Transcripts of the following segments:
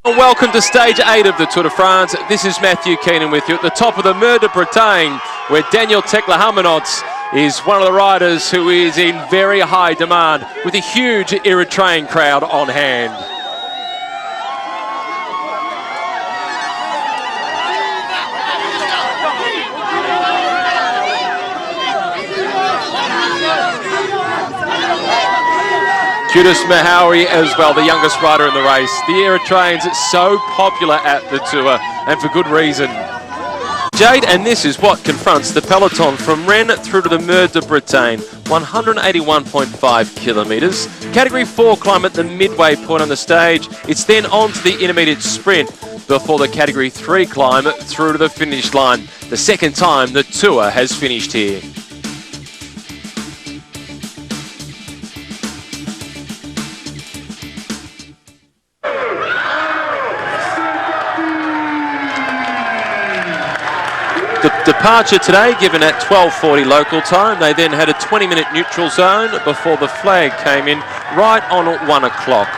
Welcome to stage 8 of the Tour de France. This is Matthew Keenan with you at the top of the Mer de Bretagne, where Daniel Teklehaimanotz is one of the riders who is in very high demand with a huge Eritrean crowd on hand. Judas Mahawi as well, the youngest rider in the race. The Eritreans are so popular at the Tour, and for good reason. Jade, and this is what confronts the peloton from Rennes through to the Mer de Bretagne, 181.5 kilometres. Category 4 climb at the midway point on the stage. It's then on to the intermediate sprint before the Category 3 climb through to the finish line. The second time the Tour has finished here. The departure today given at 12:40 local time. They then had a 20-minute neutral zone before the flag came in right on 1 o'clock.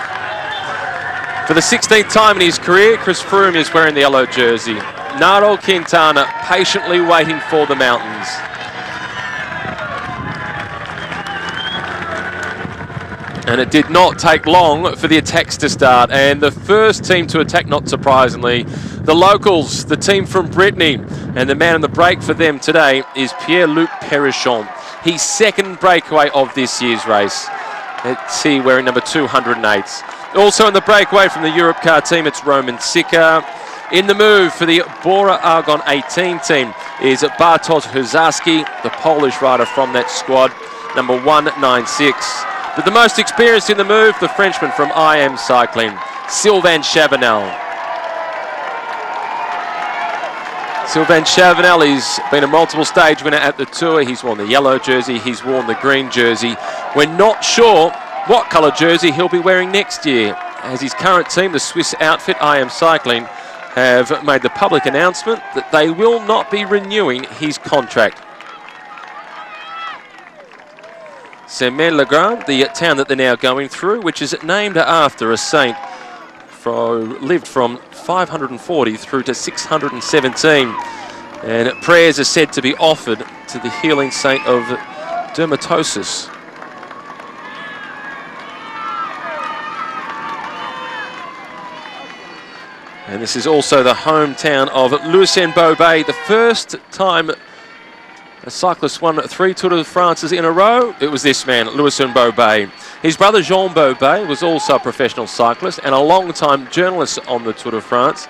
For the 16th time in his career, Chris Froome is wearing the yellow jersey. Nairo Quintana patiently waiting for the mountains. And it did not take long for the attacks to start. And the first team to attack, not surprisingly, the locals, the team from Brittany. And the man on the break for them today is Pierre-Luc Perichon. His second breakaway of this year's race. Let's see, wearing number 208. Also in the breakaway from the Europcar team, it's Roman Sika. In the move for the Bora Argon 18 team is Bartosz Huzarski, the Polish rider from that squad, number 196. But the most experienced in the move, the Frenchman from IM Cycling, Sylvain Chavanel. Sylvain Chavanel has been a multiple stage winner at the Tour. He's worn the yellow jersey, he's worn the green jersey. We're not sure what colour jersey he'll be wearing next year, as his current team, the Swiss outfit IM Cycling, have made the public announcement that they will not be renewing his contract. Saint-Mère-le-Grand, the town that they're now going through, which is named after a saint lived from 540 through to 617. And prayers are said to be offered to the healing saint of dermatosis. And this is also the hometown of Lucien Bobet, the first time a cyclist won 3 Tour de France's in a row. It was this man, Lucien Bobet. His brother Jean Bobet was also a professional cyclist and a long-time journalist on the Tour de France.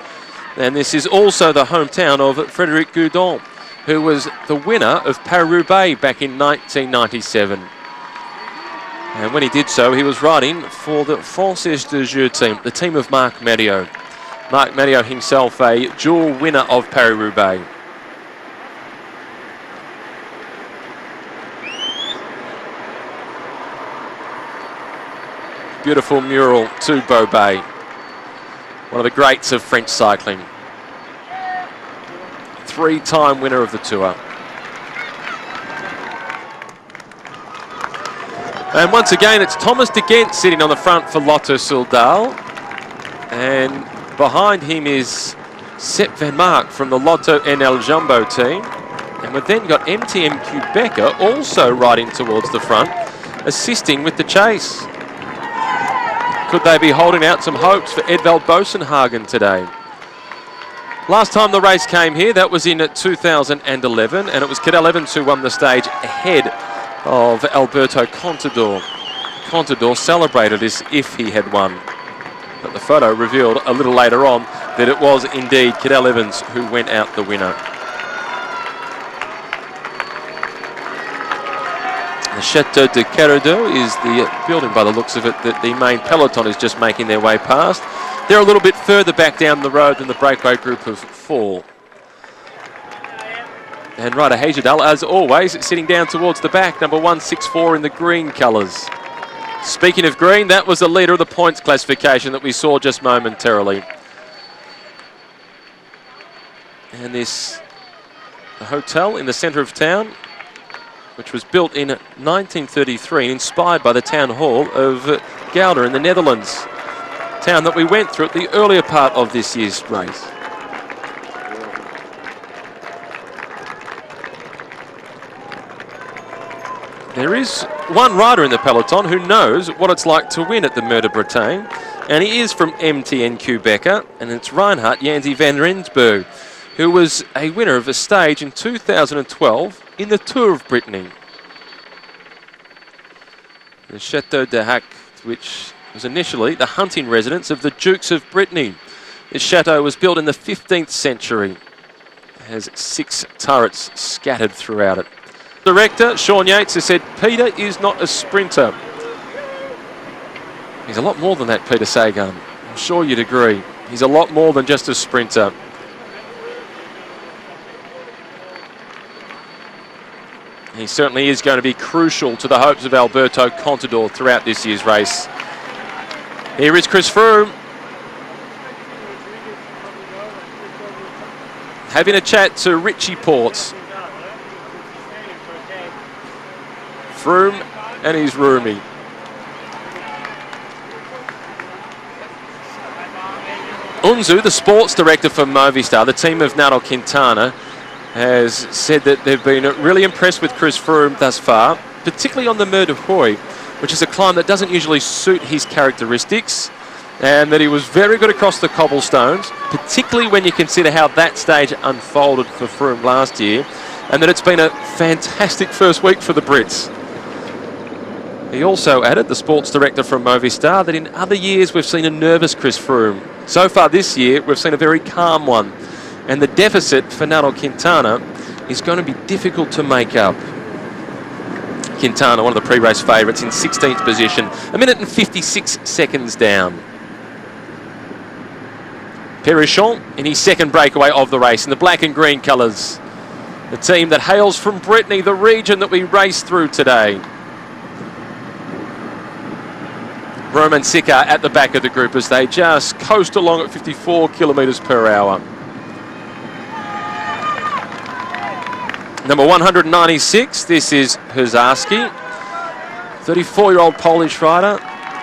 And this is also the hometown of Frédéric Gudon, who was the winner of Paris-Roubaix back in 1997. And when he did so, he was riding for the Française des Jeux team, the team of Marc Madiot. Marc Madiot himself a dual winner of Paris-Roubaix. Beautiful mural to Bobet, one of the greats of French cycling. 3-time winner of the Tour. And once again, it's Thomas de Gendt sitting on the front for Lotto Soudal. And behind him is Sepp Van Mark from the Lotto NL Jumbo team. And we've then got MTM Quebecer also riding towards the front, assisting with the chase. Could they be holding out some hopes for Edvald Boasson today? Last time the race came here, that was in 2011, and it was Cadel Evans who won the stage ahead of Alberto Contador. Contador celebrated as if he had won. But the photo revealed a little later on that it was indeed Cadel Evans who went out the winner. The Chateau de Caradeux is the building, by the looks of it, that the main peloton is just making their way past. They're a little bit further back down the road than the breakaway group of 4. And Ryder Hagedal, as always, sitting down towards the back, number 164 in the green colours. Speaking of green, that was the leader of the points classification that we saw just momentarily. And this hotel in the centre of town, which was built in 1933, inspired by the town hall of Gouda in the Netherlands. town that we went through at the earlier part of this year's race. There is one rider in the peloton who knows what it's like to win at the Mer de Bretagne, and he is from MTN Quebecer, and it's Reinhard Janzi van Rensburg, who was a winner of a stage in 2012 in the Tour of Brittany. The Chateau de Hac, which was initially the hunting residence of the Dukes of Brittany. This chateau was built in the 15th century. It has 6 turrets scattered throughout it. Director Sean Yates has said Peter is not a sprinter. He's a lot more than that, Peter Sagan. I'm sure you'd agree. He's a lot more than just a sprinter. He certainly is going to be crucial to the hopes of Alberto Contador throughout this year's race. Here is Chris Froome, having a chat to Richie Porte. Froome and his roomie. Unzu, the sports director for Movistar, the team of Nairo Quintana, has said that they've been really impressed with Chris Froome thus far, particularly on the Mer de Huy, which is a climb that doesn't usually suit his characteristics, and that he was very good across the cobblestones, particularly when you consider how that stage unfolded for Froome last year, and that it's been a fantastic first week for the Brits. He also added, the sports director from Movistar, that in other years we've seen a nervous Chris Froome. So far this year, we've seen a very calm one. And the deficit for Nairo Quintana is going to be difficult to make up. Quintana, one of the pre-race favourites, in 16th position, 1 minute and 56 seconds down. Perichon in his second breakaway of the race in the black and green colours. The team that hails from Brittany, the region that we race through today. Roman Sika at the back of the group as they just coast along at 54 kilometres per hour. Number 196, this is Huzarski, 34-year-old Polish rider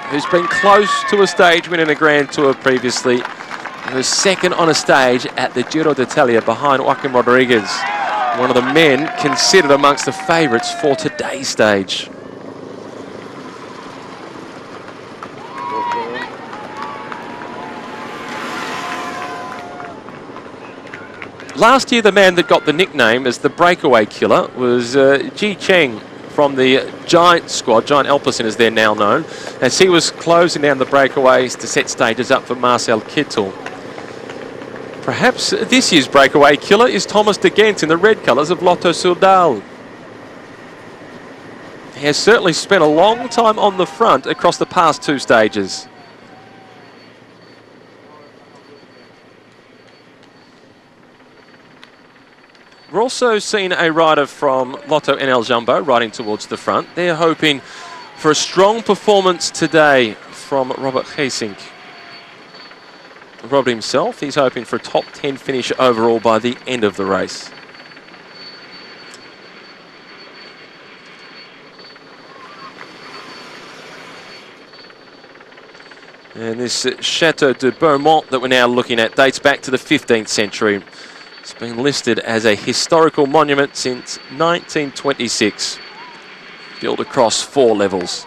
who's been close to a stage win in a Grand Tour previously. He was second on a stage at the Giro d'Italia behind Joaquim Rodriguez, one of the men considered amongst the favourites for today's stage. Last year, the man that got the nickname as the breakaway killer was Ji Cheng from the Giant squad. Giant Alpecin as they're now known, as he was closing down the breakaways to set stages up for Marcel Kittel. Perhaps this year's breakaway killer is Thomas de Gendt in the red colours of Lotto Soudal. He has certainly spent a long time on the front across the past 2 stages. We're also seeing a rider from Lotto NL Jumbo riding towards the front. They're hoping for a strong performance today from Robert Geesink. Robert himself, he's hoping for a top 10 finish overall by the end of the race. And this Chateau de Beaumont that we're now looking at dates back to the 15th century. It's been listed as a historical monument since 1926, built across 4 levels.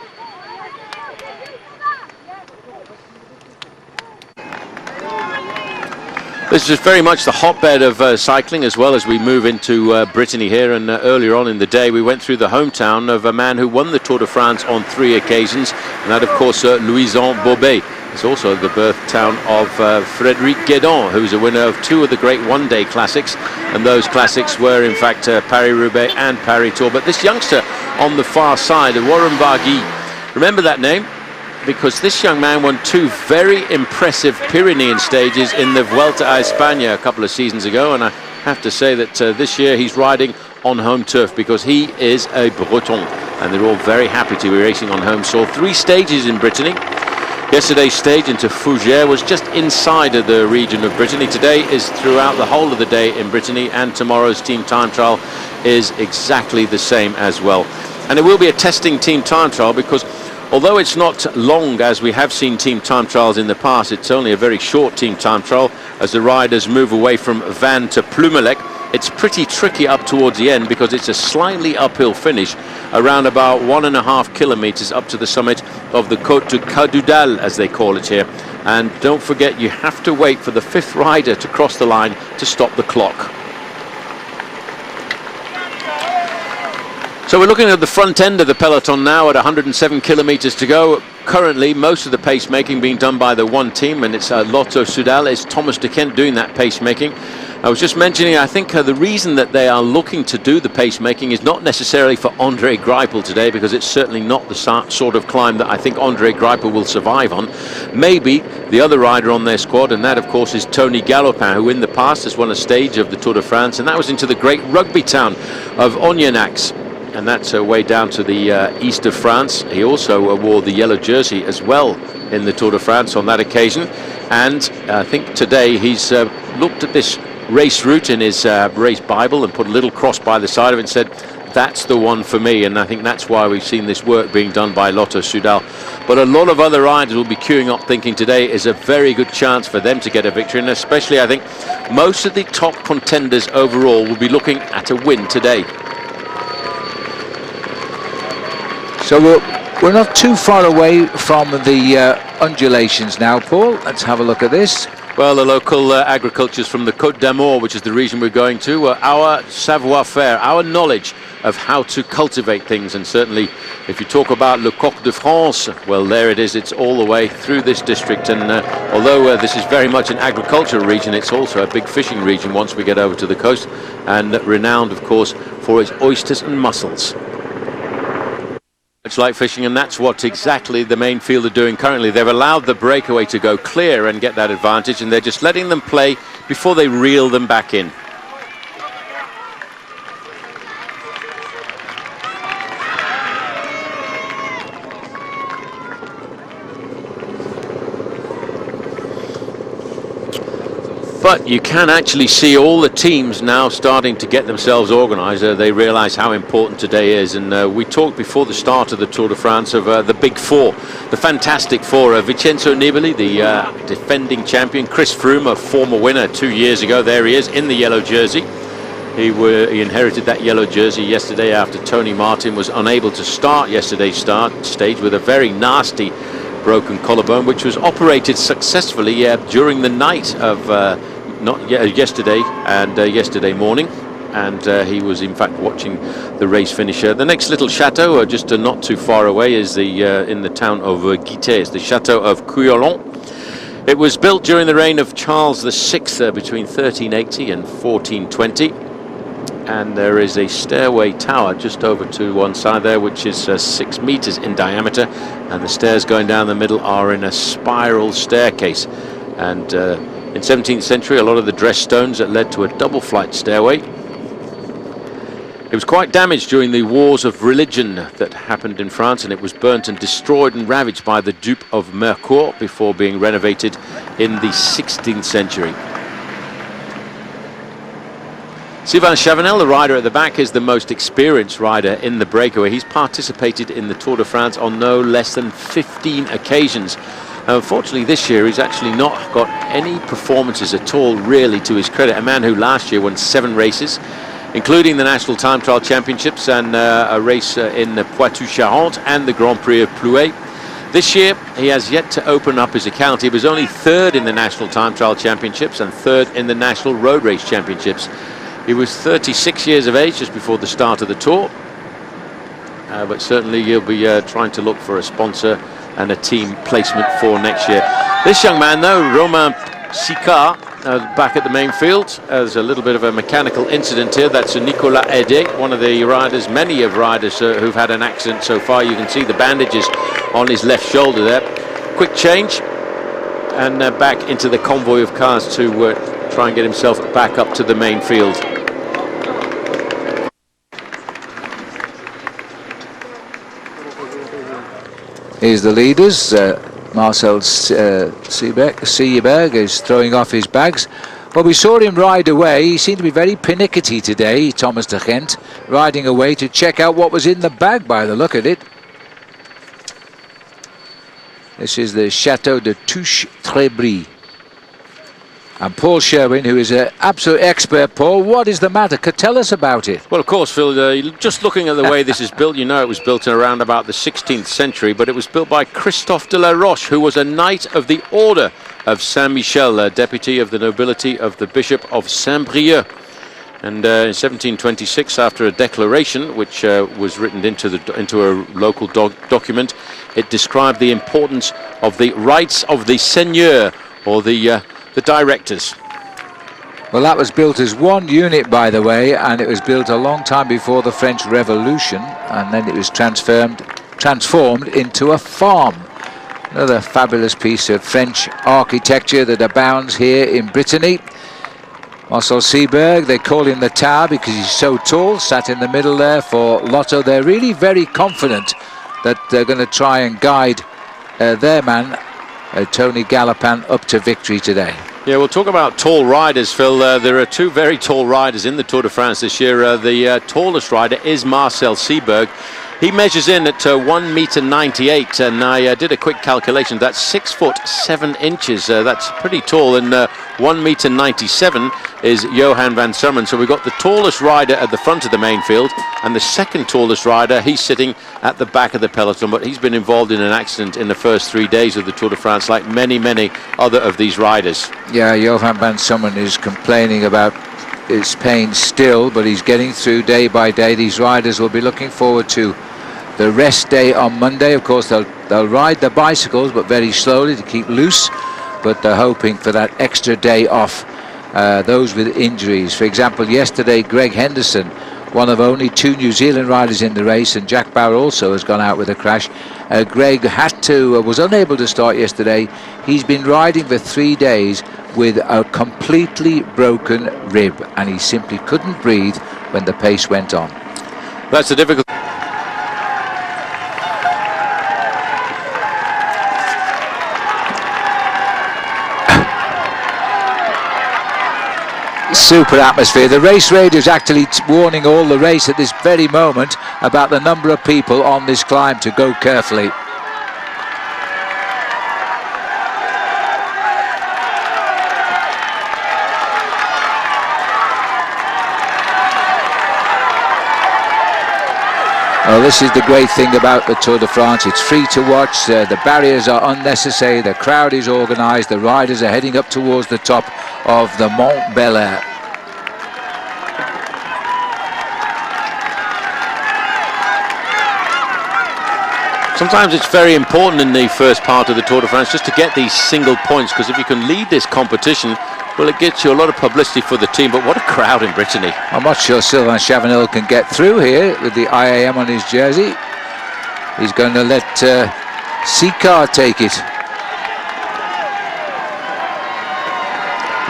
This is very much the hotbed of cycling as well as we move into Brittany here, and earlier on in the day we went through the hometown of a man who won the Tour de France on 3 occasions, and that of course Louison Bobet. It's also the birth town of Frédéric Guédon, who's a winner of 2 of the great one-day classics, and those classics were in fact Paris-Roubaix and Paris-Tours. But this youngster on the far side, Warren Barguil, remember that name? Because this young man won 2 very impressive Pyrenean stages in the Vuelta a España a couple of seasons ago, and I have to say that this year he's riding on home turf because he is a Breton, and they're all very happy to be racing on home soil. 3 stages in Brittany. Yesterday's stage into Fougères was just inside of the region of Brittany. Today is throughout the whole of the day in Brittany, and tomorrow's team time trial is exactly the same as well. And it will be a testing team time trial because Although it's not long, as we have seen team time trials in the past, it's only a very short team time trial as the riders move away from Vannes to Plumelec. It's pretty tricky up towards the end because it's a slightly uphill finish, around about 1.5 kilometers up to the summit of the Côte du Cadoudal, as they call it here. And don't forget, you have to wait for the 5th rider to cross the line to stop the clock. So we're looking at the front end of the peloton now at 107 kilometers to go. Currently, most of the pacemaking being done by the one team, and it's Lotto Soudal. It's Thomas de Gendt doing that pacemaking. I was just mentioning, I think the reason that they are looking to do the pacemaking is not necessarily for Andre Greipel today, because it's certainly not the sort of climb that I think Andre Greipel will survive on. Maybe the other rider on their squad, and that of course is Tony Galopin, who in the past has won a stage of the Tour de France, and that was into the great rugby town of Oyonnax. And that's way down to the east of France. He also wore the yellow jersey as well in the Tour de France on that occasion. And I think today he's looked at this race route in his race Bible and put a little cross by the side of it and said, that's the one for me. And I think that's why we've seen this work being done by Lotto Soudal. But a lot of other riders will be queuing up thinking today is a very good chance for them to get a victory. And especially, I think, most of the top contenders overall will be looking at a win today. So we're not too far away from the undulations now, Paul. Let's have a look at this. Well, the local agricultures from the Côte d'Amour, which is the region we're going to, our savoir-faire, our knowledge of how to cultivate things. And certainly, if you talk about Le Coq de France, well, there it is. It's all the way through this district. And although this is very much an agricultural region, it's also a big fishing region once we get over to the coast, and renowned, of course, for its oysters and mussels. It's like fishing, and that's what exactly the main field are doing currently. They've allowed the breakaway to go clear and get that advantage, and they're just letting them play before they reel them back in. But you can actually see all the teams now starting to get themselves organised. They realise how important today is. And we talked before the start of the Tour de France of the Big Four, the Fantastic Four. Vincenzo Nibali, the defending champion. Chris Froome, a former winner 2 years ago. There he is in the yellow jersey. He inherited that yellow jersey yesterday after Tony Martin was unable to start yesterday's stage with a very nasty broken collarbone, which was operated successfully during the night of yesterday and yesterday morning, and he was in fact watching the race finish. The next little chateau, just not too far away, is the in the town of Guittet, the Chateau of Couillon. It was built during the reign of Charles VI between 1380 and 1420, and there is a stairway tower just over to one side there, which is 6 meters in diameter, and the stairs going down the middle are in a spiral staircase. And in 17th century, a lot of the dressed stones that led to a double flight stairway. It was quite damaged during the wars of religion that happened in France, and it was burnt and destroyed and ravaged by the Duke of Mercoeur before being renovated in the 16th century. Sylvain Chavanel, the rider at the back, is the most experienced rider in the breakaway. He's participated in the Tour de France on no less than 15 occasions. Unfortunately, this year he's actually not got any performances at all, really, to his credit. A man who last year won 7 races, including the National Time Trial Championships and a race in the Poitou-Charentes and the Grand Prix of Plouay. This year, he has yet to open up his account. He was only 3rd in the National Time Trial Championships and 3rd in the National Road Race Championships. He was 36 years of age just before the start of the Tour. But certainly he'll be trying to look for a sponsor and a team placement for next year. This young man, though, Romain Sicard, back at the main field. There's a little bit of a mechanical incident here. That's Nicolas Edet, one of the riders, many of riders who've had an accident so far. You can see the bandages on his left shoulder there. Quick change, and back into the convoy of cars to try and get himself back up to the main field. Here's the leaders. Marcel Sieberg is throwing off his bags. Well, we saw him ride away. He seemed to be very pernickety today, Thomas de Gendt, riding away to check out what was in the bag by the look of it. This is the Chateau de Touche-Trébris. And Paul Sherwin, who is an absolute expert. Paul, what is the matter? Tell us about it. Well, of course, Phil, just looking at the way this is built, you know it was built in around about the 16th century, but it was built by Christophe de la Roche, who was a knight of the Order of Saint-Michel, a deputy of the nobility of the Bishop of Saint-Brieuc. And in 1726, after a declaration which was written into a local document, it described the importance of the rights of the seigneur, or the directors. Well, that was built as one unit, by the way, and it was built a long time before the French Revolution, and then it was transformed into a farm. Another fabulous piece of French architecture that abounds here in Brittany. Marcel Seeberg, they call him the Tower because he's so tall, sat in the middle there for Lotto. They're really very confident that they're going to try and guide their man, Tony Galopin, up to victory today. Yeah, we'll talk about tall riders, Phil. There are two very tall riders in the Tour de France this year. The tallest rider is Marcel Seeberg. He measures in at 1 meter 98, and I did a quick calculation. That's 6 foot 7 inches. That's pretty tall, and 1 meter 97 is Johan van Someren. So we've got the tallest rider at the front of the main field, and the second tallest rider, he's sitting at the back of the peloton, but he's been involved in an accident in the first 3 days of the Tour de France, like many, many other of these riders. Yeah, Johan van Someren is complaining about his pain still, but he's getting through day by day. These riders will be looking forward to the rest day on Monday. Of course, they'll ride the bicycles, but very slowly to keep loose, but they're hoping for that extra day off. Those with injuries, for example, yesterday Greg Henderson, one of only 2 New Zealand riders in the race, and Jack Bauer also has gone out with a crash. Greg was unable to start yesterday. He's been riding for 3 days with a completely broken rib, and he simply couldn't breathe when the pace went on. That's the difficult. Super atmosphere. The race radio is actually warning all the race at this very moment about the number of people on this climb to go carefully. Well, this is the great thing about the Tour de France. It's free to watch. The barriers are unnecessary. The crowd is organised. The riders are heading up towards the top of the Mont Belair. Sometimes it's very important in the first part of the Tour de France just to get these single points, because if you can lead this competition, well, it gets you a lot of publicity for the team. But what a crowd in Brittany. I'm not sure Sylvain Chavanel can get through here with the IAM on his jersey. He's going to let Sicard take it.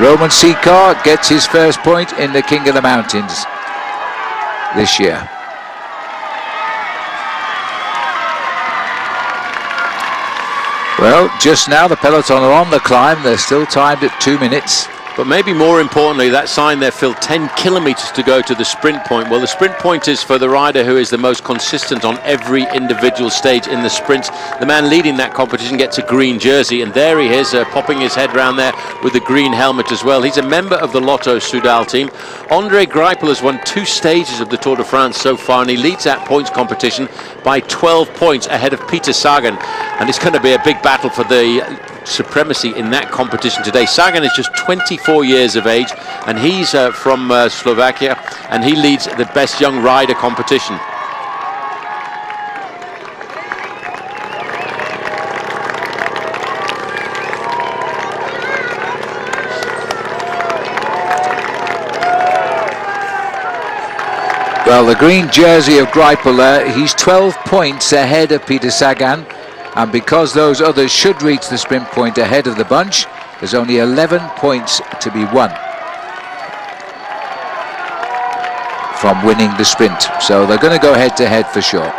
Roman Sicard gets his first point in the King of the Mountains this year. Well, just now the peloton are on the climb. They're still timed at 2 minutes. But maybe more importantly, that sign there, Phil, 10 kilometres to go to the sprint point. Well, the sprint point is for the rider who is the most consistent on every individual stage in the sprint. The man leading that competition gets a green jersey, and there he is, popping his head round there with the green helmet as well. He's a member of the Lotto Soudal team. Andre Greipel has won 2 stages of the Tour de France so far, and he leads that points competition by 12 points ahead of Peter Sagan. And it's going to be a big battle for the supremacy in that competition today. Sagan is just 24 years of age, and he's from Slovakia, and he leads the best young rider competition. Well, the green jersey of Greipel, he's 12 points ahead of Peter Sagan. And because those others should reach the sprint point ahead of the bunch, there's only 11 points to be won from winning the sprint. So they're going to go head-to-head for sure.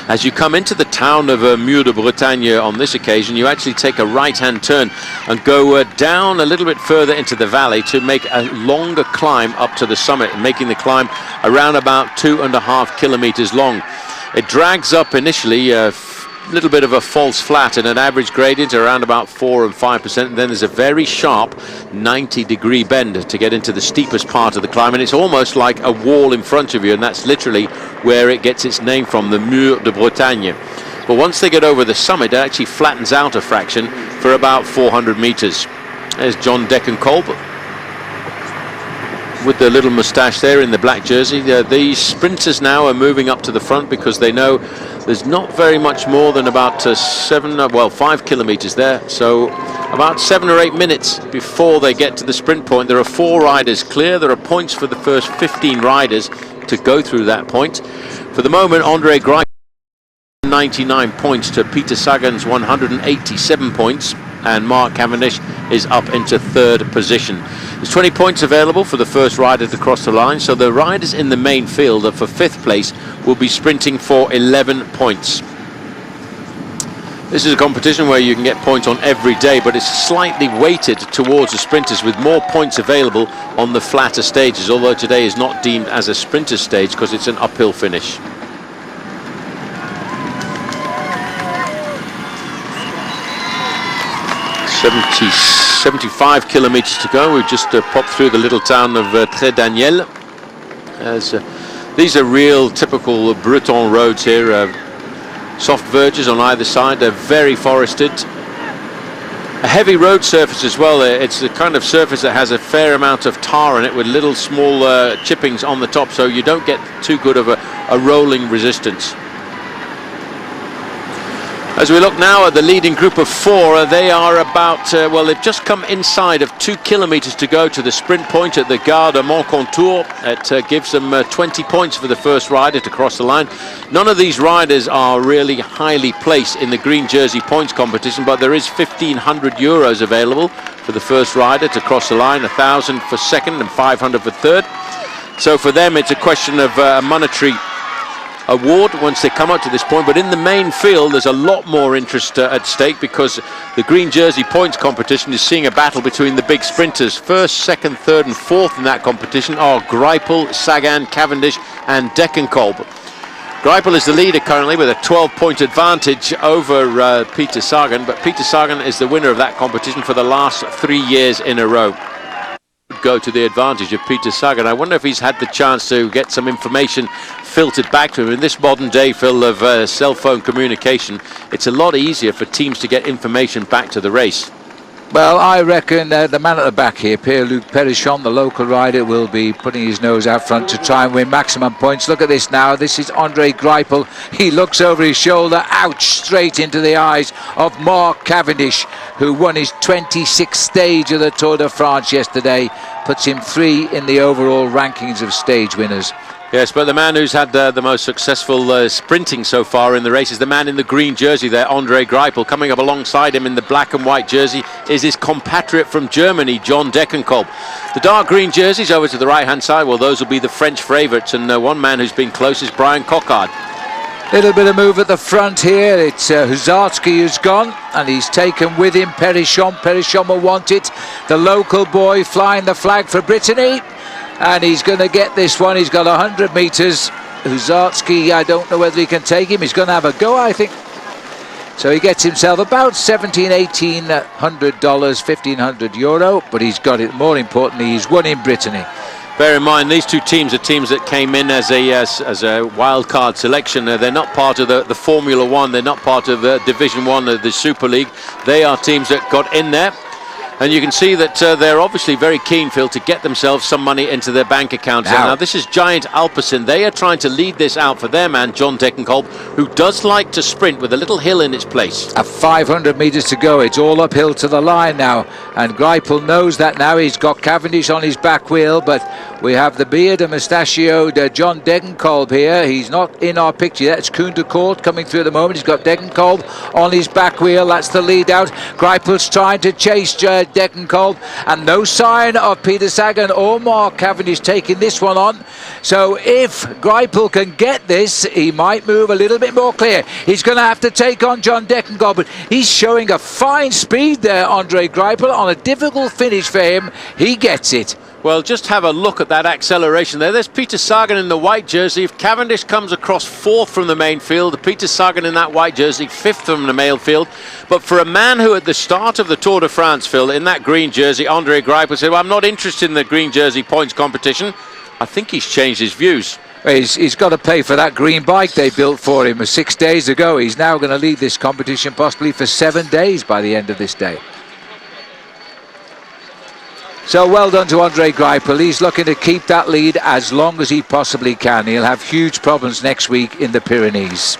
As you come into the town of Mur de Bretagne on this occasion, you actually take a right-hand turn and go down a little bit further into the valley to make a longer climb up to the summit, making the climb around about 2.5 kilometers long. It drags up initially little bit of a false flat and an average gradient around about 4 and 5%, and then there's a very sharp 90-degree bend to get into the steepest part of the climb, and it's almost like a wall in front of you, and that's literally where it gets its name from, the Mur de Bretagne. But once they get over the summit, it actually flattens out a fraction for about 400 meters. There's John Degenkolb with the little moustache there in the black jersey. These sprinters now are moving up to the front because they know there's not very much more than about 5 kilometers there. So about 7 or 8 minutes before they get to the sprint point. There are 4 riders clear. There are points for the first 15 riders to go through that point. For the moment, Andre Greipel 99 points to Peter Sagan's 187 points, and Mark Cavendish is up into 3rd position. There's 20 points available for the first rider to cross the line, so the riders in the main field for 5th place will be sprinting for 11 points. This is a competition where you can get points on every day, but it's slightly weighted towards the sprinters with more points available on the flatter stages, although today is not deemed as a sprinter stage because it's an uphill finish. 75 kilometers to go. We've just popped through the little town of Très Daniel. These are real typical Breton roads here. Soft verges on either side. They're very forested. A heavy road surface as well. It's the kind of surface that has a fair amount of tar in it with little small chippings on the top, so you don't get too good of a rolling resistance. As we look now at the leading group of 4, they are about, well, they've just come inside of 2 kilometers to go to the sprint point at the Gare de Montcontour. It gives them 20 points for the first rider to cross the line. None of these riders are really highly placed in the green jersey points competition, but there is €1,500 available for the first rider to cross the line, 1,000 for second and 500 for third. So for them, it's a question of a monetary award once they come up to this point, but in the main field there's a lot more interest at stake because the green jersey points competition is seeing a battle between the big sprinters. First, second, third and fourth in that competition are Greipel, Sagan, Cavendish and Degenkolb. Greipel is the leader currently with a 12-point advantage over Peter Sagan, but Peter Sagan is the winner of that competition for the last 3 years in a row. Go to the advantage of Peter Sagan. I wonder if he's had the chance to get some information filtered back to him. In this modern day, Phil, of cell phone communication, it's a lot easier for teams to get information back to the race. Well, I reckon the man at the back here, Pierre-Luc Perichon, the local rider, will be putting his nose out front to try and win maximum points. Look at this now. This is Andre Greipel. He looks over his shoulder, ouch, straight into the eyes of Mark Cavendish, who won his 26th stage of the Tour de France yesterday. Puts him 3 in the overall rankings of stage winners. Yes, but the man who's had the most successful sprinting so far in the race is the man in the green jersey there, Andre Greipel. Coming up alongside him in the black and white jersey is his compatriot from Germany, John Degenkolb. The dark green jerseys over to the right-hand side, well, those will be the French favourites, and one man who's been close is Brian Cockard. Little bit of move at the front here. It's Huzarski who's gone, and he's taken with him Perichon. Perichon will want it. The local boy flying the flag for Brittany. And he's going to get this one. He's got 100 metres. Huzarski, I don't know whether he can take him. He's going to have a go, I think. So he gets himself about $1,800, €1,500. But he's got it. More importantly, he's won in Brittany. Bear in mind, these two teams are teams that came in as a wild card selection. They're not part of the Formula One. They're not part of Division One, the Super League. They are teams that got in there. And you can see that they're obviously very keen, Phil, to get themselves some money into their bank accounts. Now this is Giant Alpecin. They are trying to lead this out for their man, John Degenkolb, who does like to sprint with a little hill in its place. 500 metres to go. It's all uphill to the line now. And Greipel knows that now. He's got Cavendish on his back wheel, but we have the beard and mustachioed John Degenkolb here. He's not in our picture. That's Koen de Kort coming through at the moment. He's got Degenkolb on his back wheel. That's the lead out. Greipel's trying to chase Degenkolb, and no sign of Peter Sagan or Mark Cavendish taking this one on. So if Greipel can get this, he might move a little bit more clear. He's going to have to take on John Degenkolb, but he's showing a fine speed there, Andre Greipel, on a difficult finish for him. He gets it. Well, just have a look at that acceleration there. There's Peter Sagan in the white jersey. If Cavendish comes across 4th from the main field, Peter Sagan in that white jersey 5th from the main field. But for a man who at the start of the Tour de France, Phil, in that green jersey, Andre Greipel said, well, I'm not interested in the green jersey points competition. I think he's changed his views. He's got to pay for that green bike they built for him 6 days ago. He's now going to lead this competition possibly for 7 days by the end of this day. So well done to Andre Greipel. He's looking to keep that lead as long as he possibly can. He'll have huge problems next week in the Pyrenees.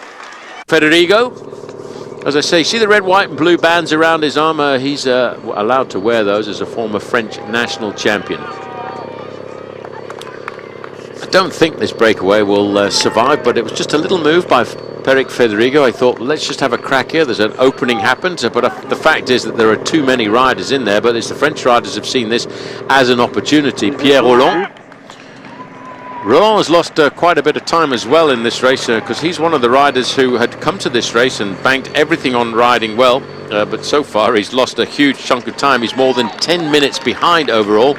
Federigo, as I say, see the red, white and blue bands around his arm? He's allowed to wear those as a former French national champion. I don't think this breakaway will survive, but it was just a little move by Peric Federigo. I thought, well, let's just have a crack here. There's an opening happened, but the fact is that there are too many riders in there, but it's the French riders have seen this as an opportunity. Pierre Rolland. Rolland has lost quite a bit of time as well in this race because he's one of the riders who had come to this race and banked everything on riding well, but so far he's lost a huge chunk of time. He's more than 10 minutes behind overall.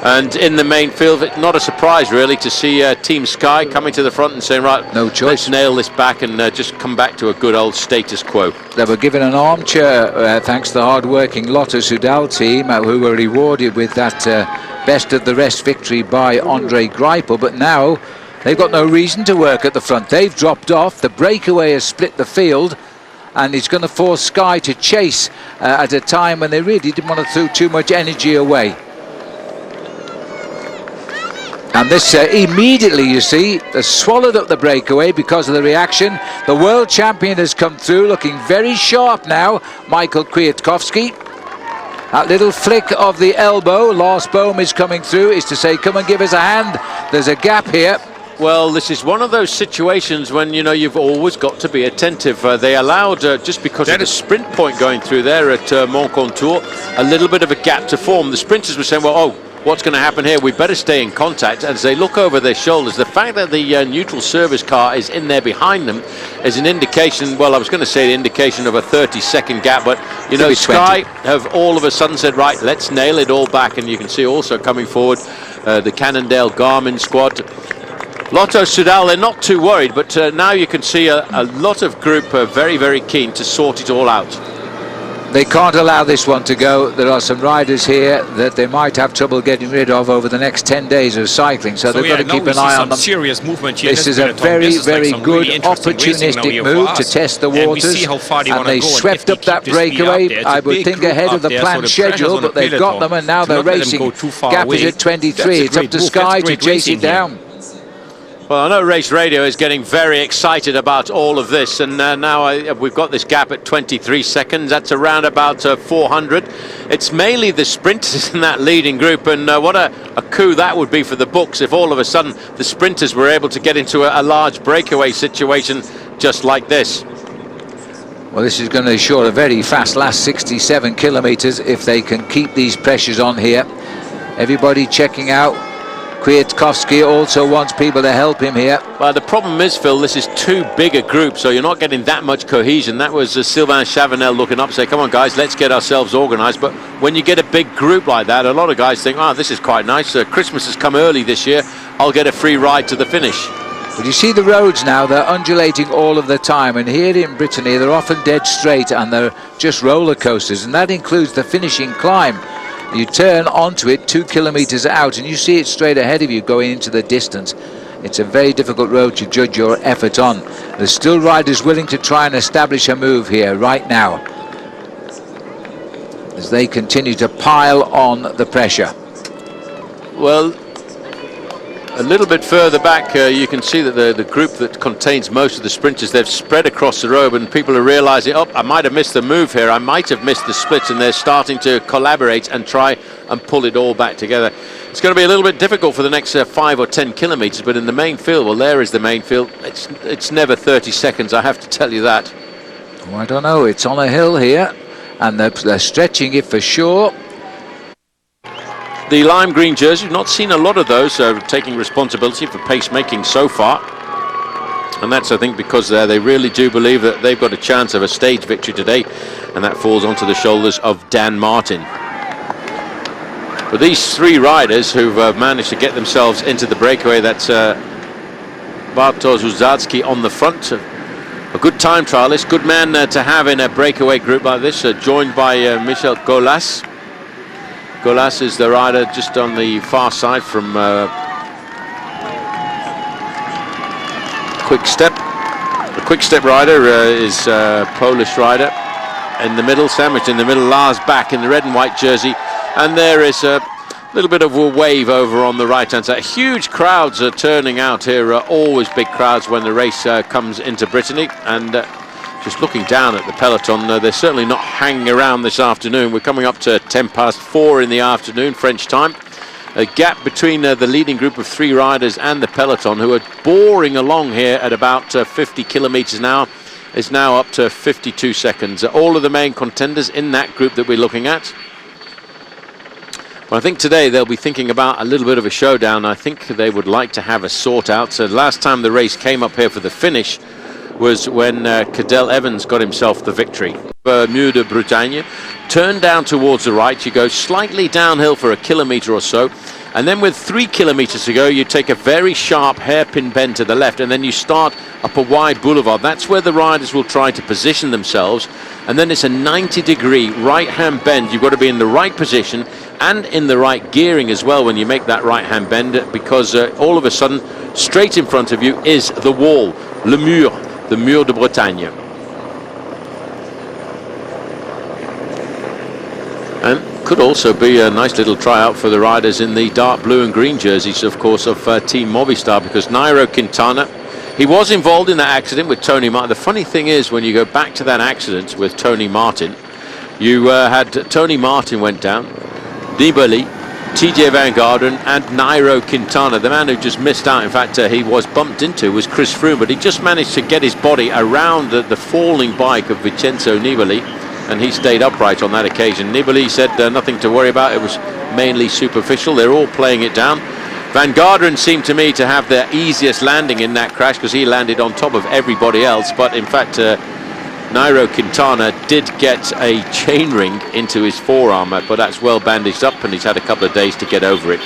And in the main field, not a surprise really to see Team Sky coming to the front and saying, right, no choice, let's nail this back and just come back to a good old status quo. They were given an armchair thanks to the hard-working Lotto Soudal team who were rewarded with that best of the rest victory by Andre Greipel, but now they've got no reason to work at the front. They've dropped off, the breakaway has split the field, and it's going to force Sky to chase at a time when they really didn't want to throw too much energy away. And this immediately, you see, has swallowed up the breakaway because of the reaction. The world champion has come through, looking very sharp now, Michael Kwiatkowski. That little flick of the elbow, Lars Bohm is coming through, is to say, come and give us a hand. There's a gap here. Well, this is one of those situations when, you know, you've always got to be attentive. They allowed, just because of the sprint point going through there at Moncontour, a little bit of a gap to form. The sprinters were saying, well, oh, what's going to happen here? We better stay in contact. As they look over their shoulders, the fact that the neutral service car is in there behind them is an indication, well, I was going to say the indication of a 30-second gap, but, you know, Sky have all of a sudden said, right, let's nail it all back. And you can see also coming forward the Cannondale Garmin squad. Lotto Soudal, they're not too worried, but now you can see a lot of group very, very keen to sort it all out. They can't allow this one to go. There are some riders here that they might have trouble getting rid of over the next 10 days of cycling, so they've got to keep an eye on them. Serious movement here. This is a very, very good opportunistic move to test the waters, and they swept up that breakaway, I would think, ahead of the planned schedule, but they've got them and now they're racing. Gap is at 23. It's up to Sky to chase it down. Well, I know Race Radio is getting very excited about all of this, and now we've got this gap at 23 seconds. That's around about 400. It's mainly the sprinters in that leading group, and what a coup that would be for the books if all of a sudden the sprinters were able to get into a large breakaway situation just like this. Well, this is going to ensure a very fast last 67 kilometres if they can keep these pressures on here. Everybody checking out. Kwiatkowski also wants people to help him here. Well, the problem is, Phil, this is too big a group, so you're not getting that much cohesion. That was Sylvain Chavanel looking up, saying, come on, guys, let's get ourselves organised. But when you get a big group like that, a lot of guys think, oh, this is quite nice. Christmas has come early this year. I'll get a free ride to the finish. But you see the roads now, they're undulating all of the time. And here in Brittany, they're often dead straight and they're just roller coasters. And that includes the finishing climb. You turn onto it 2 kilometres out and you see it straight ahead of you going into the distance. It's a very difficult road to judge your effort on. There's still riders willing to try and establish a move here right now as they continue to pile on the pressure. Well, a little bit further back, you can see that the group that contains most of the sprinters, they've spread across the road, and people are realizing, oh, I might have missed the move here, I might have missed the splits, and they're starting to collaborate and try and pull it all back together. It's going to be a little bit difficult for the next 5 or 10 kilometers, but in the main field, well, there is the main field. It's never 30 seconds, I have to tell you that. Oh, I don't know, it's on a hill here, and they're stretching it for sure. The lime green jersey, we've not seen a lot of those taking responsibility for pacemaking so far. And that's, I think, because they really do believe that they've got a chance of a stage victory today. And that falls onto the shoulders of Dan Martin. But these three riders who've managed to get themselves into the breakaway, that's Bartosz Uzacki on the front, a good time trialist, good man to have in a breakaway group like this, joined by Michel Golas. Golas is the rider just on the far side from Quick Step. The Quick Step rider is a Polish rider. In the middle, sandwiched in the middle, Lars Bak in the red and white jersey. And there is a little bit of a wave over on the right-hand side. Huge crowds are turning out here, always big crowds when the race comes into Brittany. And just looking down at the peloton, they're certainly not hanging around this afternoon. We're coming up to 4:10 in the afternoon, French time. A gap between the leading group of three riders and the peloton, who are boring along here at about 50 kilometers an hour, is now up to 52 seconds. All of the main contenders in that group that we're looking at. Well, I think today they'll be thinking about a little bit of a showdown. I think they would like to have a sort out. So last time the race came up here for the finish was when Cadel Evans got himself the victory. Mur de Bretagne, turn down towards the right, you go slightly downhill for a kilometre or so, and then with 3 kilometres to go you take a very sharp hairpin bend to the left, and then you start up a wide boulevard. That's where the riders will try to position themselves, and then it's a 90-degree right-hand bend. You've got to be in the right position and in the right gearing as well when you make that right-hand bend, because all of a sudden straight in front of you is the wall, le mur, the Mur de Bretagne. And could also be a nice little tryout for the riders in the dark blue and green jerseys, of course, of Team Movistar, because Nairo Quintana, he was involved in that accident with Tony Martin. The funny thing is, when you go back to that accident with Tony Martin, you had Tony Martin went down, Nibali, TJ Van Garderen and Nairo Quintana. The man who just missed out, in fact, he was bumped into, was Chris Froome, but he just managed to get his body around the falling bike of Vincenzo Nibali, and he stayed upright on that occasion. Nibali said nothing to worry about, it was mainly superficial. They're all playing it down. Van Garderen seemed to me to have the easiest landing in that crash, because he landed on top of everybody else, but in fact Nairo Quintana did get a chain ring into his forearm, but that's well bandaged up and he's had a couple of days to get over it.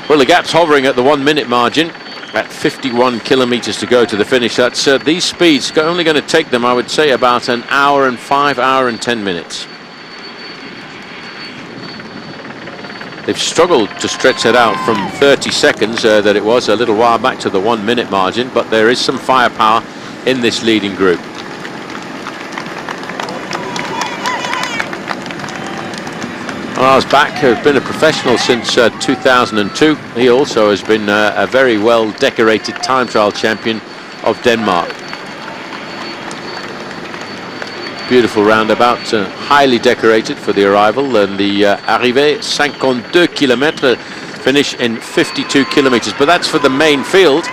Well, the gap's hovering at the 1 minute margin at 51 kilometers to go to the finish. That's these speeds are only going to take them, I would say, about an hour and 10 minutes. They've struggled to stretch it out from 30 seconds that it was a little while back to the 1 minute margin, but there is some firepower in this leading group. Lars Bak, who's been a professional since 2002. He also has been a very well decorated time trial champion of Denmark. Beautiful roundabout, highly decorated for the arrival, and the arrivée 52 km, finish in 52 kilometers. But that's for the main field.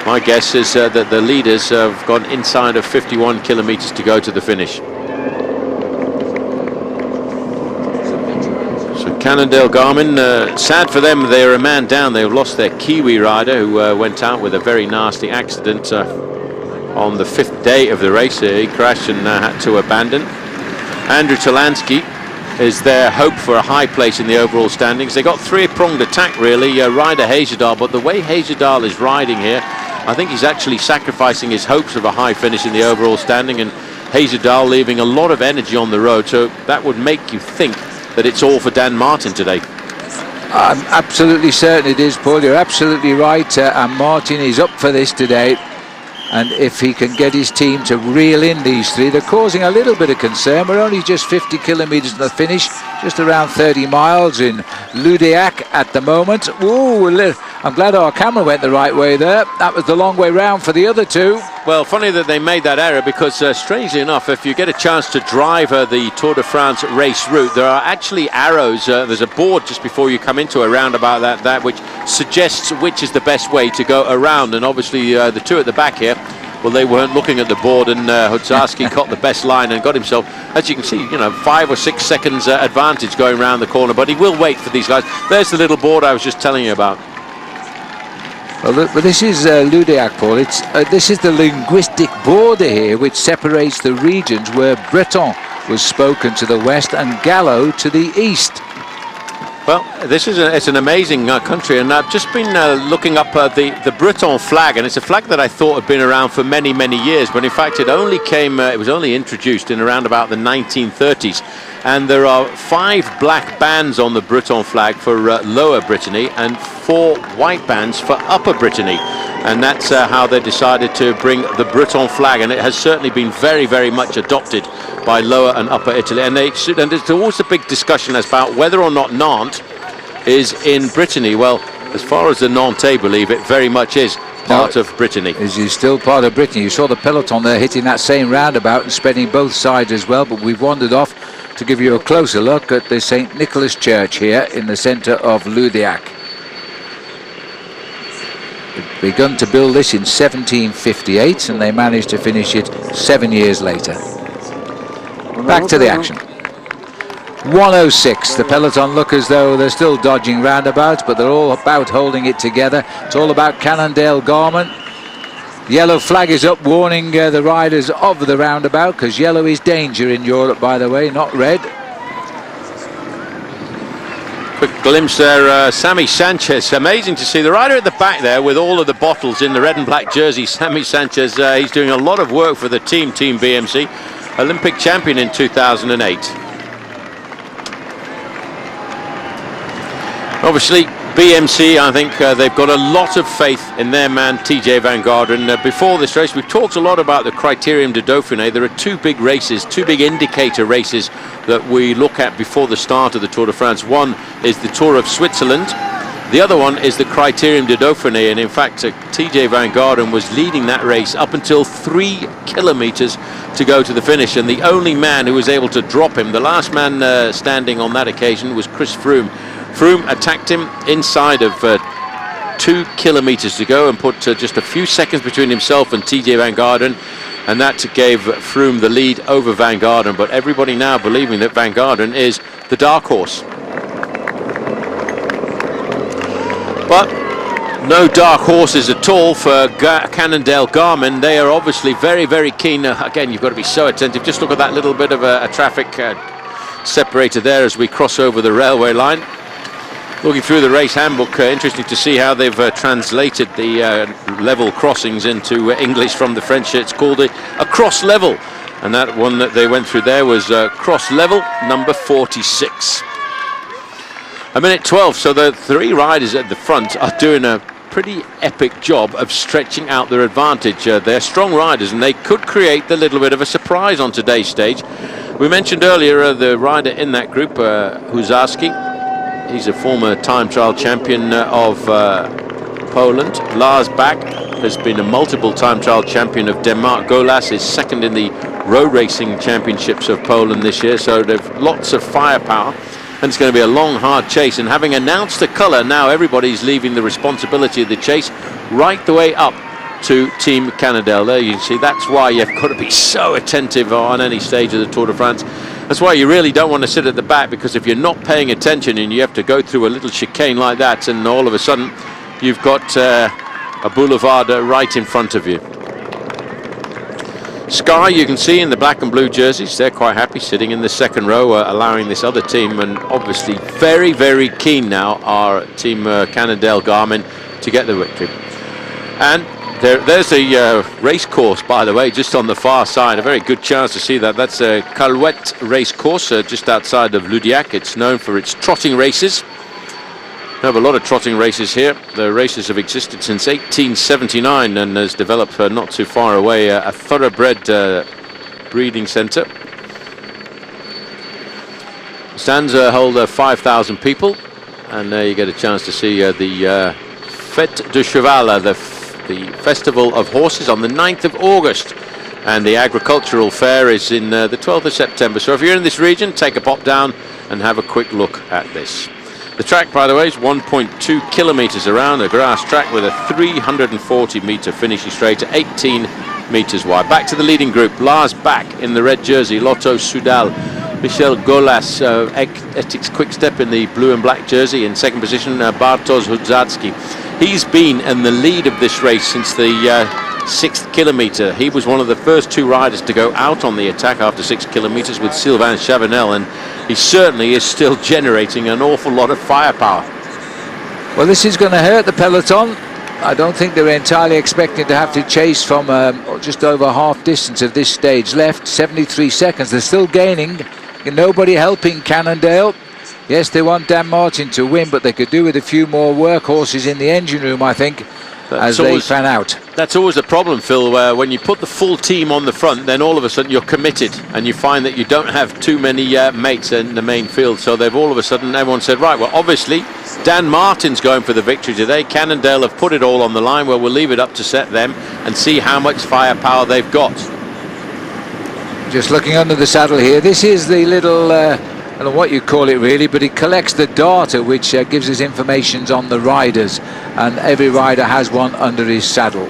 My guess is that the leaders have gone inside of 51 kilometers to go to the finish. Cannondale Garmin, sad for them, they're a man down. They've lost their Kiwi rider who went out with a very nasty accident on the 5th day of the race. He crashed and had to abandon. Andrew Talansky is their hope for a high place in the overall standings. They got three-pronged attack really, Ryder Heyerdahl, but the way Heyerdahl is riding here, I think he's actually sacrificing his hopes of a high finish in the overall standing, and Heyerdahl leaving a lot of energy on the road, so that would make you think that it's all for Dan Martin today. I'm absolutely certain it is, Paul. You're absolutely right, and Martin is up for this today. And if he can get his team to reel in these three, they're causing a little bit of concern. We're only just 50 kilometres from the finish, just around 30 miles in Loudéac at the moment. Ooh, I'm glad our camera went the right way there. That was the long way round for the other two. Well, funny that they made that error, because strangely enough, if you get a chance to drive the Tour de France race route, there are actually arrows. There's a board just before you come into a roundabout that which suggests which is the best way to go around. And obviously the two at the back here, well, they weren't looking at the board, and Hudzarski got the best line and got himself, as you can see, 5 or 6 seconds advantage going around the corner. But he will wait for these guys. There's the little board I was just telling you about. Well, this is Loudéac, Paul. This is the linguistic border here, which separates the regions, where Breton was spoken to the west and Gallo to the east. Well, this is it's an amazing country, and I've just been looking up the Breton flag, and it's a flag that I thought had been around for many, many years, but in fact it only came, it was only introduced in around about the 1930s, and there are 5 black bands on the Breton flag for Lower Brittany and 4 white bands for Upper Brittany, and that's how they decided to bring the Breton flag, and it has certainly been very, very much adopted by Lower and Upper Italy, and there's always a big discussion about whether or not Nantes is in Brittany. Well, as far as the Nantais believe, it very much is part of Brittany. Is he still part of Brittany? You saw the peloton there hitting that same roundabout and spreading both sides as well, but we've wandered off to give you a closer look at the St. Nicholas Church here in the centre of Loudéac. They'd begun to build this in 1758 and they managed to finish it 7 years later. Back to the action. 106. The peloton look as though they're still dodging roundabouts, but they're all about holding it together. It's all about Cannondale Garmin. Yellow flag is up, warning the riders of the roundabout, because yellow is danger in Europe, by the way, not red. Quick glimpse there, Sammy Sanchez. Amazing to see the rider at the back there with all of the bottles in the red and black jersey. Sammy Sanchez, he's doing a lot of work for the Team BMC. Olympic champion in 2008. Obviously, BMC, I think they've got a lot of faith in their man TJ Van Garderen. Before this race, we've talked a lot about the Critérium du Dauphiné. There are 2 big races, 2 big indicator races that we look at before the start of the Tour de France. One is the Tour of Switzerland. The other one is the Critérium du Dauphiné, and in fact TJ Van Garderen was leading that race up until 3 kilometers to go to the finish, and the only man who was able to drop him, the last man standing on that occasion, was Chris Froome. Froome attacked him inside of 2 kilometers to go and put just a few seconds between himself and TJ Van Garderen, and that gave Froome the lead over Van Garderen, but everybody now believing that Van Garderen is the dark horse. But no dark horses at all for Cannondale Garmin. They are obviously very, very keen. Again, you've got to be so attentive. Just look at that little bit of a traffic separator there as we cross over the railway line. Looking through the race handbook, interesting to see how they've translated the level crossings into English from the French. It's called a cross level, and that one that they went through there was cross level number 46. A minute 12, so the 3 riders at the front are doing a pretty epic job of stretching out their advantage. They're strong riders and they could create a little bit of a surprise on today's stage. We mentioned earlier the rider in that group, Huzarski. He's a former time trial champion of Poland. Lars Bak has been a multiple time trial champion of Denmark. Golas is second in the road racing championships of Poland this year, so they've lots of firepower. And it's going to be a long, hard chase. And having announced the colour, now everybody's leaving the responsibility of the chase right the way up to Team Cannondale. There you can see that's why you've got to be so attentive on any stage of the Tour de France. That's why you really don't want to sit at the back, because if you're not paying attention and you have to go through a little chicane like that, and all of a sudden you've got a boulevard right in front of you. Sky, you can see in the black and blue jerseys, they're quite happy sitting in the second row, allowing this other team, and obviously very, very keen now are Team Cannondale Garmin to get the victory. And there's a race course, by the way, just on the far side. A very good chance to see that. That's a Calouette race course just outside of Loudéac. It's known for its trotting races. We have a lot of trotting races here. The races have existed since 1879 and has developed not too far away a thoroughbred breeding centre. Stands hold 5,000 people, and there you get a chance to see the Fête de Cheval, the Festival of Horses, on the 9th of August. And the agricultural fair is in the 12th of September. So if you're in this region, take a pop down and have a quick look at this. The track, by the way, is 1.2 kilometers around, a grass track with a 340-meter finishing straight, 18 meters wide. Back to the leading group. Lars Bak in the red jersey, Lotto Soudal, Michel Golas, Ethics Quick-Step in the blue and black jersey. In second position, Bartosz Huzarski. He's been in the lead of this race since the 6th kilometre. He was one of the first 2 riders to go out on the attack after 6 kilometres with Sylvain Chavanel, and he certainly is still generating an awful lot of firepower. Well, this is going to hurt the peloton. I don't think they're entirely expecting to have to chase from just over half distance of this stage left. 73 seconds. They're still gaining. Nobody helping Cannondale. Yes, they want Dan Martin to win, but they could do with a few more workhorses in the engine room, I think, as they fan out. That's always the problem, Phil, where when you put the full team on the front, then all of a sudden you're committed, and you find that you don't have too many mates in the main field. So they've all of a sudden, everyone said, right, well, obviously, Dan Martin's going for the victory today. Cannondale have put it all on the line. Well, we'll leave it up to set them and see how much firepower they've got. Just looking under the saddle here, this is the little, I don't know what you call it really, but it collects the data which gives us information on the riders, and every rider has one under his saddle.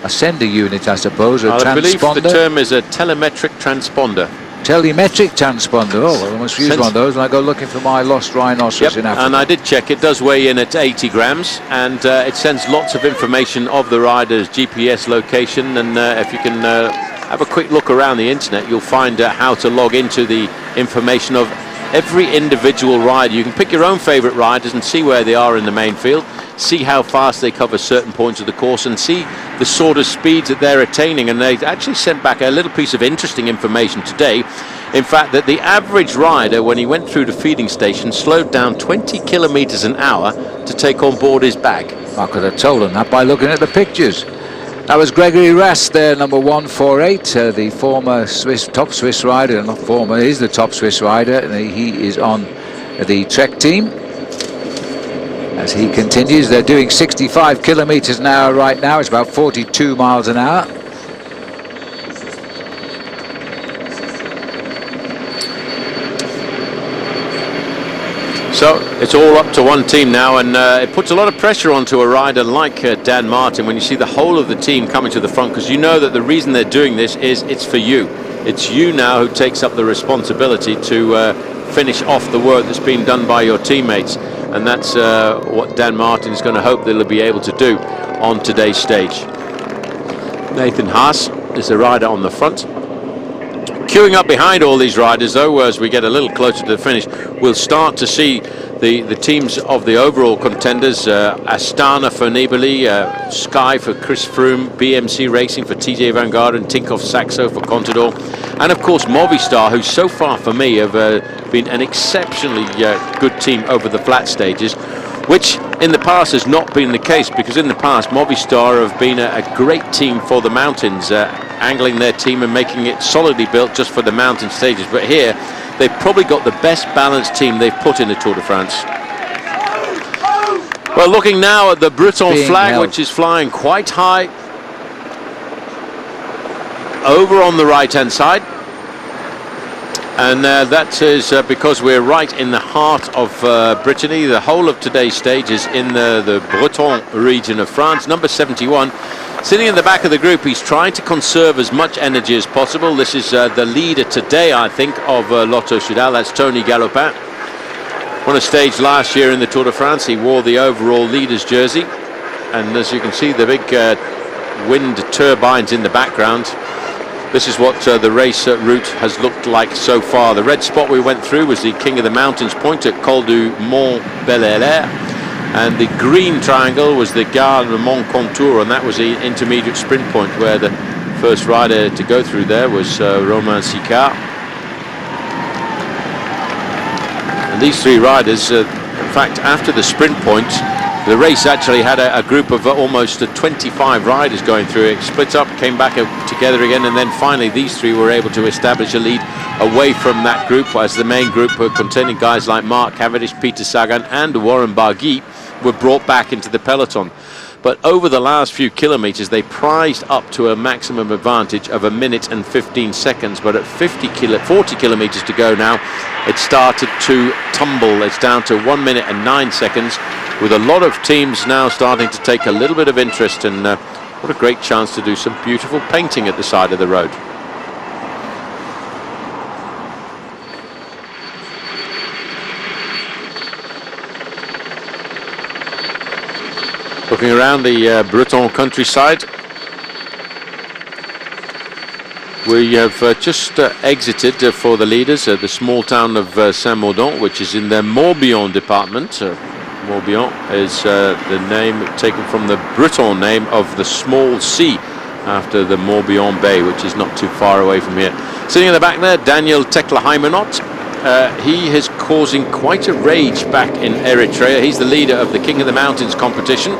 A sender unit, I suppose, or a transponder. I believe the term is a telemetric transponder. Telemetric transponder. Oh, well, I must use one of those when I go looking for my lost rhinoceros in Africa. And I did check, it does weigh in at 80 grams, and it sends lots of information of the rider's GPS location, and if you can have a quick look around the internet, you'll find how to log into the information of every individual rider. You can pick your own favourite riders and see where they are in the main field, see how fast they cover certain points of the course, and see the sort of speeds that they're attaining. And they actually sent back a little piece of interesting information today. In fact, that the average rider, when he went through the feeding station, slowed down 20 kilometres an hour to take on board his bag. I could have told him that by looking at the pictures. That was Gregory Rast there, number 148, the former top Swiss rider. Not former, he is the top Swiss rider, and he is on the Trek team. As he continues, they're doing 65 kilometres an hour right now. It's about 42 miles an hour. So it's all up to one team now, and it puts a lot of pressure onto a rider like Dan Martin when you see the whole of the team coming to the front, because you know that the reason they're doing this is it's for you. It's you now who takes up the responsibility to finish off the work that's been done by your teammates, and that's what Dan Martin is going to hope they'll be able to do on today's stage. Nathan Haas is the rider on the front. Queuing up behind all these riders, though, as we get a little closer to the finish, we'll start to see the teams of the overall contenders. Astana for Nibali, Sky for Chris Froome, BMC Racing for TJ Van Garderen, Tinkoff Saxo for Contador, and of course Movistar, who so far for me have been an exceptionally good team over the flat stages, which in the past has not been the case, because in the past Movistar have been a great team for the mountains, angling their team and making it solidly built just for the mountain stages. But here they've probably got the best balanced team they've put in the Tour de France. Well, looking now at the Breton flag, which is flying quite high over on the right hand side, and that is because we're right in the heart of Brittany. The whole of today's stage is in the Breton region of France. Number 71 sitting in the back of the group, he's trying to conserve as much energy as possible. This is the leader today, I think, of Lotto Soudal. That's Tony Galopin. Won a stage last year in the Tour de France. He wore the overall leader's jersey, and as you can see, the big wind turbines in the background. This is what the race route has looked like so far. The red spot we went through was the King of the Mountains point at Col du Mont Bel-Air, and the green triangle was the Gare de Mont Contour, and that was the intermediate sprint point where the first rider to go through there was Romain Sicard. And these three riders, in fact, after the sprint point, the race actually had a group of almost 25 riders going through it. Split up, came back together again, and then finally these three were able to establish a lead away from that group, as the main group containing guys like Mark Cavendish, Peter Sagan and Warren Barguil were brought back into the peloton. But over the last few kilometres, they prized up to a maximum advantage of 1 minute and 15 seconds. But at 40 kilometres to go now, it started to tumble. It's down to 1 minute and 9 seconds, with a lot of teams now starting to take a little bit of interest. And what a great chance to do some beautiful painting at the side of the road. Looking around the Breton countryside, We have just exited for the leaders the small town of Saint-Maudon, which is in the Morbihan department. Morbihan is the name taken from the Breton name of the small sea, after the Morbihan Bay, which is not too far away from here. Sitting in the back there, Daniel Tekle-Heimenot. He is causing quite a rage back in Eritrea. He's the leader of the King of the Mountains competition.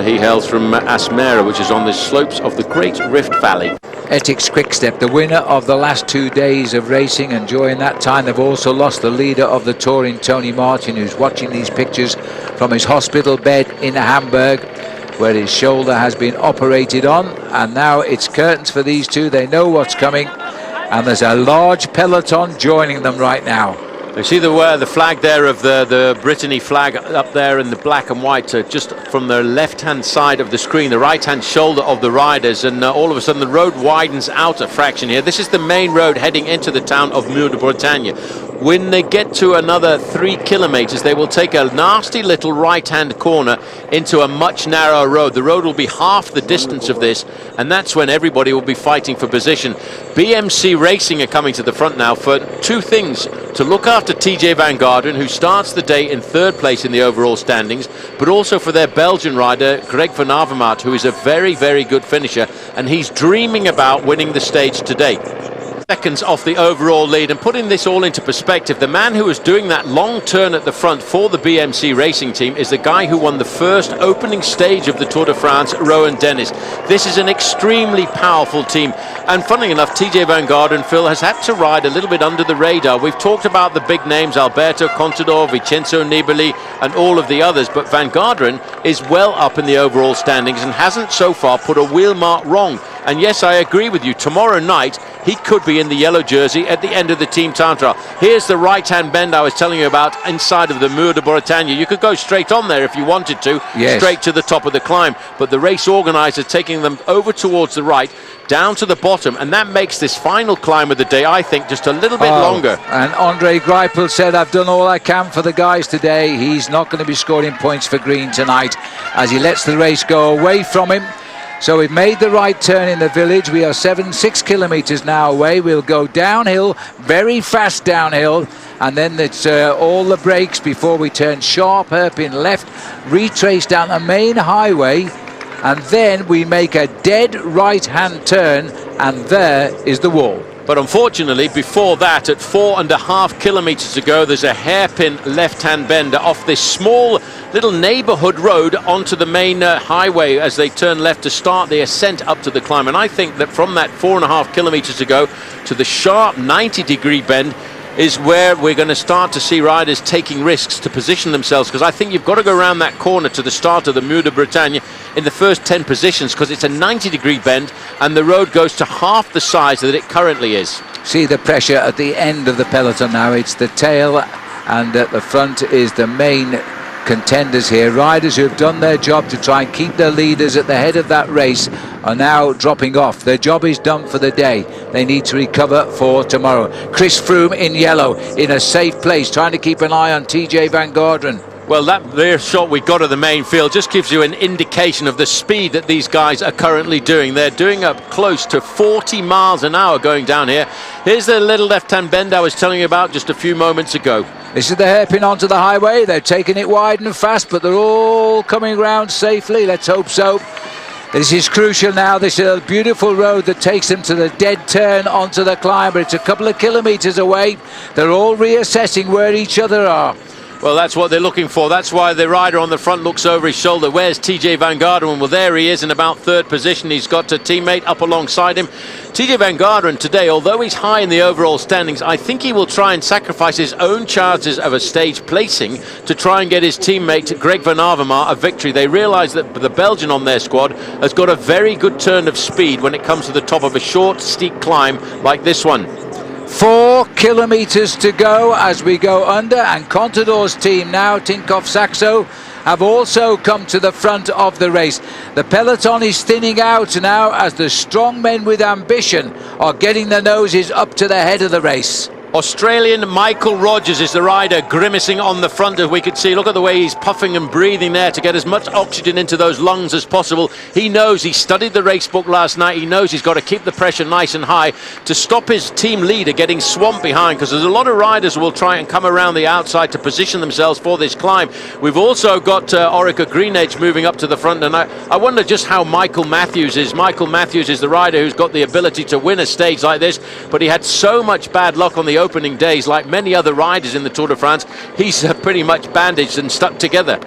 He hails from Asmara, which is on the slopes of the Great Rift Valley. Ethics Quickstep, the winner of the last 2 days of racing, and during that time they've also lost the leader of the touring, Tony Martin, who's watching these pictures from his hospital bed in Hamburg, where his shoulder has been operated on, and now it's curtains for these two. They know what's coming, and there's a large peloton joining them right now. You see the flag there of the Brittany flag up there in the black and white, just from the left-hand side of the screen, the right-hand shoulder of the riders, and all of a sudden the road widens out a fraction here. This is the main road heading into the town of Mur de Bretagne. When they get to another 3 kilometers, they will take a nasty little right-hand corner into a much narrower road. The road will be half the distance of this, and that's when everybody will be fighting for position. BMC Racing are coming to the front now for 2 things: to look after TJ Van Garderen, who starts the day in 3rd place in the overall standings, but also for their Belgian rider, Greg van Avermaet, who is a very, very good finisher, and he's dreaming about winning the stage today. Seconds off the overall lead, and putting this all into perspective, the man who was doing that long turn at the front for the BMC Racing team is the guy who won the first opening stage of the Tour de France, Rowan Dennis. This is an extremely powerful team, and funnily enough, TJ Van Garderen, Phil, has had to ride a little bit under the radar. We've talked about the big names, Alberto Contador, Vincenzo Nibali, and all of the others, but Van Garderen is well up in the overall standings and hasn't so far put a wheel mark wrong. And yes, I agree with you, tomorrow night he could be in the yellow jersey at the end of the team time trial. Here's the right-hand bend I was telling you about inside of the Mur de Bretagne. You could go straight on there if you wanted to, yes, straight to the top of the climb. But the race organizer taking them over towards the right, down to the bottom, and that makes this final climb of the day, I think, just a little bit longer. And Andre Greipel said, I've done all I can for the guys today. He's not going to be scoring points for Green tonight as he lets the race go away from him. So we've made the right turn in the village. We are 6 kilometers now away. We'll go downhill, very fast downhill, and then it's all the brakes before we turn sharp hairpin left, retrace down the main highway, and then we make a dead right-hand turn, and there is the wall. But unfortunately, before that, at 4.5 kilometers to go, there's a hairpin left-hand bender off this small little neighborhood road onto the main highway as they turn left to start the ascent up to the climb. And I think that from that 4.5 kilometers to go to the sharp 90-degree bend is where we're going to start to see riders taking risks to position themselves, because I think you've got to go around that corner to the start of the Mur de Bretagne in the first 10 positions, because it's a 90-degree bend and the road goes to half the size that it currently is. See the pressure at the end of the peloton now. It's the tail, and at the front is the main contenders here. Riders who have done their job to try and keep their leaders at the head of that race are now dropping off. Their job is done for the day. They need to recover for tomorrow. Chris Froome in yellow in a safe place, trying to keep an eye on TJ Van Garderen. Well, that there shot we got of the main field just gives you an indication of the speed that these guys are currently doing. They're doing up close to 40 miles an hour going down here. Here's the little left-hand bend I was telling you about just a few moments ago. This is the hairpin onto the highway. They're taking it wide and fast, but they're all coming around safely. Let's hope so. This is crucial now. This is a beautiful road that takes them to the dead turn onto the climb, but it's a couple of kilometers away. They're all reassessing where each other are. Well, that's what they're looking for. That's why the rider on the front looks over his shoulder. Where's TJ Van Garderen? Well, there he is in about 3rd position. He's got a teammate up alongside him. TJ Van Garderen today, although he's high in the overall standings, I think he will try and sacrifice his own chances of a stage placing to try and get his teammate Greg van Avermaet a victory. They realise that the Belgian on their squad has got a very good turn of speed when it comes to the top of a short, steep climb like this one. 4 kilometers to go as we go under, and Contador's team now, Tinkoff Saxo, have also come to the front of the race. The peloton is thinning out now as the strong men with ambition are getting their noses up to the head of the race. Australian Michael Rogers is the rider, grimacing on the front, as we could see. Look at the way he's puffing and breathing there to get as much oxygen into those lungs as possible. He knows, he studied the race book last night, he knows he's got to keep the pressure nice and high to stop his team leader getting swamped behind, because there's a lot of riders who will try and come around the outside to position themselves for this climb. We've also got Orica Greenedge moving up to the front, and I wonder just how Michael Matthews is. Michael Matthews is the rider who's got the ability to win a stage like this, but he had so much bad luck on the opening days. Like many other riders in the Tour de France, he's pretty much bandaged and stuck together.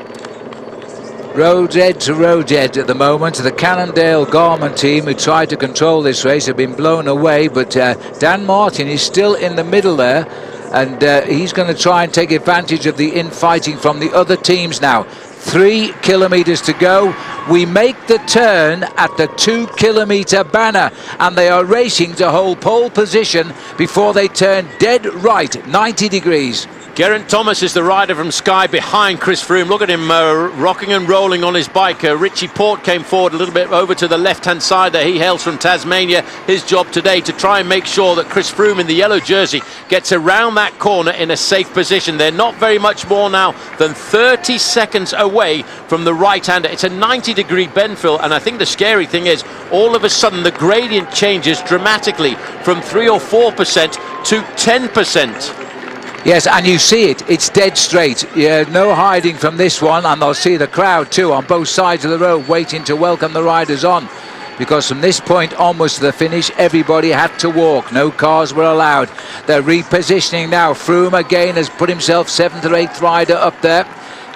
Road's edge to road's edge at the moment. The Cannondale Garmin team, who tried to control this race, have been blown away, but Dan Martin is still in the middle there, and he's going to try and take advantage of the infighting from the other teams now. 3 kilometres to go. We make the turn at the 2 kilometre banner, and they are racing to hold pole position before they turn dead right, 90 degrees. Geraint Thomas is the rider from Sky behind Chris Froome. Look at him rocking and rolling on his bike. Richie Porte came forward a little bit over to the left-hand side there. He hails from Tasmania. His job today to try and make sure that Chris Froome in the yellow jersey gets around that corner in a safe position. They're not very much more now than 30 seconds away from the right-hander. It's a 90-degree bend, Phil, and I think the scary thing is all of a sudden the gradient changes dramatically from 3 or 4% to 10%. Yes, and you see it, it's dead straight. Yeah, no hiding from this one, and they'll see the crowd too on both sides of the road waiting to welcome the riders on, because from this point onwards to the finish, everybody had to walk. No cars were allowed. They're repositioning now. Froome again has put himself 7th or 8th rider up there.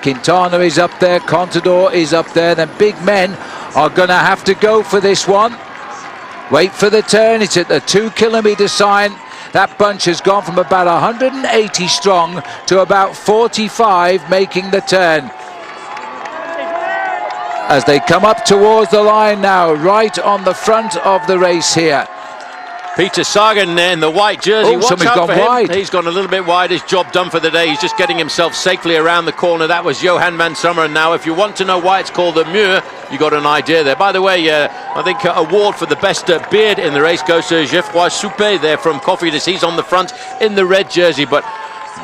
Quintana is up there, Contador is up there. Then big men are going to have to go for this one. Wait for the turn. It's at the 2 kilometre sign. That bunch has gone from about 180 strong to about 45 making the turn. As they come up towards the line now, right on the front of the race here. Peter Sagan in the white jersey. Watch out for him. Wide. He's gone a little bit wide. His job done for the day. He's just getting himself safely around the corner. That was Johan van Sommer. And now if you want to know why it's called the Muur, you got an idea there. By the way, I think award for the best beard in the race goes to Geoffroy Soupé there from Cofidis. He's on the front in the red jersey. But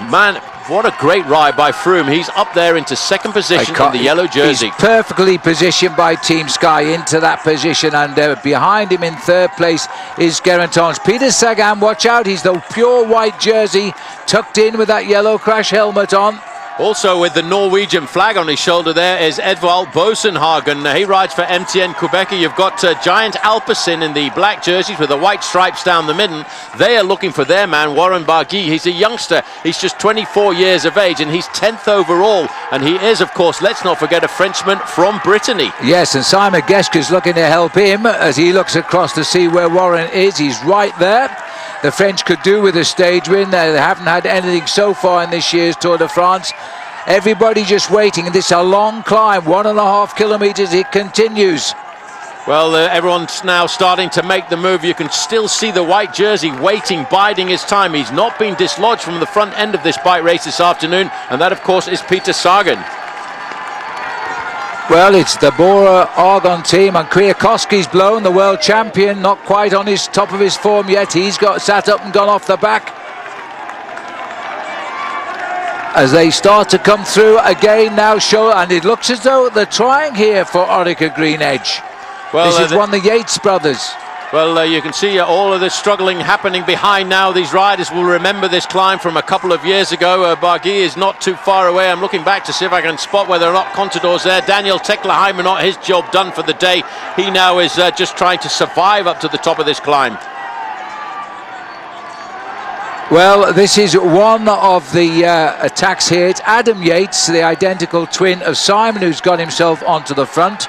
man, what a great ride by Froome. He's up there into second position in the yellow jersey. He's perfectly positioned by Team Sky into that position, and behind him in third place is Geraint Thomas. Peter Sagan, watch out, he's the pure white jersey tucked in with that yellow crash helmet on. Also with the Norwegian flag on his shoulder there is Edvald Bosenhagen. He rides for MTN Quebec. You've got Giant Alpecin in the black jerseys with the white stripes down the midden. They are looking for their man, Warren Barguil. He's a youngster. He's just 24 years of age, and he's 10th overall. And he is, of course, let's not forget, a Frenchman from Brittany. Yes, and Simon Geschke's looking to help him as he looks across to see where Warren is. He's right there. The French could do with a stage win. They haven't had anything so far in this year's Tour de France. Everybody just waiting, and this is a long climb, 1.5 kilometres. It continues. Well, everyone's now starting to make the move. You can still see the white jersey waiting, biding his time. He's not been dislodged from the front end of this bike race this afternoon, and that, of course, is Peter Sagan. Well, it's the Bora Argon team, and Kwiatkowski's blown, the world champion, not quite on his top of his form yet. He's got sat up and gone off the back. As they start to come through again now, and it looks as though they're trying here for Orica Greenedge. Well, this is one of the Yates brothers. Well, you can see all of this struggling happening behind now. These riders will remember this climb from a couple of years ago. Barguil is not too far away. I'm looking back to see if I can spot whether or not Contador's there. Daniel Tekla-Heimer, not his job done for the day. He now is just trying to survive up to the top of this climb. Well, this is one of the attacks here. It's Adam Yates, the identical twin of Simon, who's got himself onto the front.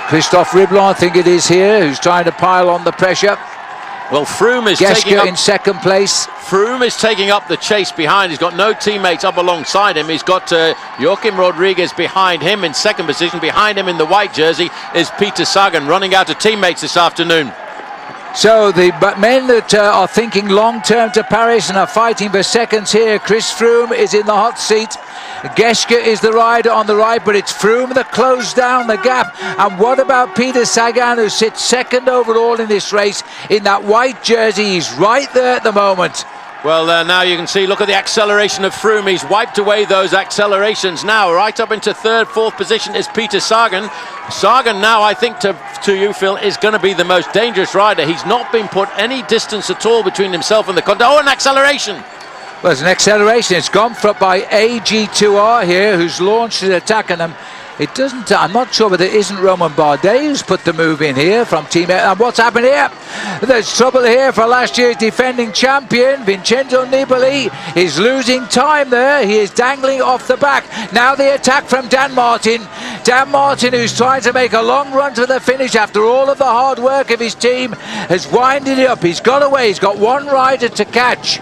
Christophe Riblon, I think it is here, who's trying to pile on the pressure. Well, Froome is taking up in second place. Froome is taking up the chase behind. He's got no teammates up alongside him. He's got Joaquim Rodriguez behind him in second position. Behind him in the white jersey is Peter Sagan, running out of teammates this afternoon. So the men that are thinking long-term to Paris and are fighting for seconds here, Chris Froome is in the hot seat. Geschke is the rider on the right, but it's Froome that closed down the gap. And what about Peter Sagan, who sits second overall in this race in that white jersey? He's right there at the moment. Well, now you can see, look at the acceleration of Froome. He's wiped away those accelerations now. Right up into third, fourth position is Peter Sagan. Sagan now, I think, to you, Phil, is going to be the most dangerous rider. He's not been put any distance at all between himself and the contact. Oh, an acceleration! Well, it's an acceleration. It's gone for by AG2R here, who's launched an attack on them. It doesn't, I'm not sure whether it isn't Romain Bardet who's put the move in here from Team A. And what's happened here? There's trouble here for last year's defending champion, Vincenzo Nibali. He's losing time there. He is dangling off the back. Now the attack from Dan Martin. Dan Martin, who's trying to make a long run to the finish after all of the hard work of his team, has winded it up. He's got away. He's got one rider to catch.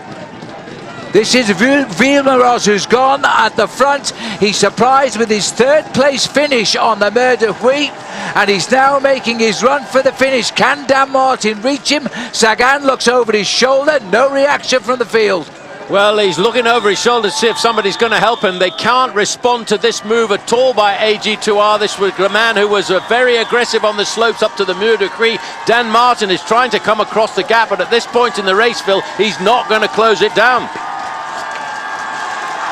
This is Villemoros, who's gone at the front. He's surprised with his third place finish on the Mer de Huy, and he's now making his run for the finish. Can Dan Martin reach him? Sagan looks over his shoulder. No reaction from the field. Well, he's looking over his shoulder to see if somebody's going to help him. They can't respond to this move at all by AG2R. This was a man who was very aggressive on the slopes up to the Mer de Huy. Dan Martin is trying to come across the gap, but at this point in the race, Phil, he's not going to close it down.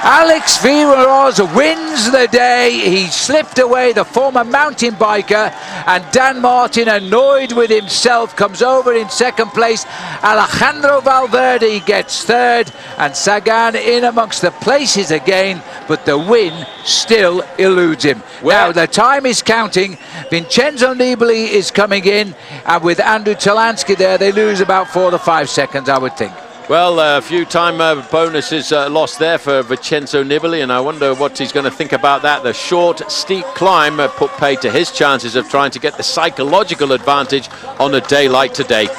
Alex Villemoros wins the day. He slipped away, the former mountain biker, and Dan Martin, annoyed with himself, comes over in second place. Alejandro Valverde gets third, and Sagan in amongst the places again, but the win still eludes him. Well, now the time is counting. Vincenzo Nibali is coming in, and with Andrew Talansky there, they lose about 4 to 5 seconds, I would think. Well, a few time bonuses lost there for Vincenzo Nibali, and I wonder what he's going to think about that. The short, steep climb put paid to his chances of trying to get the psychological advantage on a day like today.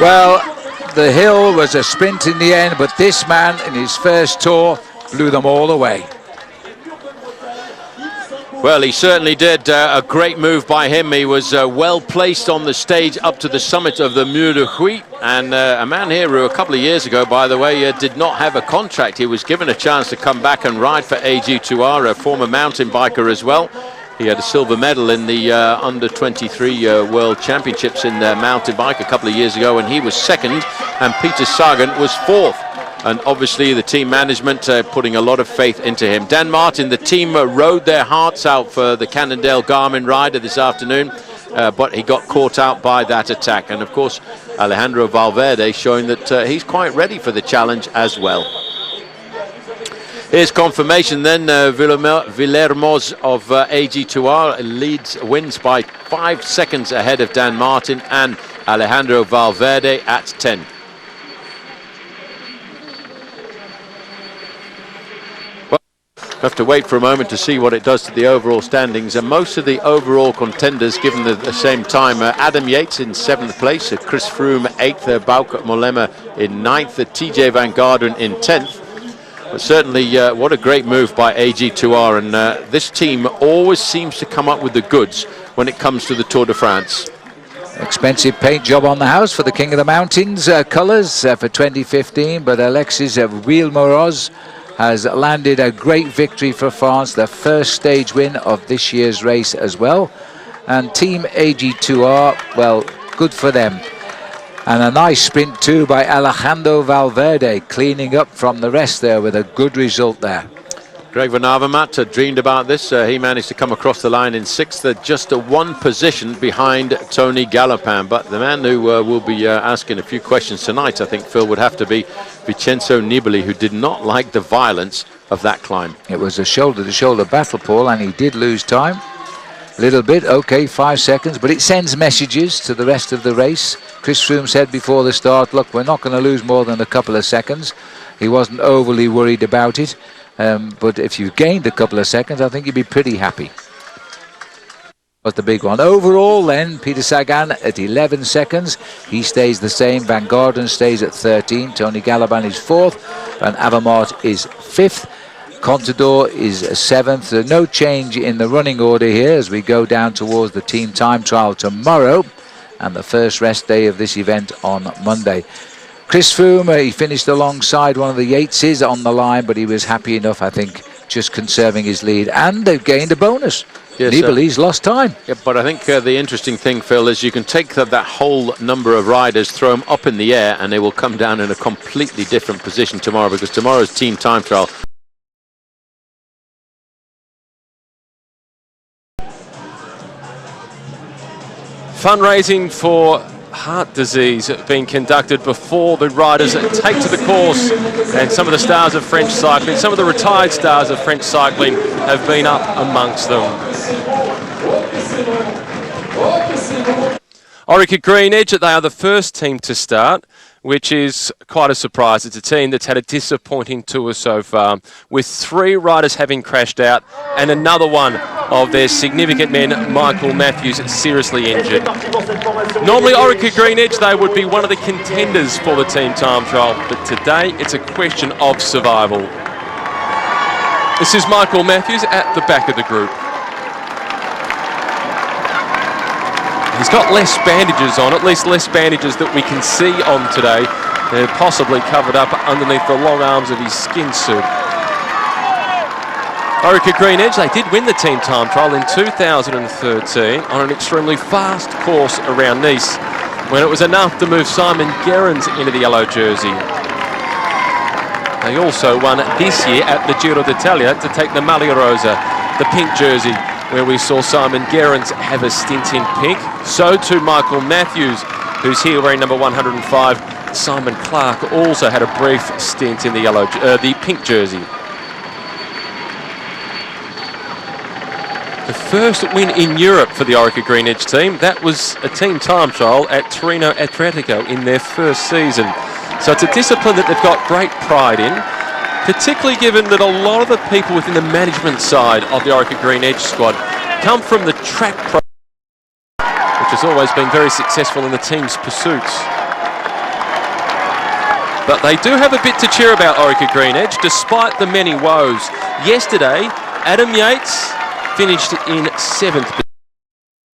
Well, the hill was a sprint in the end, but this man in his first tour blew them all away. Well, he certainly did. A great move by him. He was well placed on the stage up to the summit of the Mer de Huy. And a man here who a couple of years ago, by the way, did not have a contract. He was given a chance to come back and ride for AG2R, a former mountain biker as well. He had a silver medal in the under-23 World Championships in mountain bike a couple of years ago, and he was second, and Peter Sagan was fourth. And obviously the team management putting a lot of faith into him. Dan Martin, the team rode their hearts out for the Cannondale Garmin rider this afternoon, but he got caught out by that attack. And of course, Alejandro Valverde showing that he's quite ready for the challenge as well. Here's confirmation then. Villemoros of AG2R wins by 5 seconds ahead of Dan Martin and Alejandro Valverde at 10. Have to wait for a moment to see what it does to the overall standings, and most of the overall contenders given the same time. Adam Yates in 7th place, Chris Froome 8th, Bauke Mollema in 9th, TJ Van Garderen in 10th. But certainly what a great move by AG2R, and this team always seems to come up with the goods when it comes to the Tour de France. Expensive paint job on the house for the King of the Mountains colours for 2015, but Alexis Villemoros has landed a great victory for France, the first stage win of this year's race as well. And Team AG2R, well, good for them. And a nice sprint too by Alejandro Valverde, cleaning up from the rest there with a good result there. Greg Van Avermaet dreamed about this. He managed to come across the line in 6th, just a 1 position behind Tony Galopin. But the man who will be asking a few questions tonight, I think, Phil, would have to be Vincenzo Nibali, who did not like the violence of that climb. It was a shoulder-to-shoulder battle, Paul, and he did lose time. A little bit, okay, 5 seconds, but it sends messages to the rest of the race. Chris Froome said before the start, look, we're not going to lose more than a couple of seconds. He wasn't overly worried about it. But if you gained a couple of seconds, I think you'd be pretty happy. That's the big one. Overall, then, Peter Sagan at 11 seconds. He stays the same. Van Garderen stays at 13. Tony Galopin is 4th. Van Avermaet is 5th. Contador is 7th. No change in the running order here as we go down towards the team time trial tomorrow. and the first rest day of this event on Monday. Chris Froome, he finished alongside one of the Yateses on the line, but he was happy enough, I think, just conserving his lead, and they've gained a bonus. Yes, Nibali's lost time. Yeah, but I think the interesting thing, Phil, is you can take that whole number of riders, throw them up in the air, and they will come down in a completely different position tomorrow, because tomorrow's team time trial. Fundraising for heart disease being conducted before the riders take to the course, and some of the stars of French cycling, some of the retired stars of French cycling have been up amongst them. Orica Green Edge, they are the first team to start, which is quite a surprise. It's a team that's had a disappointing tour so far, with 3 riders having crashed out and another one of their significant men, Michael Matthews, seriously injured. Normally Orica Green Edge, they would be one of the contenders for the team time trial, but today it's a question of survival. This is Michael Matthews at the back of the group. He's got less bandages on, at least less bandages that we can see on today. They're possibly covered up underneath the long arms of his skin suit. Orica Green Edge, they did win the team time trial in 2013 on an extremely fast course around Nice, when it was enough to move Simon Gerrans into the yellow jersey. They also won this year at the Giro d'Italia to take the Maglia Rosa, the pink jersey, where we saw Simon Gerrans have a stint in pink. So too Michael Matthews, who's here wearing number 105. Simon Clark also had a brief stint in the the pink jersey. The first win in Europe for the Orica Green Edge team, that was a team time trial at Torino Adriatico in their first season. So it's a discipline that they've got great pride in, particularly given that a lot of the people within the management side of the Orica Green Edge squad come from the track program, which has always been very successful in the team's pursuits. But they do have a bit to cheer about Orica Green Edge, despite the many woes. Yesterday, Adam Yates finished in 7th,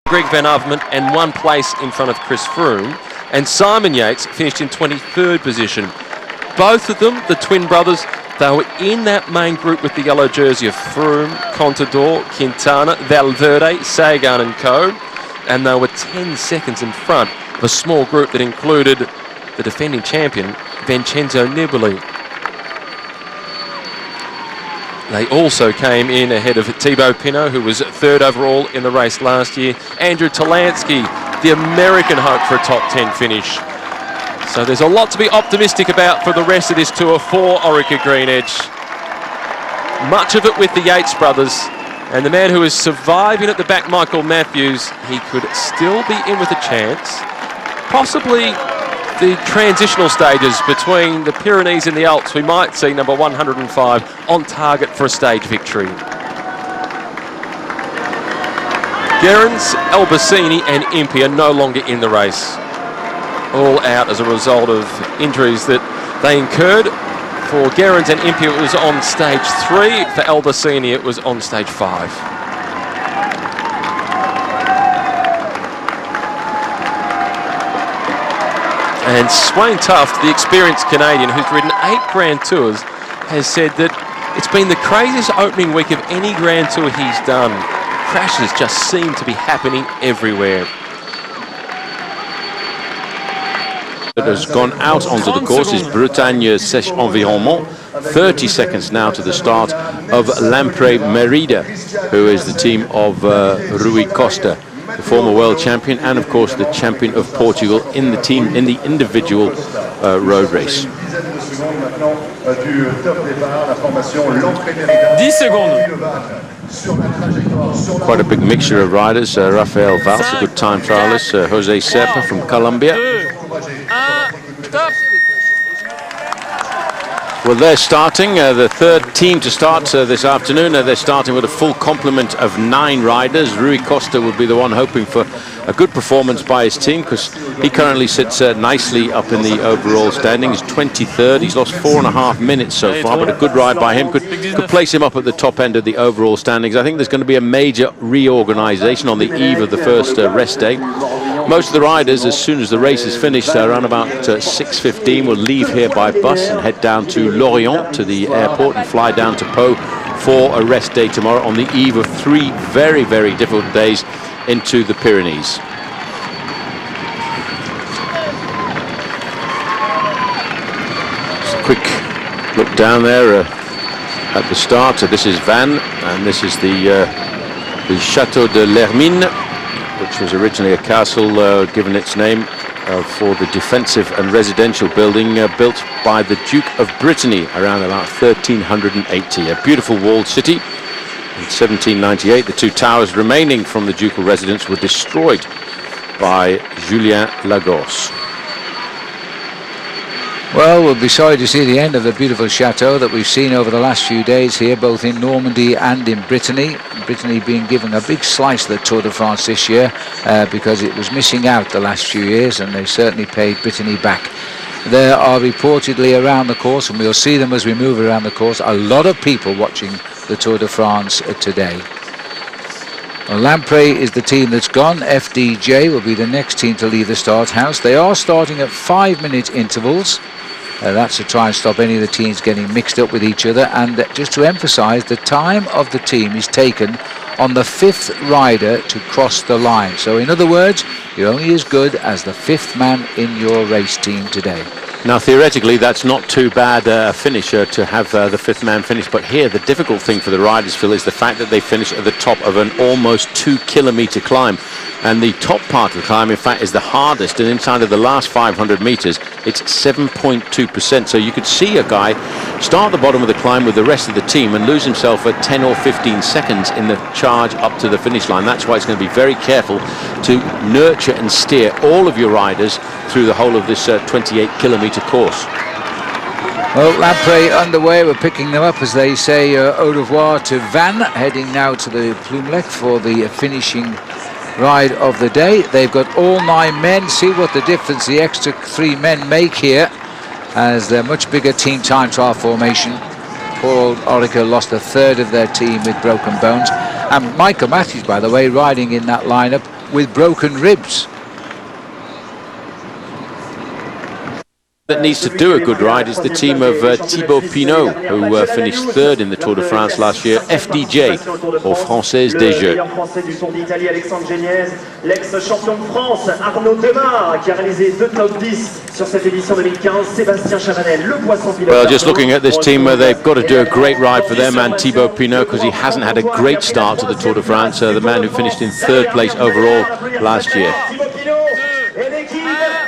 Greg Van Avermaet, and 1 place in front of Chris Froome, and Simon Yates finished in 23rd position. Both of them, the twin brothers, they were in that main group with the yellow jersey of Froome, Contador, Quintana, Valverde, Sagan and co, and they were 10 seconds in front of a small group that included the defending champion, Vincenzo Nibali. They also came in ahead of Thibaut Pinot, who was 3rd overall in the race last year. Andrew Talansky, the American hope for a top 10 finish. So there's a lot to be optimistic about for the rest of this tour for Orica Green Edge. Much of it with the Yates brothers, and the man who is surviving at the back, Michael Matthews, he could still be in with a chance. Possibly the transitional stages between the Pyrenees and the Alps, we might see number 105 on target for a stage victory. Gerrans, Albacini and Impey are no longer in the race. All out as a result of injuries that they incurred. For Gerrans and Impey it was on stage 3, for Albacini it was on stage 5. And Swain Tuft, the experienced Canadian who's ridden 8 Grand Tours, has said that it's been the craziest opening week of any Grand Tour he's done. Crashes just seem to be happening everywhere. That has gone out onto the course is Bretagne Sèche Environnement. 30 seconds now to the start of Lampre Merida, who is the team of Rui Costa, the former world champion and of course the champion of Portugal in the team in the individual road race. 10 secondes. Quite a big mixture of riders. Rafael Valls, a good time trialist. Jose Serpa from Colombia. Well, they're starting, the 3rd team to start this afternoon. They're starting with a full complement of 9 riders. Rui Costa will be the one hoping for a good performance by his team, because he currently sits nicely up in the overall standings, 23rd. He's lost 4.5 minutes so far, but a good ride by him could place him up at the top end of the overall standings. I think there's going to be a major reorganisation on the eve of the first rest day. Most of the riders, as soon as the race is finished, around about 6:15, will leave here by bus and head down to Lorient, to the airport, and fly down to Pau for a rest day tomorrow on the eve of 3 very, very difficult days into the Pyrenees. Just a quick look down there at the start. So this is Vannes, and this is the Château de l'Hermine, which was originally a castle given its name for the defensive and residential building built by the Duke of Brittany around about 1380. A beautiful walled city. In 1798, the 2 towers remaining from the ducal residence were destroyed by Julien Lagorce. Well, we'll be sorry to see the end of the beautiful chateau that we've seen over the last few days here, both in Normandy and in Brittany. Brittany being given a big slice of the Tour de France this year because it was missing out the last few years, and they certainly paid Brittany back. There are reportedly around the course, and we'll see them as we move around the course, a lot of people watching the Tour de France today. Well, Lampre is the team that's gone. FDJ will be the next team to leave the start house. They are starting at 5-minute intervals. That's to try and stop any of the teams getting mixed up with each other. And just to emphasise, the time of the team is taken on the 5th rider to cross the line. So in other words, you're only as good as the 5th man in your race team today. Now, theoretically, that's not too bad a finisher to have the 5th man finish. But here, the difficult thing for the riders, Phil, is the fact that they finish at the top of an almost 2-kilometre climb. And the top part of the climb, in fact, is the hardest. And inside of the last 500 metres, it's 7.2%. So you could see a guy start at the bottom of the climb with the rest of the team and lose himself at 10 or 15 seconds in the charge up to the finish line. That's why it's going to be very careful to nurture and steer all of your riders through the whole of this 28-kilometre course. Well, Lampre underway. We're picking them up as they say au revoir to Vannes, heading now to the Plumelec for the finishing ride of the day. They've got all 9 men. See what the difference the extra 3 men make here, as they're much bigger team time trial formation. Poor old Orica lost a third of their team with broken bones, and Michael Matthews, by the way, riding in that lineup with broken ribs. That needs to do a good ride is the team of Thibaut Pinot, who finished 3rd in the Tour de France last year. FDJ, or Française des Jeux. L'ex-champion de France, Arnaud Demar, qui a réalisé 2 top 10 sur cette édition 2015. Sébastien Chavanel, le poisson pilote. Well, just looking at this team, they've got to do a great ride for their man Thibaut Pinot, because he hasn't had a great start to the Tour de France. The man who finished in 3rd place overall last year.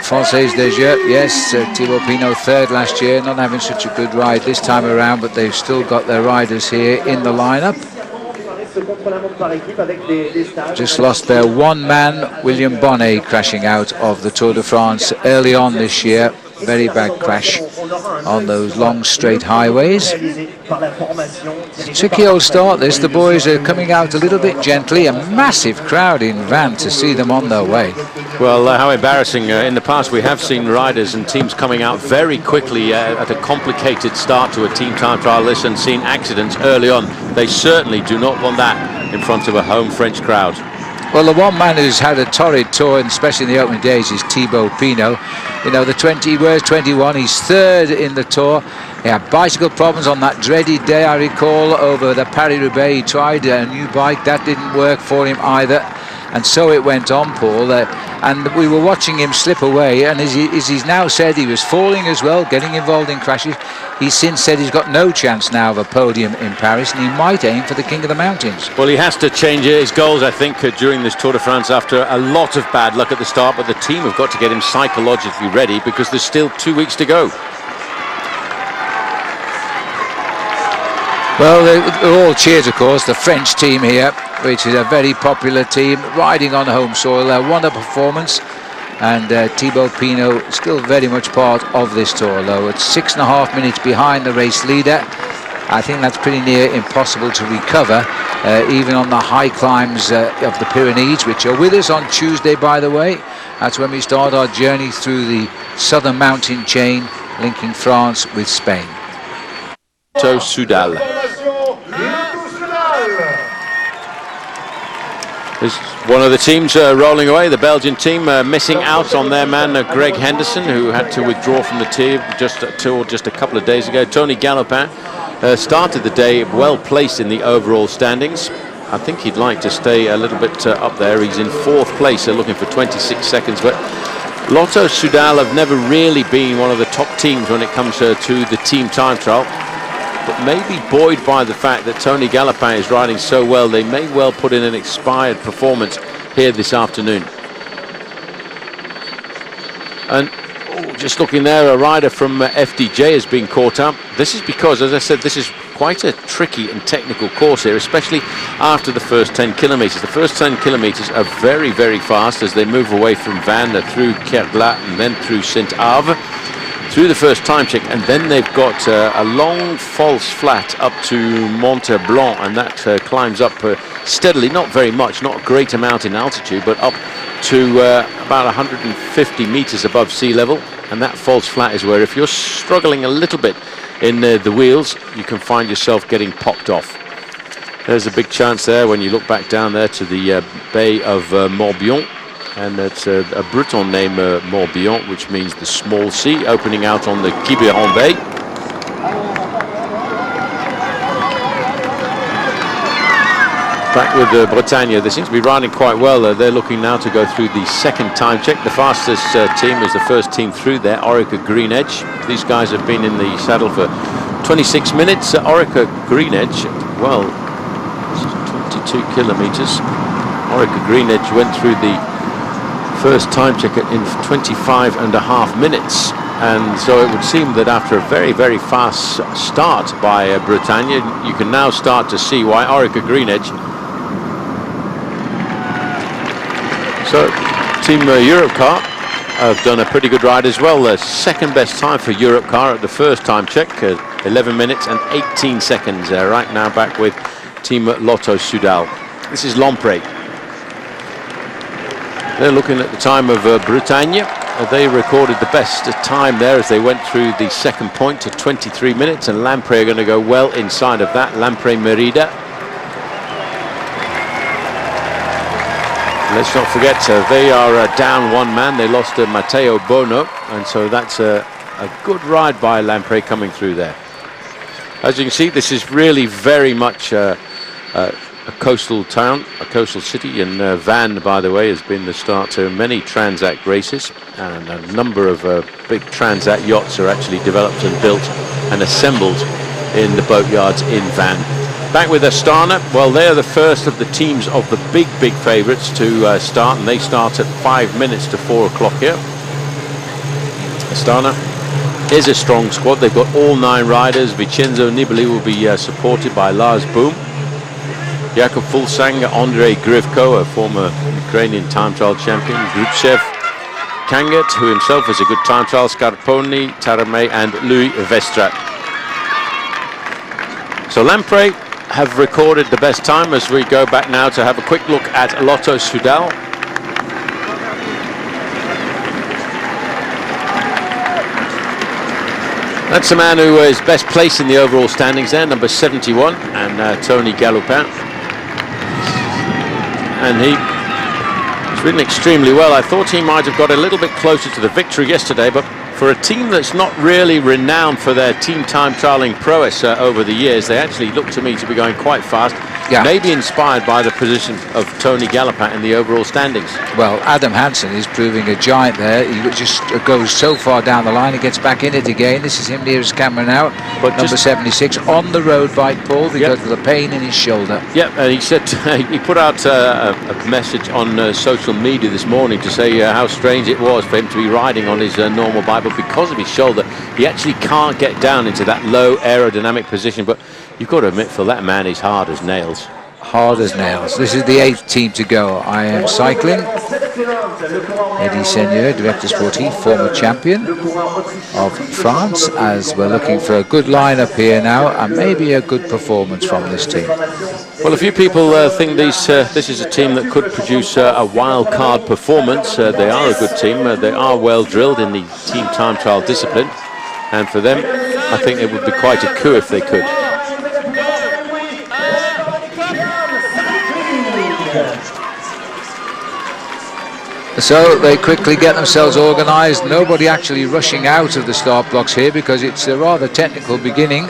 Française des Jeux, yes, Thibaut Pinot 3rd last year, not having such a good ride this time around, but they've still got their riders here in the lineup. Just lost their 1 man, William Bonnet, crashing out of the Tour de France early on this year. Very bad crash on those long straight highways. Tricky old start this. The boys are coming out a little bit gently. A massive crowd in Vannes to see them on their way. Well, how embarrassing. In the past we have seen riders and teams coming out very quickly at a complicated start to a team time trial list and seen accidents early on. They certainly do not want that in front of a home French crowd. Well, the one man who's had a torrid tour, and especially in the opening days, is Thibaut Pinot. You know, he wears 21, he's 3rd in the Tour. He had bicycle problems on that dreaded day, I recall, over the Paris-Roubaix. He tried a new bike, that didn't work for him either. And so it went on, Paul. And we were watching him slip away, and as he's now said, he was falling as well, getting involved in crashes. He's since said he's got no chance now of a podium in Paris, and he might aim for the King of the Mountains. Well, he has to change his goals, I think, during this Tour de France after a lot of bad luck at the start, but the team have got to get him psychologically ready because there's still 2 weeks to go. Well, they're all cheers, of course, the French team here, which is a very popular team, riding on home soil. Won a performance, and Thibaut Pinot still very much part of this tour, though. It's 6.5 minutes behind the race leader. I think that's pretty near impossible to recover, even on the high climbs of the Pyrenees, which are with us on Tuesday, by the way. That's when we start our journey through the southern mountain chain linking France with Spain. Soudal. There's One of the teams rolling away, the Belgian team missing out on their man Greg Henderson, who had to withdraw from the team just a couple of days ago. Tony Galopin started the day well placed in the overall standings. I think he'd like to stay a little bit up there. He's in 4th place, looking for 26 seconds. But Lotto Soudal have never really been one of the top teams when it comes to the team time trial. But maybe buoyed by the fact that Tony Galopin is riding so well, they may well put in an inspired performance here this afternoon. And just looking there, a rider from FDJ has been caught up. This is because, as I said, this is quite a tricky and technical course here, especially after the first 10 kilometers. The first 10 kilometers are very, very fast as they move away from Vannes through Kerglat and then through Saint-Ave, through the first time check, and then they've got a long false flat up to Mont-Blanc, and that climbs up steadily, not very much, not a great amount in altitude, but up to about 150 meters above sea level. And that false flat is where, if you're struggling a little bit in the wheels, you can find yourself getting popped off. There's a big chance there when you look back down there to the Bay of Morbihan. And that's a Breton name, Morbihan, which means the small sea, opening out on the Quiberon Bay. Back with Bretagne, they seem to be riding quite well. They're looking now to go through the second time check. The fastest team was the first team through there, Orica Green Edge. These guys have been in the saddle for 26 minutes. Orica Green Edge, well, 22 kilometers. Orica Green Edge went through the first time check in 25.5 minutes, and so it would seem that after a very, very fast start by Bretagne, you can now start to see why Orica Green Edge. So Team Europcar have done a pretty good ride as well. The second best time for Europcar at the first time check, 11 minutes and 18 seconds. Right now back with Team Lotto Soudal. This is Lamprey. They're looking at the time of Bretagne. They recorded the best time there as they went through the second point to 23 minutes, and Lamprey are going to go well inside of that. Lamprey Merida. Let's not forget, they are down one man. They lost Matteo Bono, and so that's a good ride by Lamprey coming through there. As you can see, this is really very much a coastal town, a coastal city, and Vannes, by the way, has been the start to many Transat races, and a number of big Transat yachts are actually developed and built and assembled in the boatyards in Vannes. Back with Astana, well, they're the first of the teams of the big favourites to start, and they start at 5 minutes to 4 o'clock here. Astana is a strong squad. They've got all 9 riders. Vincenzo Nibali will be supported by Lars Boom, Jakub Fulsang, Andrei Grivko, a former Ukrainian time trial champion, Grubchev, Kanget, who himself is a good time trial, Scarponi, Taramay, and Louis Vestrat. So Lamprey have recorded the best time as we go back now to have a quick look at Lotto Soudal. That's the man who is best placed in the overall standings there, number 71, and Tony Galopin. And he's ridden extremely well. I thought he might have got a little bit closer to the victory yesterday, but for a team that's not really renowned for their team time trialing prowess over the years, they actually look to me to be going quite fast. Yeah. Maybe inspired by the position of Tony Galopin in the overall standings. Well, Adam Hansen is proving a giant there. He just goes so far down the line, he gets back in it again. This is him near his camera now, but number 76, on the road bike, Paul, because of the pain in his shoulder. Yeah, he said he put out a message on social media this morning to say how strange it was for him to be riding on his normal bike, but because of his shoulder, he actually can't get down into that low aerodynamic position. But you've got to admit, for that man, he's hard as nails. Hard as nails. This is the 8th team to go. I Am Cycling. Eddie Seigneur, Director Sportif, former champion of France, as we're looking for a good lineup here now, and maybe a good performance from this team. Well, a few people think this is a team that could produce a wild card performance. They are a good team. They are well drilled in the team time trial discipline, and for them, I think it would be quite a coup if they could. So they quickly get themselves organised. Nobody actually rushing out of the start blocks here because it's a rather technical beginning,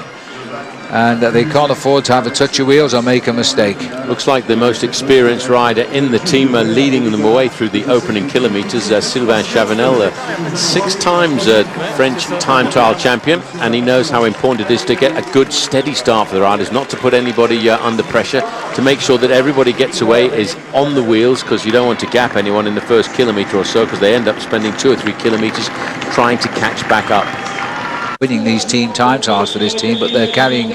and they can't afford to have a touch of wheels or make a mistake. Looks like the most experienced rider in the team leading them away through the opening kilometres, Sylvain Chavanel, 6 times French time trial champion, and he knows how important it is to get a good steady start for the riders, not to put anybody under pressure, to make sure that everybody gets away, is on the wheels, because you don't want to gap anyone in the first kilometre or so, because they end up spending 2 or 3 kilometres trying to catch back up. Winning these team time trials for this team, but they're carrying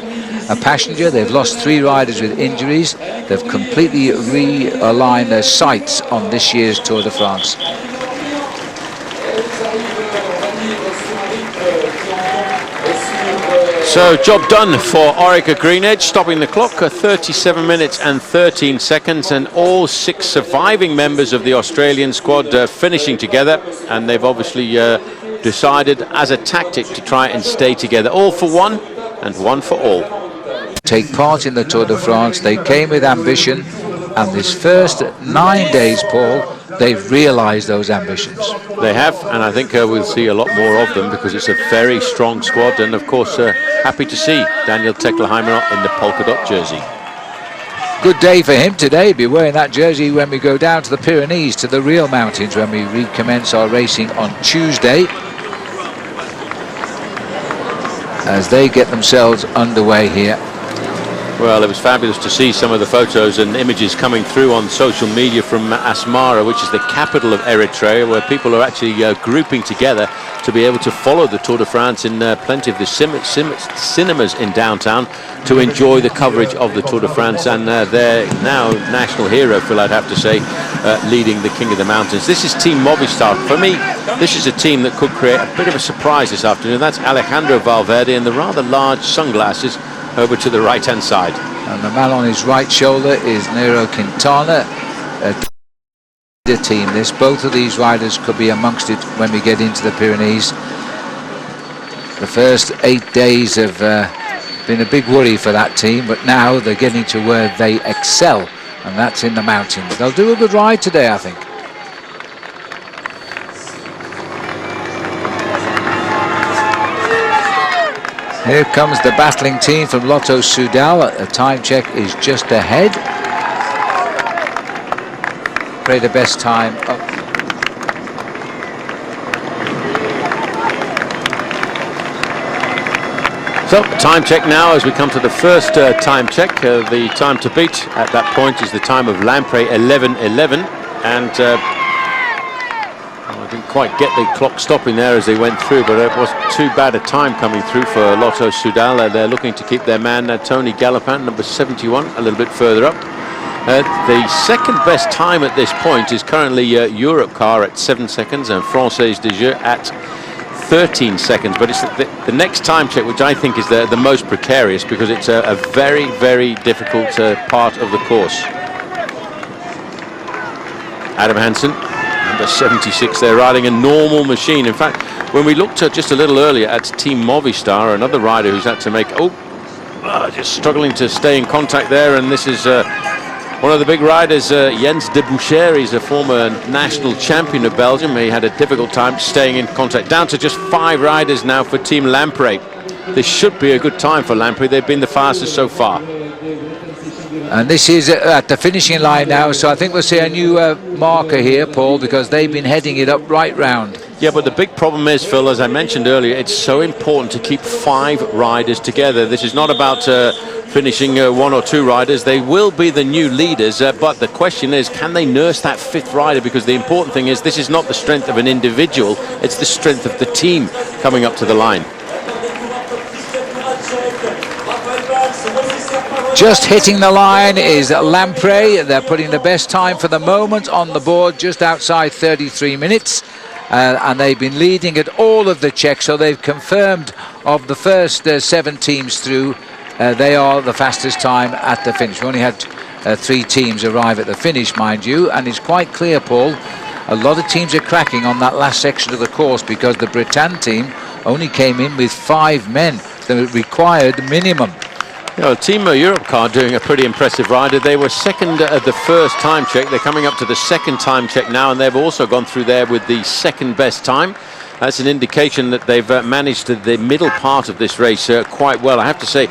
a passenger. They've lost 3 riders with injuries. They've completely realigned their sights on this year's Tour de France. So job done for Orica Greenedge, stopping the clock at 37 minutes and 13 seconds, and all 6 surviving members of the Australian squad finishing together, and they've obviously decided as a tactic to try and stay together, all for one and one for all. Take part in the Tour de France. They came with ambition, and this first 9 days, Paul, they've realised those ambitions. They have, and I think we'll see a lot more of them, because it's a very strong squad, and of course happy to see Daniel Teckelheimer in the polka dot jersey. Good day for him today. Be wearing that jersey when we go down to the Pyrenees, to the real mountains, when we recommence our racing on Tuesday, as they get themselves underway here. Well, it was fabulous to see some of the photos and images coming through on social media from Asmara, which is the capital of Eritrea, where people are actually grouping together to be able to follow the Tour de France in plenty of the cinemas in downtown to enjoy the coverage of the Tour de France, and their now national hero, Phil, I'd have to say, leading the King of the Mountains. This is Team Movistar. For me, this is a team that could create a bit of a surprise this afternoon. That's Alejandro Valverde in the rather large sunglasses over to the right-hand side. And the man on his right shoulder is Nairo Quintana. The team, both of these riders could be amongst it when we get into the Pyrenees. The first 8 days have been a big worry for that team, but now they're getting to where they excel, and that's in the mountains. They'll do a good ride today, I think. Here comes the battling team from Lotto Soudal. A time check is just ahead. Pray the best time up. So, time check now as we come to the first time check. The time to beat at that point is the time of Lampre 11:11, and I didn't quite get the clock stopping there as they went through, but it wasn't too bad a time coming through for Lotto Soudal. They're looking to keep their man Tony Galopin, number 71, a little bit further up. The second best time at this point is currently Europcar at 7 seconds and Française des Jeux at 13 seconds, but it's the next time check which I think is the most precarious, because it's a very, very difficult part of the course. Adam Hansen, number 76, they're riding a normal machine. In fact, when we looked at just a little earlier at Team Movistar, another rider who's had to make, just struggling to stay in contact there, and this is one of the big riders, Jens de Boucher. He's a former national champion of Belgium. He had a difficult time staying in contact. Down to just 5 riders now for Team Lampre. This should be a good time for Lampre. They've been the fastest so far. And this is at the finishing line now, so I think we'll see a new marker here, Paul, because they've been heading it up right round. Yeah, but the big problem is, Phil, as I mentioned earlier, it's so important to keep 5 riders together. This is not about finishing 1 or 2 riders. They will be the new leaders, but the question is, can they nurse that 5th rider? Because the important thing is, this is not the strength of an individual, it's the strength of the team coming up to the line. Just hitting the line is Lampre. They're putting the best time for the moment on the board, just outside 33 minutes. And they've been leading at all of the checks, so they've confirmed of the first 7 teams through, they are the fastest time at the finish. We only had 3 teams arrive at the finish, mind you, and it's quite clear, Paul, a lot of teams are cracking on that last section of the course, because the Bretagne team only came in with 5 men, the required minimum. Team Europcar doing a pretty impressive rider. They were second at the first time check. They're coming up to the second time check now, and they've also gone through there with the second best time. That's an indication that they've managed the middle part of this race quite well. I have to say,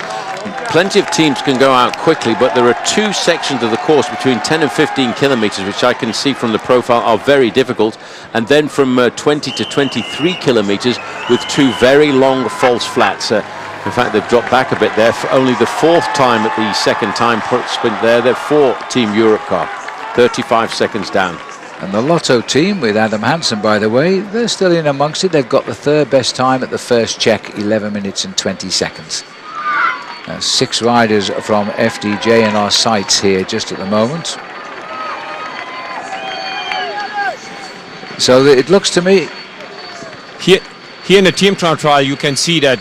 plenty of teams can go out quickly, but there are two sections of the course between 10 and 15 kilometers, which I can see from the profile are very difficult, and then from 20 to 23 kilometers with two very long false flats. In fact, they've dropped back a bit there for only the fourth time at the second time sprint there. They're for Team Europcar, 35 seconds down. And the Lotto team with Adam Hansen, by the way, they're still in amongst it. They've got the third best time at the first check, 11 minutes and 20 seconds. 6 riders from FDJ in our sights here just at the moment. So it looks to me... Here in the team trial, you can see that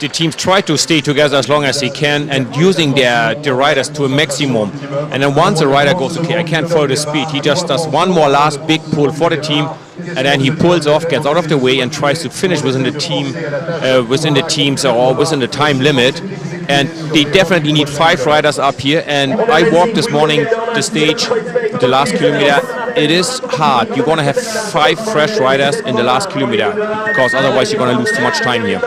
the teams try to stay together as long as they can and using their riders to a maximum. And then once a rider goes, okay, I can't follow the speed, he just does one more last big pull for the team, and then he pulls off, gets out of the way, and tries to finish within the team, within the teams or within the time limit. And they definitely need 5 riders up here. And I walked this morning the stage, the last kilometer. It is hard. You want to have 5 fresh riders in the last kilometer, because otherwise you're going to lose too much time here.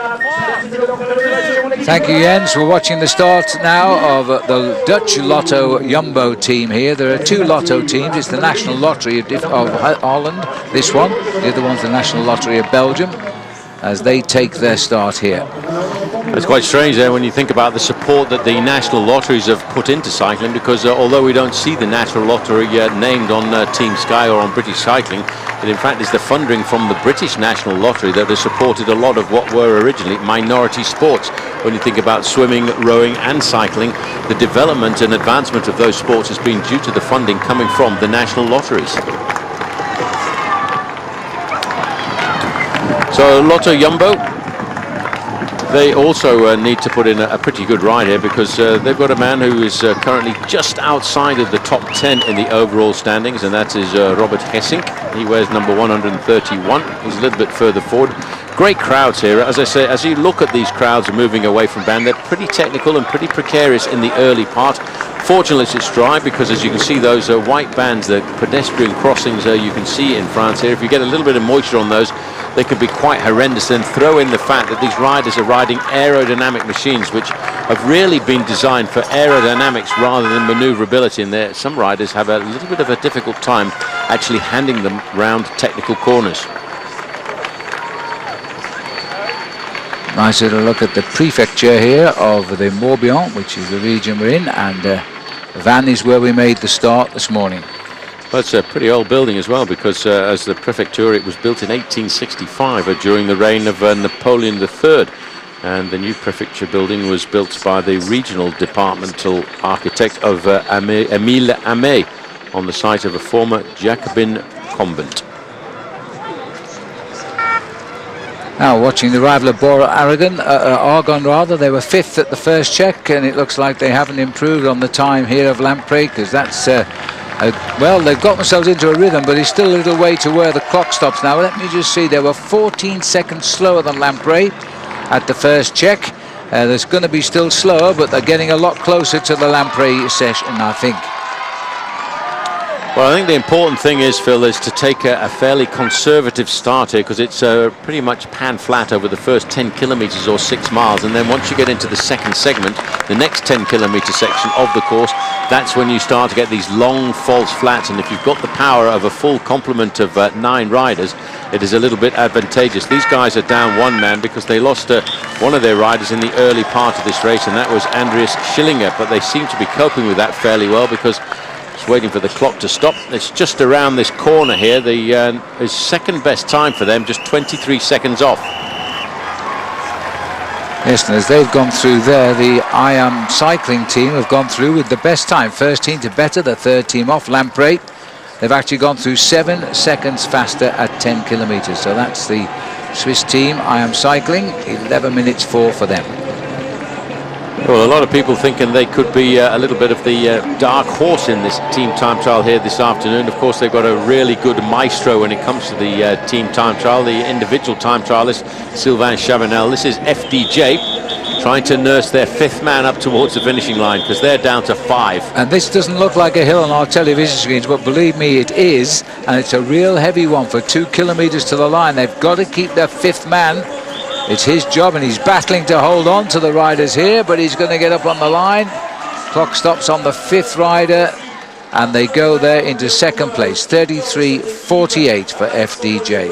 Thank you, Jens. We're watching the start now of the Dutch Lotto Jumbo team here. There are 2 Lotto teams. It's the National Lottery of Holland, this one. The other one's the National Lottery of Belgium, as they take their start here. It's quite strange there when you think about the support that the national lotteries have put into cycling, because although we don't see the National Lottery named on Team Sky or on British Cycling, it in fact is the funding from the British National Lottery that has supported a lot of what were originally minority sports. When you think about swimming, rowing and cycling, the development and advancement of those sports has been due to the funding coming from the national lotteries. So Lotto Jumbo, they also need to put in a pretty good ride here, because they've got a man who is currently just outside of the top 10 in the overall standings, and that is Robert Hessink. He wears number 131. He's a little bit further forward. Great crowds here. As I say, as you look at these crowds moving away from Band, they're pretty technical and pretty precarious in the early part. Fortunately, it's dry, because as you can see, those white bands, the pedestrian crossings you can see in France here, if you get a little bit of moisture on those, they can be quite horrendous. Then throw in the fact that these riders are riding aerodynamic machines, which have really been designed for aerodynamics rather than maneuverability. And some riders have a little bit of a difficult time actually handing them round technical corners. Nice little look at the prefecture here of the Morbihan, which is the region we're in, and Vannes is where we made the start this morning. Well, it's a pretty old building as well, because as the prefecture, it was built in 1865 during the reign of Napoleon III. And the new prefecture building was built by the regional departmental architect of Émile Amet on the site of a former Jacobin convent. Now watching the rival of Argonne rather, they were 5th at the first check, and it looks like they haven't improved on the time here of Lamprey, because that's well, they've got themselves into a rhythm, but it's still a little way to where the clock stops now. Let me just see, they were 14 seconds slower than Lamprey at the first check. There's going to be still slower, but they're getting a lot closer to the Lamprey session, I think. Well, I think the important thing is, Phil, is to take a fairly conservative start here, because it's pretty much pan flat over the first 10 kilometers or 6 miles, and then once you get into the second segment, the next 10-kilometer section of the course, that's when you start to get these long false flats. And if you've got the power of a full complement of 9 riders, it is a little bit advantageous. These guys are down 1 man because they lost one of their riders in the early part of this race, and that was Andreas Schillinger, but they seem to be coping with that fairly well, because waiting for the clock to stop. It's just around this corner here. His second best time for them, just 23 seconds off. Yes, and as they've gone through there, the I Am Cycling team have gone through with the best time. First team to better, the third team off, Lamprey. They've actually gone through 7 seconds faster at 10 kilometers. So that's the Swiss team, I Am Cycling, 11 minutes 4 for them. Well, a lot of people thinking they could be a little bit of the dark horse in this team time trial here this afternoon. Of course, they've got a really good maestro when it comes to the team time trial, the individual time trialist, Sylvain Chavanel. This is FDJ. trying to nurse their 5th man up towards the finishing line, because they're down to 5. And this doesn't look like a hill on our television screens, but believe me, it is, and it's a real heavy one for 2 kilometers to the line. They've got to keep their 5th man. It's his job, and he's battling to hold on to the riders here, but he's going to get up on the line. Clock stops on the 5th rider, and they go there into 2nd place, 33.48 for FDJ.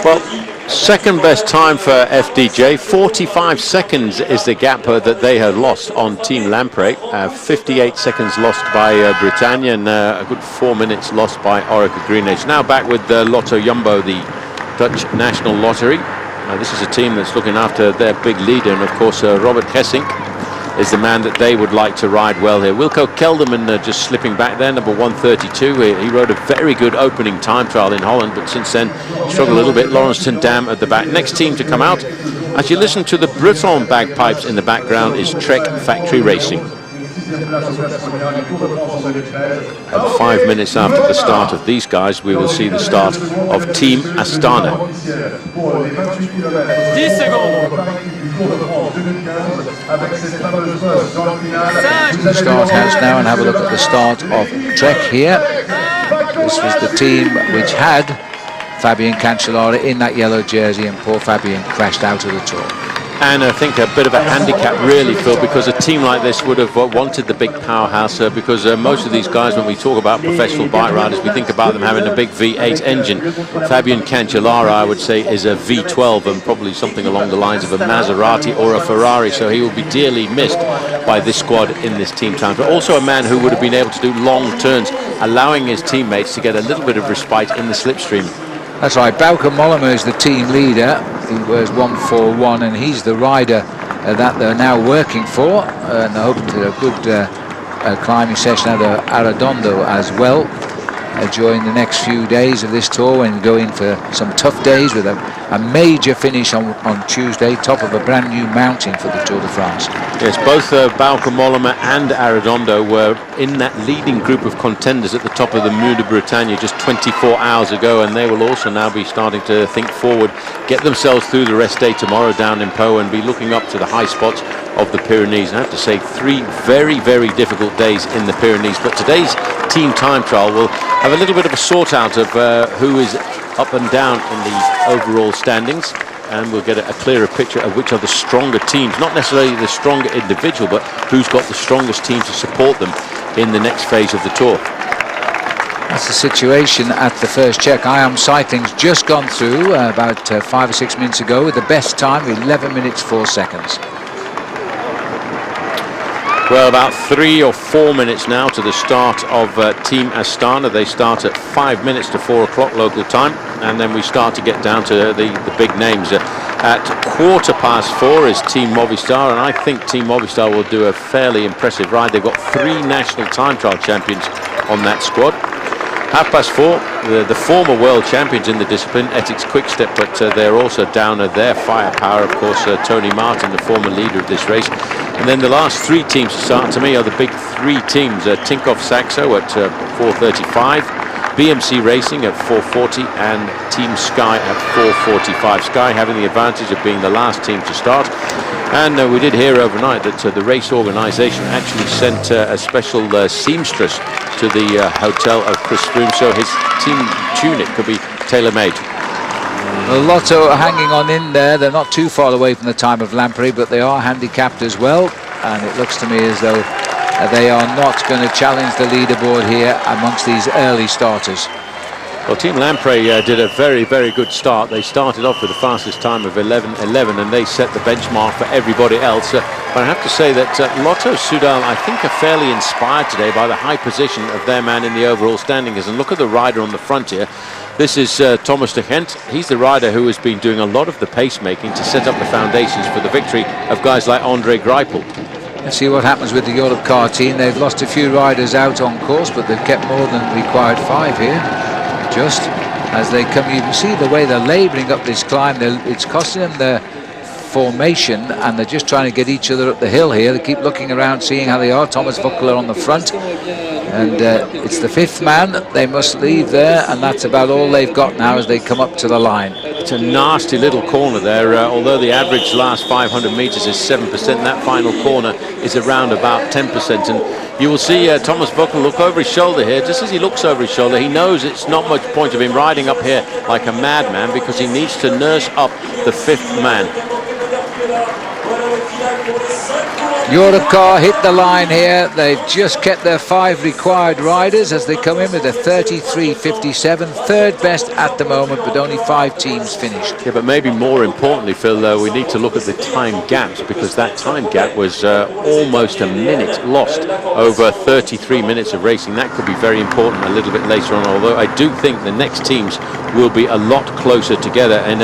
Well, 2nd best time for FDJ. 45 seconds is the gap that they had lost on Team Lamprey. 58 seconds lost by Britannia, and a good 4 minutes lost by Orica Greenedge. Now back with Lotto Jumbo, the Dutch National Lottery. This is a team that's looking after their big leader, and of course Robert Hessink is the man that they would like to ride well here. Wilco Kelderman just slipping back there, number 132. He rode a very good opening time trial in Holland, but since then struggled a little bit. Lawrence ten Dam at the back. Next team to come out, as you listen to the Breton bagpipes in the background, is Trek Factory Racing. And 5 minutes after the start of these guys, we will see the start of Team Astana. 10 seconds. Start house now, and have a look at the start of Trek here. This was the team which had Fabian Cancellara in that yellow jersey, and poor Fabian crashed out of the Tour. And I think a bit of a handicap really, Phil, because a team like this would have wanted the big powerhouse, because most of these guys, when we talk about professional bike riders, we think about them having a big V8 engine. Fabian Cancellara, I would say, is a V12, and probably something along the lines of a Maserati or a Ferrari, so he will be dearly missed by this squad in this team time. But also a man who would have been able to do long turns, allowing his teammates to get a little bit of respite in the slipstream. That's right, Bauke Mollema is the team leader. He wears 141, and he's the rider that they're now working for, and they're hoping to a good climbing session out of Arredondo as well during the next few days of this tour, and go in for some tough days with a major finish on Tuesday, top of a brand new mountain for the Tour de France. Yes, both Bauke Mollema and Arredondo were in that leading group of contenders at the top of the Mur de Bretagne just 24 hours ago, and they will also now be starting to think forward, get themselves through the rest day tomorrow down in Pau, and be looking up to the high spots of the Pyrenees. And I have to say, 3 very, very difficult days in the Pyrenees, but today's team time trial will have a little bit of a sort out of who is up and down in the overall standings, and we'll get a clearer picture of which are the stronger teams, not necessarily the stronger individual, but who's got the strongest team to support them in the next phase of the Tour. That's the situation at the first check. IAM Cycling's just gone through about 5 or 6 minutes ago with the best time, 11 minutes 4 seconds. Well, about 3 or 4 minutes now to the start of Team Astana. They start at 5 minutes to 4 o'clock local time, and then we start to get down to the big names. At 4:15 is Team Movistar, and I think Team Movistar will do a fairly impressive ride. They've got 3 national time trial champions on that squad. 4:30, the former world champions in the discipline, Ethics Quickstep, but they're also down at their firepower, of course, Tony Martin, the former leader of this race. And then the last 3 teams to start, to me, are the big 3 teams. Tinkoff Saxo at 4:35, BMC Racing at 4:40, and Team Sky at 4:45. Sky having the advantage of being the last team to start. And we did hear overnight that the race organisation actually sent a special seamstress to the hotel of Chris Froome, so his team tunic could be tailor-made. Lotto are hanging on in there. They're not too far away from the time of Lamprey, but they are handicapped as well, and it looks to me as though they are not going to challenge the leaderboard here amongst these early starters. Well, Team Lamprey did a very, very good start. They started off with the fastest time of 11:11, and they set the benchmark for everybody else. But I have to say that Lotto Soudal, I think, are fairly inspired today by the high position of their man in the overall standings. And look at the rider on the front here. This is Thomas de Gent. He's the rider who has been doing a lot of the pacemaking to set up the foundations for the victory of guys like Andre Greipel. Let's see what happens with the Europe car team. They've lost a few riders out on course, but they've kept more than required 5 here. Just as they come, you can see the way they're labouring up this climb. It's costing them their formation, and they're just trying to get each other up the hill here. They keep looking around, seeing how they are. Thomas Buckler on the front, and it's the 5th man that they must leave there, and that's about all they've got now as they come up to the line. It's a nasty little corner there. Although the average last 500 meters is 7%, that final corner is around about 10%. And you will see Thomas Buckler look over his shoulder here. Just as he looks over his shoulder, he knows it's not much point of him riding up here like a madman, because he needs to nurse up the 5th man. Europcar hit the line here. They've just kept their 5 required riders as they come in with a 33.57, 3rd best at the moment, but only 5 teams finished. Yeah, but maybe more importantly, Phil, we need to look at the time gaps, because that time gap was almost a minute lost over 33 minutes of racing. That could be very important a little bit later on, although I do think the next teams will be a lot closer together. And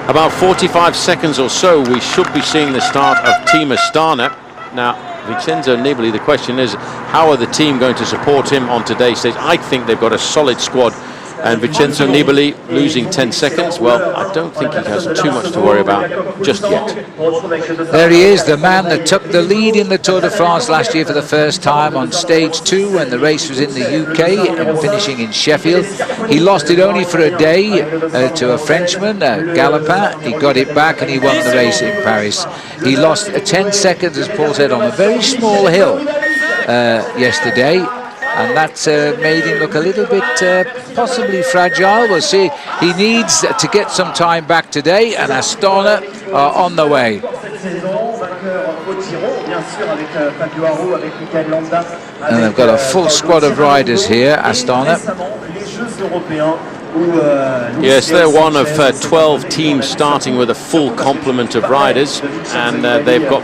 about 45 seconds or so, we should be seeing the start of Team Astana. Now, Vincenzo Nibali, the question is, how are the team going to support him on today's stage? I think they've got a solid squad. And Vincenzo Nibali losing 10 seconds, well, I don't think he has too much to worry about just yet. There he is, the man that took the lead in the Tour de France last year for the first time on stage 2 when the race was in the UK and finishing in Sheffield. He lost it only for a day to a Frenchman, Galopin. He got it back and he won the race in Paris. He lost 10 seconds, as Paul said, on a very small hill yesterday. And that's made him look a little bit possibly fragile. We'll see. He needs to get some time back today, and Astana are on the way. And they've got a full squad of riders here, Astana. Yes, they're one of 12 teams starting with a full complement of riders, and they've got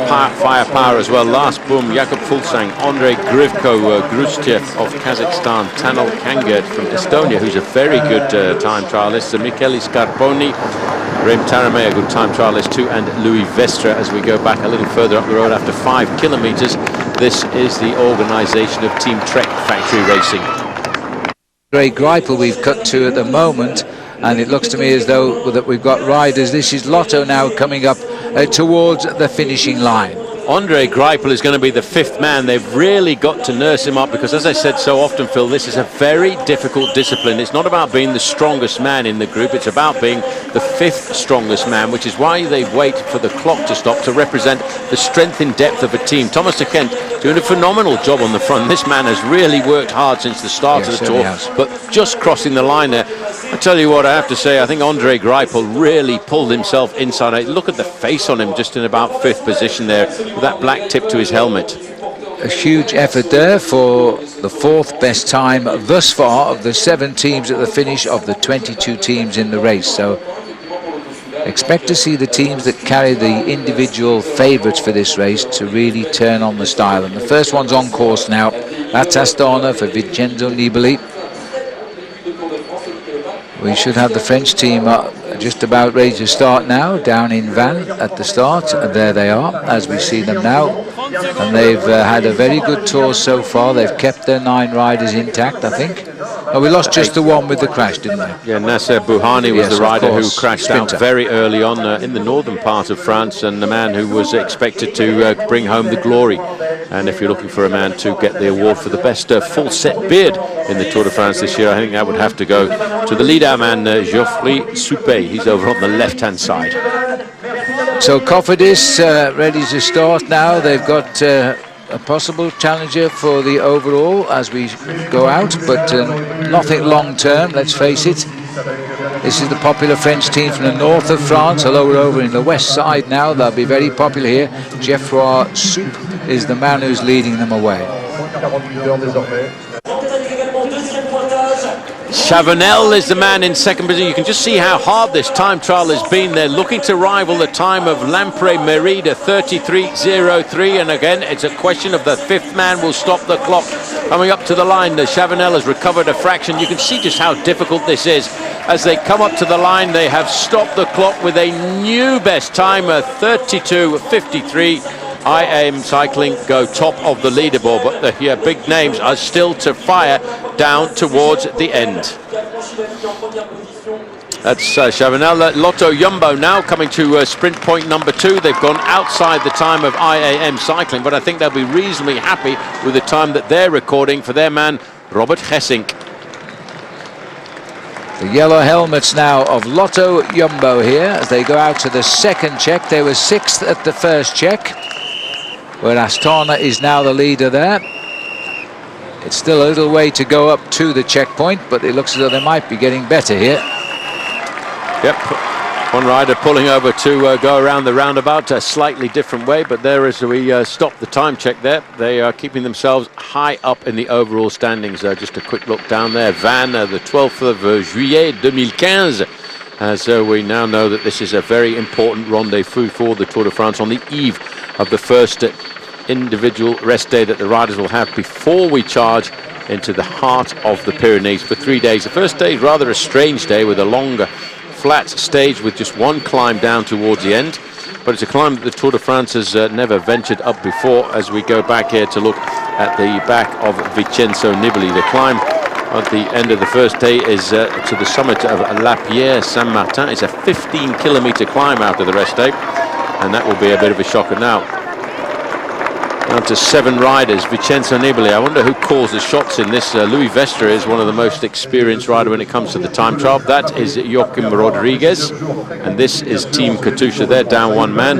firepower as well. Last boom, Jakob Fuglsang, Andrei Grivko, Grustchev of Kazakhstan, Tanel Kangert from Estonia, who's a very good time trialist, Michele Scarponi, Rem Taramay, a good time trialist too, and Louis Vestre. As we go back a little further up the road after 5 kilometers, this is the organization of Team Trek Factory Racing. Andrei Greipel we've cut to at the moment, and it looks to me as though that we've got riders. This is Lotto now coming up towards the finishing line. Andrei Greipel is going to be the 5th man. They've really got to nurse him up, because as I said so often, Phil, this is a very difficult discipline. It's not about being the strongest man in the group, it's about being the 5th strongest man, which is why they wait for the clock to stop to represent the strength in depth of a team. Thomas de Gent doing a phenomenal job on the front. This man has really worked hard since the start of the tour, but just crossing the line there. I tell you what, I have to say, I think Andrei Greipel really pulled himself inside. Look at the face on him, just in about 5th position there, with that black tip to his helmet. A huge effort there for the 4th best time thus far of the 7 teams at the finish of the 22 teams in the race. So expect to see the teams that carry the individual favourites for this race to really turn on the style. And the first one's on course now. That's Astana for Vincenzo Nibali. We should have the French team just about ready to start now, down in Vannes at the start, and there they are as we see them now. And they've had a very good tour so far. They've kept their 9 riders intact, I think. Oh, we lost just the one with the crash, didn't we? Yeah, Nasser Bouhanni was the rider who crashed out very early on in the northern part of France, and the man who was expected to bring home the glory. And if you're looking for a man to get the award for the best full set beard in the Tour de France this year, I think that would have to go to the leader man, Geoffrey Soupé. He's over on the left-hand side. So Cofidis ready to start now. They've got a possible challenger for the overall as we go out, but nothing long-term, let's face it. This is the popular French team from the north of France, although we're over in the west side now. They'll be very popular here. Geoffroy Soup is the man who's leading them away. Chavanel is the man in second position. You can just see how hard this time trial has been. They're looking to rival the time of Lampre Merida, 33.03. And again, it's a question of the 5th man will stop the clock. Coming up to the line, the Chavanel has recovered a fraction. You can see just how difficult this is. As they come up to the line, they have stopped the clock with a new best time, 32.53. IAM Cycling go top of the leaderboard, but the big names are still to fire down towards the end. That's Chavanel. Lotto Jumbo now coming to sprint point number 2. They've gone outside the time of IAM Cycling, but I think they'll be reasonably happy with the time that they're recording for their man, Robert Gesink. The yellow helmets now of Lotto Jumbo here as they go out to the second check. They were 6th at the first check, where Astana is now the leader there. It's still a little way to go up to the checkpoint, but it looks as though they might be getting better here. Yep, one rider pulling over to go around the roundabout a slightly different way, but there as we stop the time check there, they are keeping themselves high up in the overall standings. Just a quick look down there. Vannes, the 12th of juillet 2015, as we now know that this is a very important rendezvous for the Tour de France on the eve of the first individual rest day that the riders will have before we charge into the heart of the Pyrenees for 3 days. The first day is rather a strange day with a longer flat stage with just one climb down towards the end, but it's a climb that the Tour de France has never ventured up before. As we go back here to look at the back of Vincenzo Nibali, the climb at the end of the first day is to the summit of La Pierre Saint-Martin. It's a 15-kilometer climb after the rest day, and that will be a bit of a shocker now. Down to 7 riders. Vincenzo Nibali, I wonder who calls the shots in this. Louis Vestre is one of the most experienced riders when it comes to the time trial. That is Joachim Rodriguez, and this is Team Katusha. They're down one man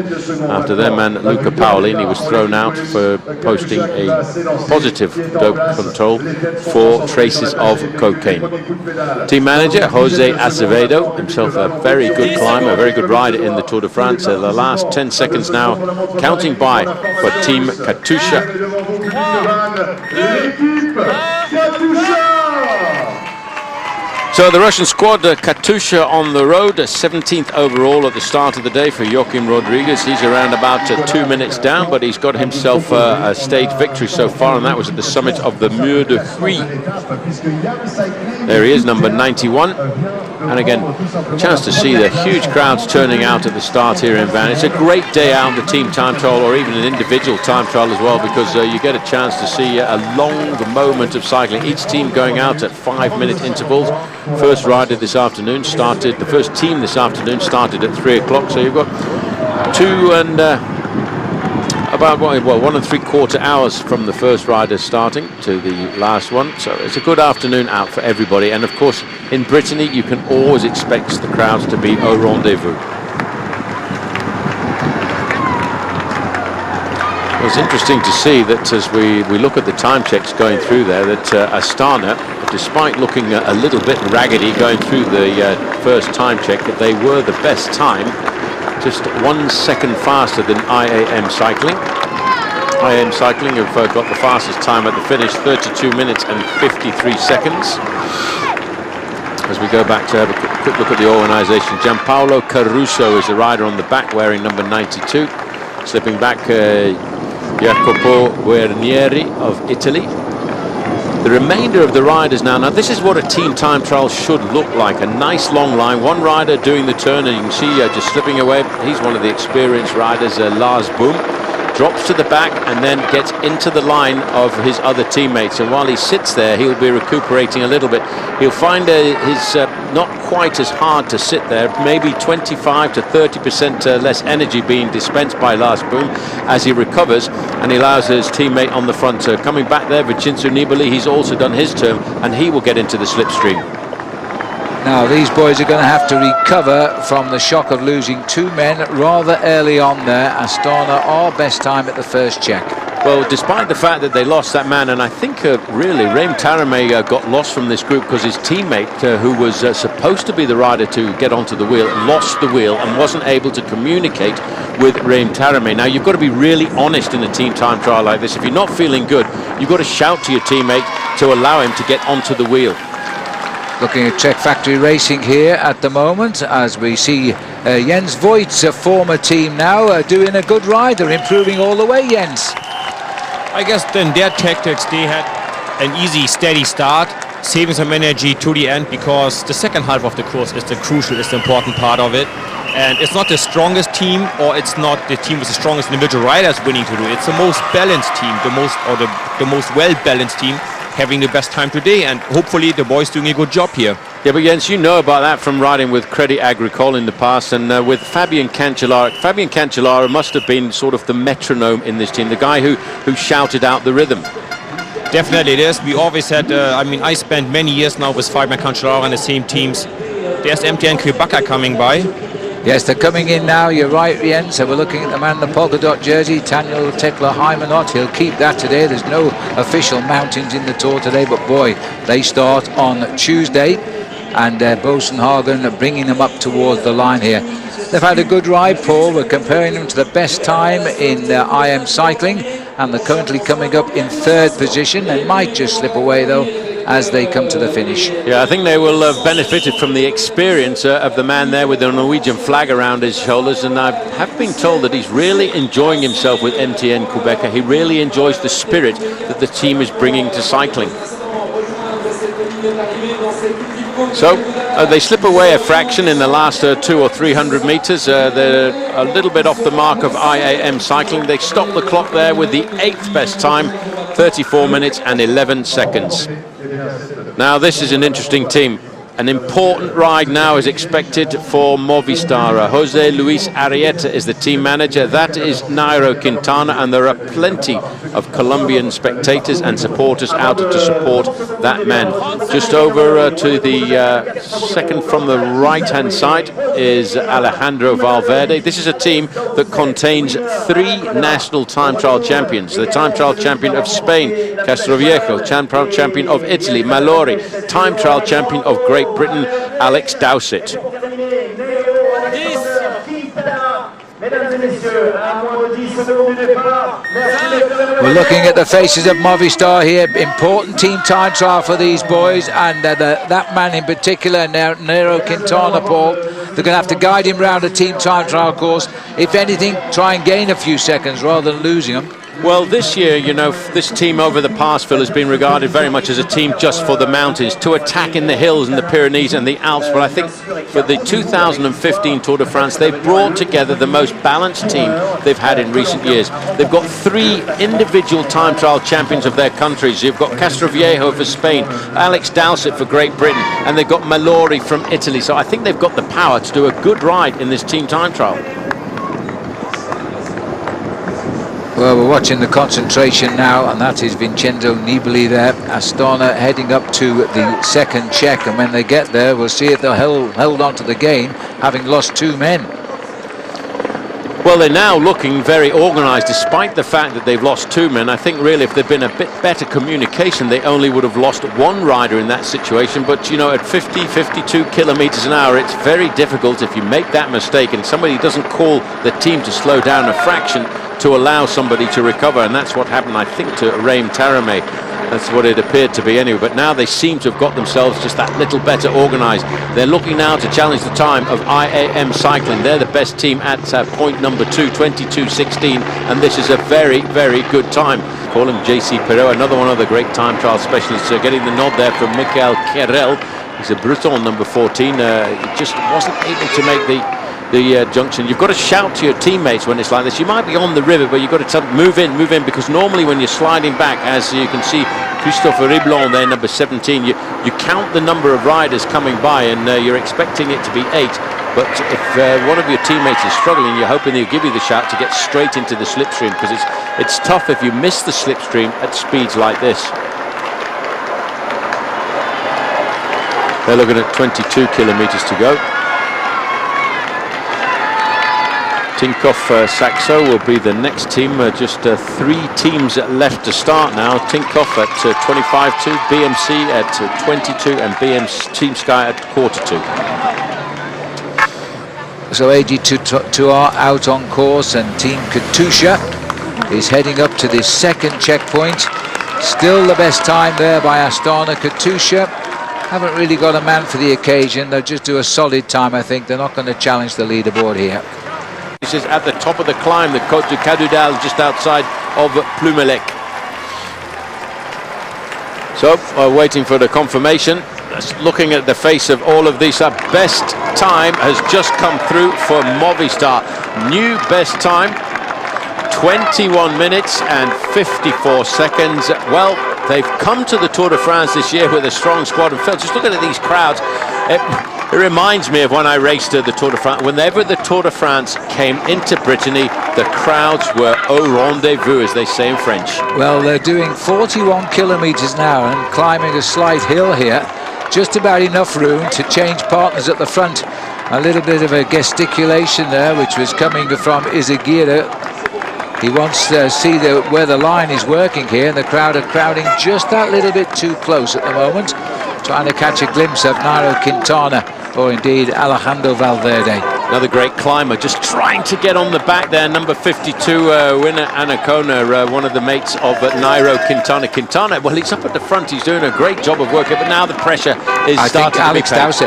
after their man Luca Paolini was thrown out for posting a positive dope control for traces of cocaine. Team manager Jose Acevedo, himself a very good climber, a very good rider in the Tour de France. The last 10 seconds now counting by for Team Katusha. So the Russian squad, Katusha on the road, 17th overall at the start of the day for Joachim Rodriguez. He's around about 2 minutes down, but he's got himself a stage victory so far, and that was at the summit of the Mur de Huy. There he is, number 91. And again, a chance to see the huge crowds turning out at the start here in Vannes. It's a great day out, the team time trial or even an individual time trial as well, because you get a chance to see a long moment of cycling. Each team going out at 5-minute intervals. First rider this afternoon started, the first team this afternoon started at 3 o'clock. So you've got 2 and about 1 3/4 hours from the first rider starting to the last one. So it's a good afternoon out for everybody. And of course, in Brittany, you can always expect the crowds to be au rendezvous. Well, it's interesting to see that as we look at the time checks going through there, that Astana, despite looking a little bit raggedy going through the first time check, that they were the best time, just 1 second faster than IAM Cycling. IAM Cycling have got the fastest time at the finish, 32 minutes and 53 seconds. As we go back to have a quick look at the organisation, Gianpaolo Caruso is the rider on the back wearing number 92. Slipping back, Jacopo Guarnieri of Italy. The remainder of the riders now this is what a team time trial should look like. A nice long line, one rider doing the turn, and you can see just slipping away. He's one of the experienced riders, Lars Boom. Drops to the back and then gets into the line of his other teammates, and while he sits there he'll be recuperating a little bit. He'll find his not quite as hard to sit there, maybe 25 to 30% less energy being dispensed by Lars Boom as he recovers, and he allows his teammate on the front. Coming back there, Vincenzo Nibali, he's also done his turn and he will get into the slipstream. Now these boys are going to have to recover from the shock of losing 2 men rather early on there. Astana are best time at the first check. Well, despite the fact that they lost that man, and I think really Reim Taaramäe got lost from this group because his teammate, who was supposed to be the rider to get onto the wheel, lost the wheel and wasn't able to communicate with Reim Taaramäe. Now you've got to be really honest in a team time trial like this. If you're not feeling good, you've got to shout to your teammate to allow him to get onto the wheel. Looking at Czech Factory Racing here at the moment, as we see Jens Voigt's former team now doing a good ride. They're improving all the way, Jens. I guess then their tactics, they had an easy, steady start, saving some energy to the end, because the second half of the course is the important part of it. And it's not the strongest team, or it's not the team with the strongest individual riders winning to do it. It's the most balanced team, the most well-balanced team having the best time today, and hopefully the boys doing a good job here. Yeah, but Jens, you know about that from riding with Crédit Agricole in the past, and with Fabien Cancellara. Fabien Cancellara must have been sort of the metronome in this team, the guy who shouted out the rhythm. Definitely it is. We always had, I mean, I spent many years now with Fabien Cancellara in the same teams. There's MTN Quebec coming by. Yes, they're coming in now, you're right, Jens. So we're looking at the man in the polka dot jersey, Daniel Tekla-Hymanot. He'll keep that today. There's no official mountains in the Tour today, but boy, they start on Tuesday. And Bosenhagen bringing them up towards the line here. They've had a good ride, Paul. We're comparing them to the best time in IM Cycling, and they're currently coming up in 3rd position. They might just slip away, though, as they come to the finish. Yeah, I think they will have benefited from the experience of the man there with the Norwegian flag around his shoulders, and I have been told that he's really enjoying himself with MTN Quebec. He really enjoys the spirit that the team is bringing to cycling. So they slip away a fraction in the last 200 or 300 meters. They're a little bit off the mark of IAM Cycling. They stop the clock there with the 8th best time, 34 minutes and 11 seconds. Now this is an interesting team. An important ride now is expected for Movistar. Jose Luis Arrieta is the team manager. That is Nairo Quintana, and there are plenty of Colombian spectators and supporters out to support that man. Just over to the second from the right-hand side is Alejandro Valverde. This is a team that contains 3 national time trial champions. The time trial champion of Spain, Castroviejo, time trial champion of Italy, Mallory, time trial champion of Great Britain, Alex Dowsett. We're looking at the faces of Movistar here. Important team time trial for these boys, and that man in particular, Nairo Quintana, Paul. They're going to have to guide him around a team time trial course. If anything, try and gain a few seconds rather than losing them. Well, this year, you know, this team over the past, Phil, has been regarded very much as a team just for the mountains, to attack in the hills and the Pyrenees and the Alps. But I think for the 2015 Tour de France, they've brought together the most balanced team they've had in recent years. They've got 3 individual time trial champions of their countries. You've got Castroviejo for Spain, Alex Dowsett for Great Britain, and they've got Mallory from Italy. So I think they've got the power to do a good ride in this team time trial. Well, we're watching the concentration now, and that is Vincenzo Nibali there. Astana heading up to the 2nd check, and when they get there, we'll see if they're held on to the game, having lost 2 men. Well, they're now looking very organised, despite the fact that they've lost 2 men. I think really if there'd been a bit better communication, they only would have lost 1 rider in that situation. But, you know, at 50, 52 kilometres an hour, it's very difficult if you make that mistake and somebody doesn't call the team to slow down a fraction to allow somebody to recover. And that's what happened, I think, to Raim Tarameh. That's what it appeared to be anyway. But now they seem to have got themselves just that little better organised. They're looking now to challenge the time of IAM Cycling. They're the best team at point number 2, 22:16, and this is a very, very good time. Call him JC Perot, another one of the great time trial specialists, getting the nod there from Michael Querel. He's a Breton, number 14. He just wasn't able to make the junction. You've got to shout to your teammates when it's like this. You might be on the river, but you've got to tell them, move in, because normally when you're sliding back, as you can see Christophe Riblon there, number 17, you count the number of riders coming by, and you're expecting it to be 8. But if one of your teammates is struggling, you're hoping they'll give you the shout to get straight into the slipstream, because it's tough if you miss the slipstream at speeds like this. They're looking at 22 kilometres to go. Tinkoff Saxo will be the next team. Just 3 teams left to start now. Tinkoff at 25.2, BMC at 22, and Team Sky at 1/4 2. So AG Tour out on course, and Team Katusha is heading up to the 2nd checkpoint. Still the best time there by Astana. Katusha haven't really got a man for the occasion. They'll just do a solid time, I think. They're not going to challenge the leaderboard here. This is at the top of the climb, the Côte du Cadoudal, just outside of Plumelec. So, waiting for the confirmation. Looking at the face of all of these, best time has just come through for Movistar. New best time, 21 minutes and 54 seconds. Well, they've come to the Tour de France this year with a strong squad. And Phil, just looking at these crowds, it reminds me of when I raced the Tour de France. Whenever the Tour de France came into Brittany, the crowds were au rendezvous, as they say in French. Well, they're doing 41 kilometres now and climbing a slight hill here. Just about enough room to change partners at the front. A little bit of a gesticulation there, which was coming from Izagirre. He wants to see where the line is working here, and the crowd are crowding just that little bit too close at the moment, trying to catch a glimpse of Nairo Quintana, or indeed Alejandro Valverde. Another great climber, just trying to get on the back there. Number 52, winner Anacona, one of the mates of Nairo Quintana. Quintana, well, he's up at the front. He's doing a great job of working, but now the pressure is starting to be felt.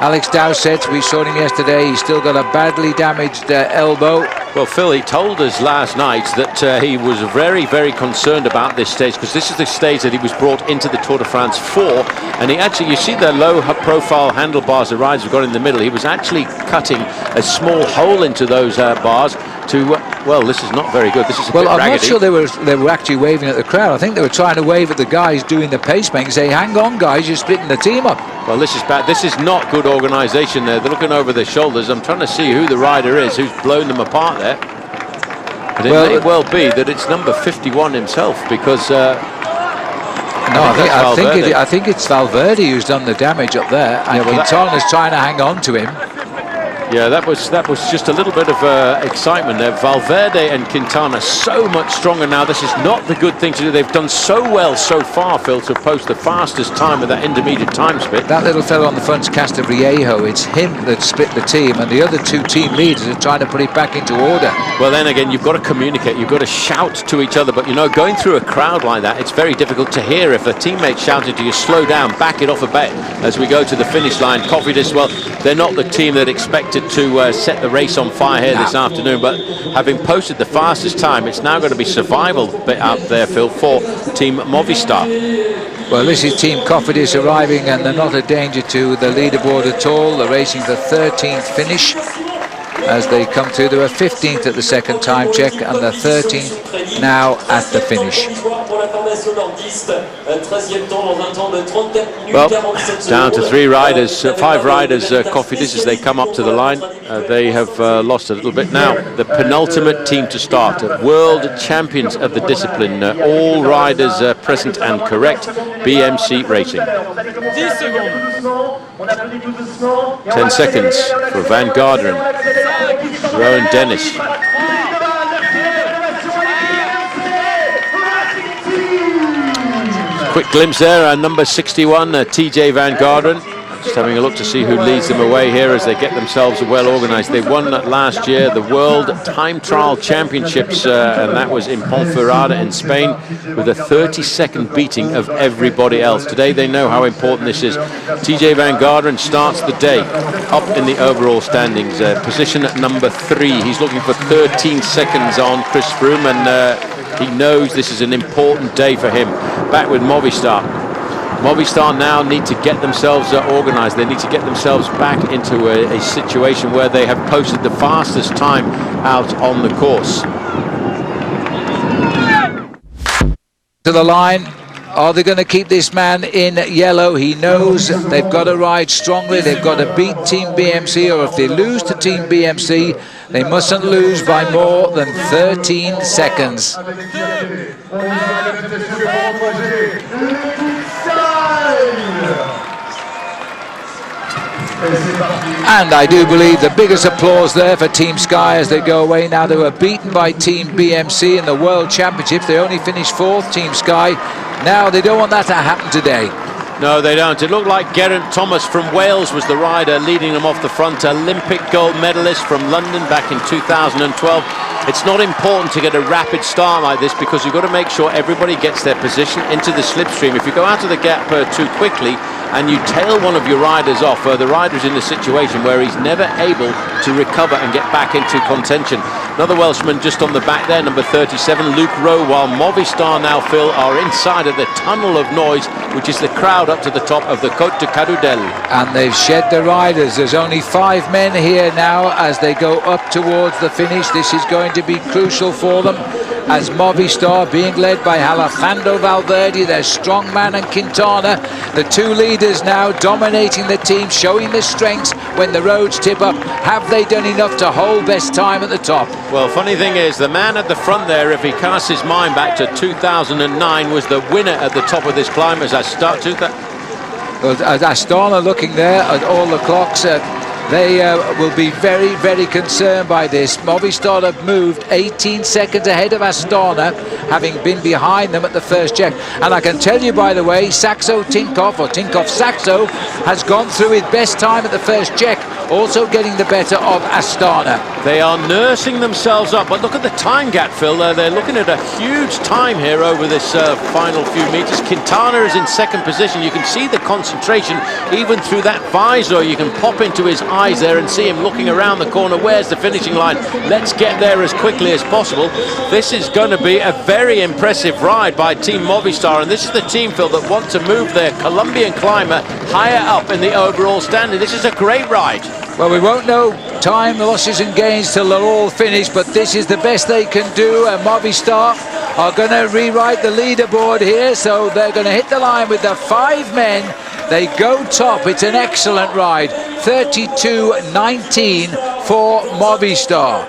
Alex Dowsett, we saw him yesterday. He's still got a badly damaged elbow. Well, Phil, he told us last night that he was very, very concerned about this stage, because this is the stage that he was brought into the Tour de France for. And he actually, you see the low-profile handlebars the riders have got in the middle. He was actually cutting a small hole into those bars to, well, this is not very good. This is a bit I'm raggedy. not sure they were actually waving at the crowd. I think they were trying to wave at the guys doing the pacemaking, say, hang on, guys, you're splitting the team up. Well, this is bad. This is not good organisation there. They're looking over their shoulders. I'm trying to see who the rider is who's blown them apart there. But it may well be that it's number 51 himself, because I think it's Valverde who's done the damage up there, and Quintana's trying to hang on to him. Yeah, that was just a little bit of excitement there. Valverde and Quintana so much stronger now. This is not the good thing to do. They've done so well so far, Phil, to post the fastest time with that intermediate time split. That little fellow on the front's Castroviejo. It's him that split the team, and the other two team leaders are trying to put it back into order. Well, then again, you've got to communicate. You've got to shout to each other. But, you know, going through a crowd like that, it's very difficult to hear. If a teammate shouted to you, slow down, back it off a bit as we go to the finish line. Cofidis, well, they're not the team that expected to set the race on fire here this afternoon, but having posted the fastest time, it's now going to be survival bit out there, Phil, for Team Movistar. Well, this is Team Cofidis arriving, and they're not a danger to the leaderboard at all. They're racing the 13th finish as they come through. They were 15th at the second time check, and the 13th now at the finish. Well, down to five riders, Cofidis, as they come up to the line. They have lost a little bit. Now, the penultimate team to start, world champions of the discipline, all riders present and correct, BMC Racing. 10 seconds for Van Garderen, Rowan Dennis. Quick glimpse there, number 61, TJ Van Garderen. Just having a look to see who leads them away here as they get themselves well organised. They won last year the World Time Trial Championships, and that was in Ponferrada in Spain, with a 30-second beating of everybody else. Today they know how important this is. TJ Van Garderen starts the day up in the overall standings, position at number 3. He's looking for 13 seconds on Chris Froome, and he knows this is an important day for him. Back with Movistar. Movistar now need to get themselves organised. They need to get themselves back into a situation where they have posted the fastest time out on the course. To the line. Are they going to keep this man in yellow? He knows they've got to ride strongly. They've got to beat Team BMC, or if they lose to Team BMC, they mustn't lose by more than 13 seconds. And I do believe the biggest applause there for Team Sky as they go away. Now they were beaten by Team BMC in the World Championships. They only finished 4th, Team Sky. Now they don't want that to happen today. No, they don't. It looked like Geraint Thomas from Wales was the rider leading them off the front. Olympic gold medalist from London back in 2012. It's not important to get a rapid start like this, because you've got to make sure everybody gets their position into the slipstream. If you go out of the gap too quickly and you tail one of your riders off, the rider's in a situation where he's never able to recover and get back into contention. Another Welshman just on the back there, number 37, Luke Rowe, while Movistar now, Phil, are inside of the tunnel of noise, which is the crowd up to the top of the Côte de Cadoudel. And they've shed the riders. There's only 5 men here now as they go up towards the finish. This is going to be crucial for them. as Movistar, being led by Alejandro Valverde, their strong man, and Quintana. The two leaders now dominating the team, showing their strengths when the roads tip up. Have they done enough to hold best time at the top? Well, funny thing is, the man at the front there, if he casts his mind back to 2009, was the winner at the top of this climb as I start to that. Well, Astana looking there at all the clocks. They will be very, very concerned by this. Movistar have moved 18 seconds ahead of Astana, having been behind them at the first check. And I can tell you, by the way, Saxo Tinkoff, or Tinkoff Saxo, has gone through his best time at the first check, also getting the better of Astana. They are nursing themselves up, but look at the time gap, Phil. They're looking at a huge time here over this final few meters. Quintana is in second position. You can see the concentration even through that visor. You can pop into his eyes there and see him looking around the corner. Where's the finishing line? Let's get there as quickly as possible. This is going to be a very impressive ride by Team Movistar, and this is the team, Phil, that want to move their Colombian climber higher up in the overall standing. This is a great ride. Well, we won't know time, losses and gains till they're all finished, but this is the best they can do, and Movistar are going to rewrite the leaderboard here, so they're going to hit the line with the 5 men. They go top. It's an excellent ride. 32.19 for Movistar.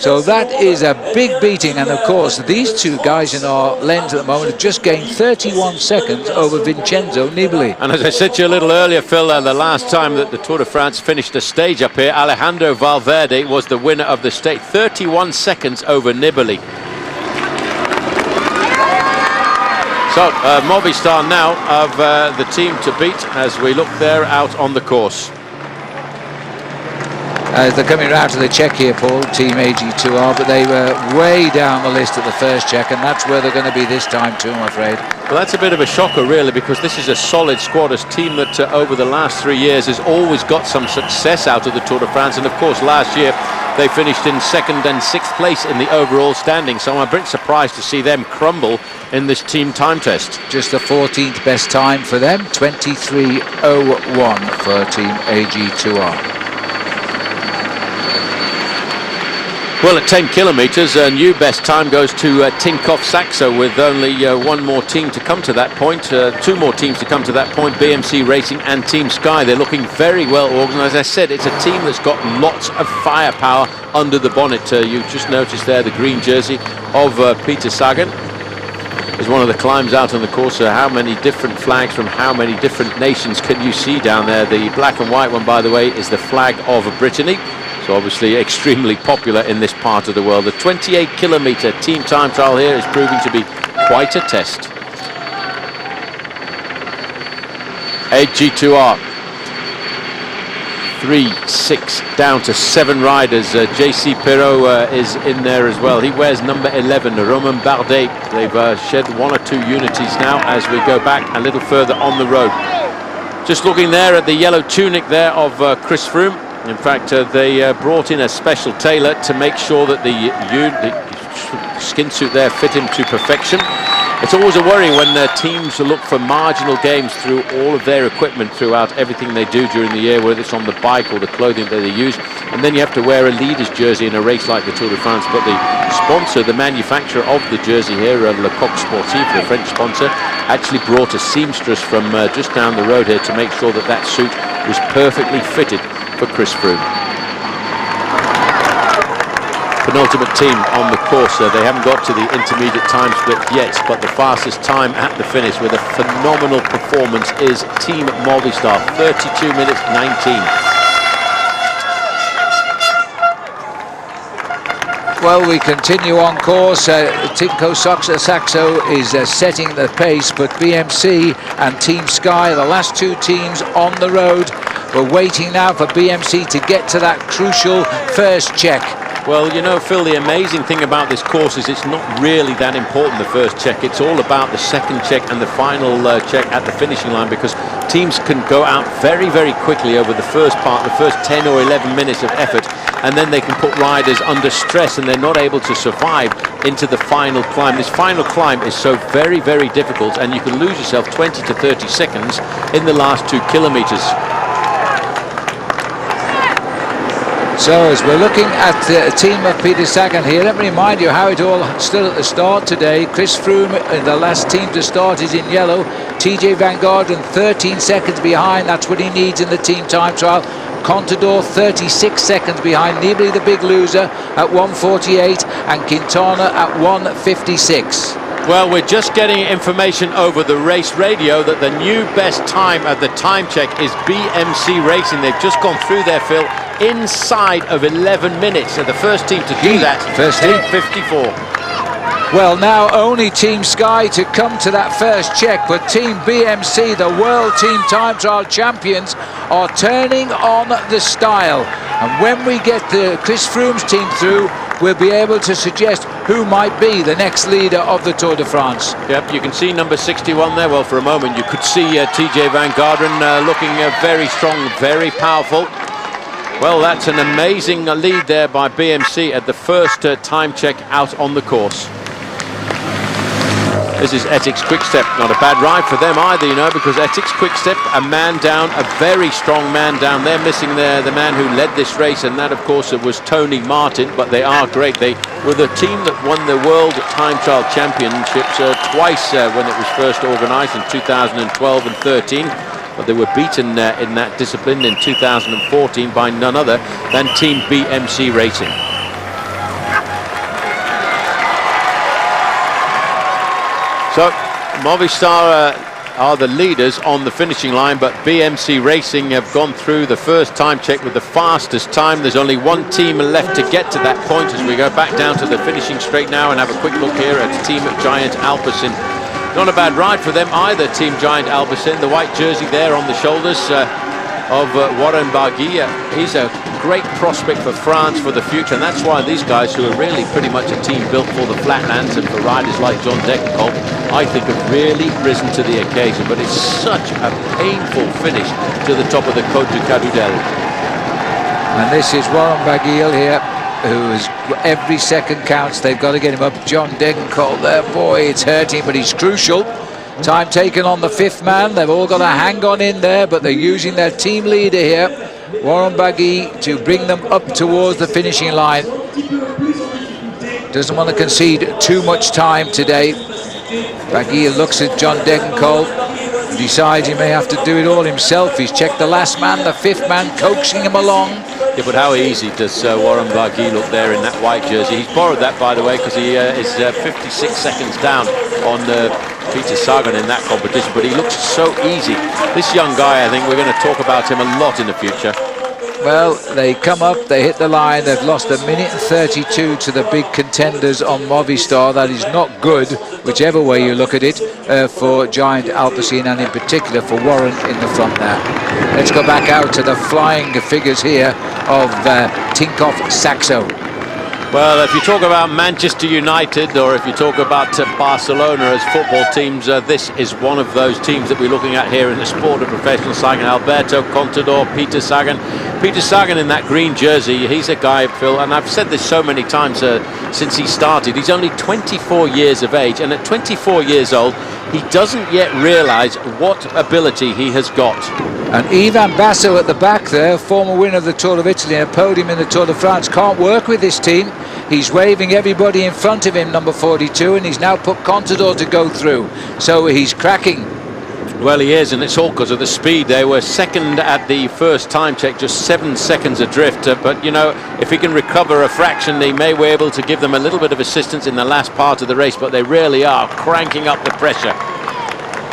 So that is a big beating, and of course these two guys in our lens at the moment have just gained 31 seconds over Vincenzo Nibali. And as I said to you a little earlier, Phil, the last time that the Tour de France finished a stage up here, Alejandro Valverde was the winner of the stage, 31 seconds over Nibali. So Movistar now of the team to beat as we look there out on the course. They're coming around to the check here, Paul, Team AG2R, but they were way down the list at the first check, and that's where they're going to be this time too, I'm afraid. Well, that's a bit of a shocker, really, because this is a solid squad, a team that over the last 3 years has always got some success out of the Tour de France, and of course last year they finished in 2nd and 6th place in the overall standing, so I'm a bit surprised to see them crumble in this team time test. Just the 14th best time for them, 23.01 for Team AG2R. Well, at 10 kilometres, a new best time goes to Tinkoff Saxo, with only one more team to come to that point, 2 more teams to come to that point, BMC Racing and Team Sky. They're looking very well organised. As I said, it's a team that's got lots of firepower under the bonnet. You just noticed there the green jersey of Peter Sagan. Is one of the climbs out on the course. How many different flags from how many different nations can you see down there? The black and white one, by the way, is the flag of Brittany. So obviously extremely popular in this part of the world. The 28-kilometre team time trial here is proving to be quite a test. AG2R 3-6 down to 7 riders. JC Perrault is in there as well. He wears number 11, Romain Bardet. They've shed 1 or 2 unities now as we go back a little further on the road. Just looking there at the yellow tunic there of Chris Froome. In fact, they brought in a special tailor to make sure that the skin suit there fit him to perfection. It's always a worry when teams look for marginal gains through all of their equipment throughout everything they do during the year, whether it's on the bike or the clothing that they use. And then you have to wear a leader's jersey in a race like the Tour de France. But the sponsor, the manufacturer of the jersey here, Le Coq Sportif, the French sponsor, actually brought a seamstress from just down the road here to make sure that that suit was perfectly fitted for Chris Froome. Penultimate team on the course. They haven't got to the intermediate time split yet, but the fastest time at the finish with a phenomenal performance is Team Movistar, 32 minutes 19. Well, we continue on course. Tinkoff Saxo is setting the pace, but BMC and Team Sky, the last 2 teams on the road. We're waiting now for BMC to get to that crucial first check. Well, you know, Phil, the amazing thing about this course is it's not really that important, the first check. It's all about the second check and the final check at the finishing line, because teams can go out very, very quickly over the first part, the first 10 or 11 minutes of effort, and then they can put riders under stress and they're not able to survive into the final climb. This final climb is so very, very difficult, and you can lose yourself 20 to 30 seconds in the last 2 kilometres. So as we're looking at the team of Peter Sagan here, let me remind you how it all stood at the start today. Chris Froome, the last team to start, is in yellow. TJ Van Garderen 13 seconds behind. That's what he needs in the team time trial. Contador 36 seconds behind. Nibali, the big loser, at 1:48, and Quintana at 1:56. Well, we're just getting information over the race radio that the new best time at the time check is BMC Racing. They've just gone through their fill inside of 11 minutes. So the first team to do that, first team. 54. Well, now only Team Sky to come to that first check, but Team BMC, the World Team Time Trial champions, are turning on the style. And when we get the Chris Froome's team through, we'll be able to suggest who might be the next leader of the Tour de France. Yep, you can see number 61 there. Well, for a moment you could see TJ Van Garderen looking very strong, very powerful. Well, that's an amazing lead there by BMC at the first time check out on the course. This is Etixx Quick-Step. Not a bad ride for them either, you know, because Etixx Quick-Step, a man down, a very strong man down. They're missing the man who led this race, and that, of course, was Tony Martin, but they are great. They were the team that won the World Time Trial Championships twice when it was first organised in 2012 and 13. But they were beaten in that discipline in 2014 by none other than Team BMC Racing. So Movistar are the leaders on the finishing line, but BMC Racing have gone through the first time check with the fastest time. There's only one team left to get to that point as we go back down to the finishing straight now and have a quick look here at Team Giant Alpecin. Not a bad ride for them either, Team Giant Alpecin. The white jersey there on the shoulders of Warren Barguil. He's a great prospect for France for the future, and that's why these guys, who are really pretty much a team built for the flatlands and for riders like John Degenkolb, I think have really risen to the occasion. But it's such a painful finish to the top of the Côte du Cadoudal. And this is Warren Barguil here, who is, every second counts. They've got to get him up. John Degenkolb there, boy, it's hurting, but he's crucial. Time taken on the fifth man. They've all got to hang on in there, but they're using their team leader here, Warren Barguil, to bring them up towards the finishing line. Doesn't want to concede too much time today. Barguil looks at John Degenkolb and decides he may have to do it all himself. He's checked the last man, the fifth man, coaxing him along. Yeah, but how easy does Warren Barguil look there in that white jersey? He's borrowed that, by the way, because he is 56 seconds down on Peter Sagan in that competition, but he looks so easy. This young guy, I think we're going to talk about him a lot in the future. Well, they come up, they hit the line, they've lost 1:32 to the big contenders on Movistar. That is not good, whichever way you look at it, for Giant Alpecin, and in particular for Warren in the front there. Let's go back out to the flying figures here of Tinkoff Saxo. Well, if you talk about Manchester United, or if you talk about Barcelona as football teams, this is one of those teams that we're looking at here in the sport of professional cycling. Alberto Contador, Peter Sagan. Peter Sagan in that green jersey, he's a guy, Phil, and I've said this so many times since he started. He's only 24 years of age, and at 24 years old, he doesn't yet realise what ability he has got. And Ivan Basso at the back there, former winner of the Tour of Italy and a podium in the Tour de France, can't work with this team. He's waving everybody in front of him, number 42, and he's now put Contador to go through. So he's cracking. Well, he is, and it's all because of the speed. They were second at the first time check, just 7 seconds adrift. But, you know, if he can recover a fraction, they may be able to give them a little bit of assistance in the last part of the race, but they really are cranking up the pressure.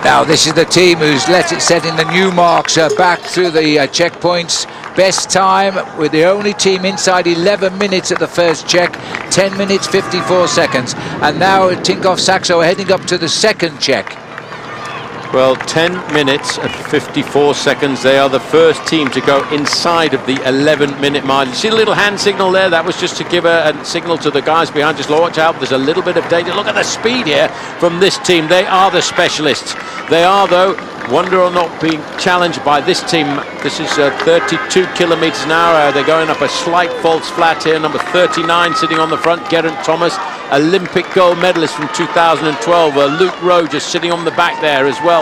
Now, this is the team who's let it set in the new marks back through the checkpoints. Best time, with the only team inside 11 minutes at the first check, 10 minutes 54 seconds. And now Tinkoff Saxo heading up to the second check. Well, 10 minutes and 54 seconds. They are the first team to go inside of the 11-minute mark. You see the little hand signal there? That was just to give a signal to the guys behind. Just watch out, there's a little bit of danger. Look at the speed here from this team. They are the specialists. They are, though, wonder or not, being challenged by this team. This is 32 kilometers an hour. They're going up a slight false flat here. Number 39 sitting on the front, Geraint Thomas, Olympic gold medalist from 2012. Luke Rowe just sitting on the back there as well.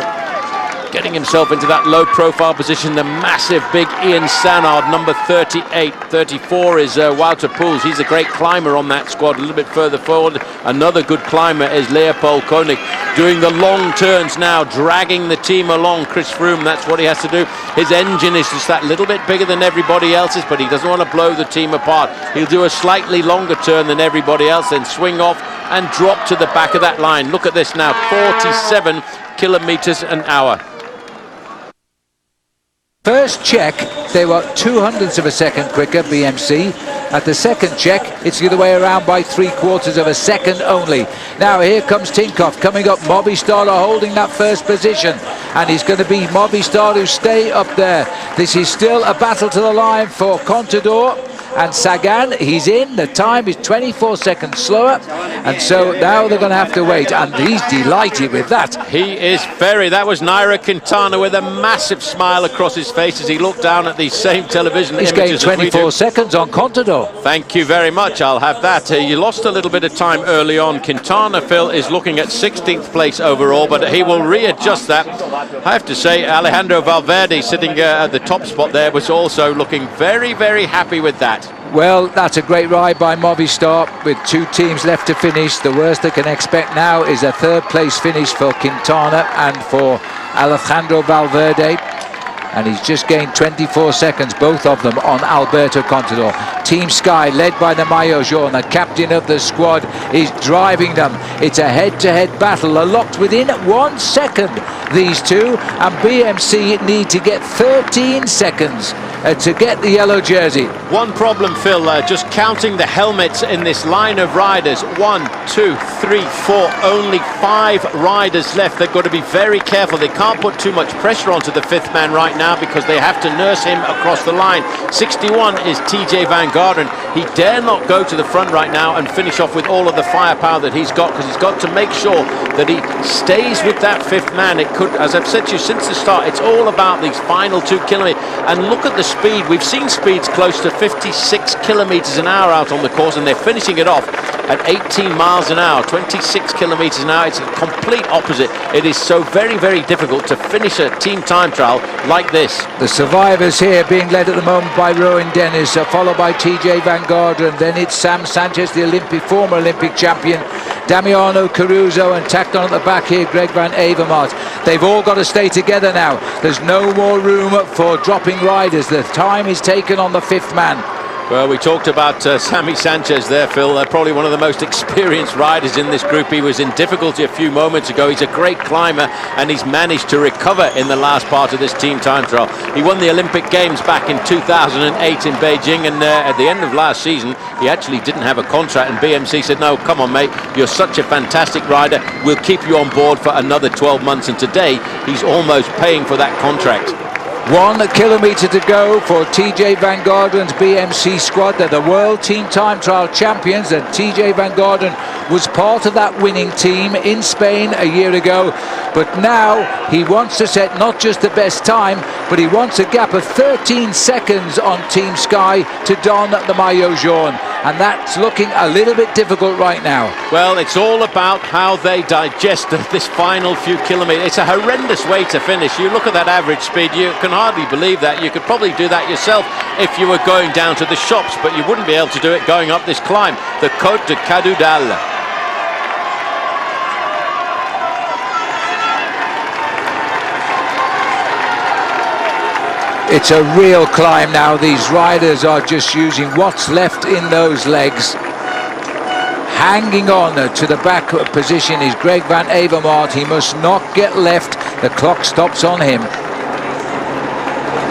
getting himself into that low profile position. The massive big Ian Stannard, number 38. 34 is Wouter Poels. He's a great climber on that squad. A little bit further forward, another good climber is Leopold Koenig, doing the long turns now, dragging the team along. Chris Froome, that's what he has to do. His engine is just that little bit bigger than everybody else's, but he doesn't want to blow the team apart. He'll do a slightly longer turn than everybody else, then swing off and drop to the back of that line. Look at this now, 47 kilometers an hour. First check, they were 0.02 of a second quicker, BMC. At the second check, it's the other way around by 0.75 of a second only. Now here comes Tinkoff coming up. Movistar are holding that first position, and it's going to be Movistar who stay up there. This is still a battle to the line for Contador. And Sagan, he's in. The time is 24 seconds slower, and so now they're going to have to wait, and he's delighted with that. He is very. That was Nairo Quintana with a massive smile across his face as he looked down at these same television He's images. gained 24 seconds on Contador. Thank you very much. I'll have that. You lost a little bit of time early on. Quintana, Phil, is looking at 16th place overall, but he will readjust that. I have to say, Alejandro Valverde sitting at the top spot there was also looking very, very happy with that. Well, that's a great ride by Movistar with 2 teams left to finish. The worst they can expect now is a 3rd place finish for Quintana and for Alejandro Valverde. And he's just gained 24 seconds, both of them, on Alberto Contador. Team Sky, led by the Maillot Jaune, the captain of the squad, is driving them. It's a head-to-head battle. They're locked within 1 second, these two, and BMC need to get 13 seconds to get the yellow jersey. One problem, Phil, just counting the helmets in this line of riders. 1, 2, 3, 4, only 5 riders left. They've got to be very careful. They can't put too much pressure onto the 5th man right now because they have to nurse him across the line. 61 is TJ Van Garderen. He dare not go to the front right now and finish off with all of the firepower that he's got, because he's got to make sure that he stays with that 5th man. It could, as I've said to you since the start, it's all about these final 2 kilometers. And look at the speed. We've seen speeds close to 56 kilometers an hour out on the course, and they're finishing it off at 18 miles an hour, 26 kilometers an hour. It's a complete opposite. It is so very, very difficult to finish a team time trial like this. The survivors here being led at the moment by Rowan Dennis, followed by TJ Van Garderen. Then it's Sam Sanchez, the former Olympic champion, Damiano Caruso, and tacked on at the back here, Greg Van Avermaet. They've all got to stay together now. There's no more room for dropping riders. The time is taken on the 5th man. Well, we talked about Sammy Sanchez there, Phil. Probably one of the most experienced riders in this group. He was in difficulty a few moments ago. He's a great climber, and he's managed to recover in the last part of this team time trial. He won the Olympic Games back in 2008 in Beijing, and at the end of last season, he actually didn't have a contract, and BMC said, no, come on, mate, you're such a fantastic rider. We'll keep you on board for another 12 months, and today, he's almost paying for that contract. 1 kilometre to go for TJ Van Garderen's BMC squad. They're the World Team Time Trial champions, and TJ Van Garderen was part of that winning team in Spain a year ago. But now he wants to set not just the best time, but he wants a gap of 13 seconds on Team Sky to don the Maillot Jaune. And that's looking a little bit difficult right now. Well, it's all about how they digest this final few kilometres. It's a horrendous way to finish. You look at that average speed, you can hardly believe that. You could probably do that yourself if you were going down to the shops, but you wouldn't be able to do it going up this climb, the Côte de Cadoudal. It's a real climb now. These riders are just using what's left in those legs. Hanging on to the back position is Greg Van Avermaet. He must not get left. The clock stops on him.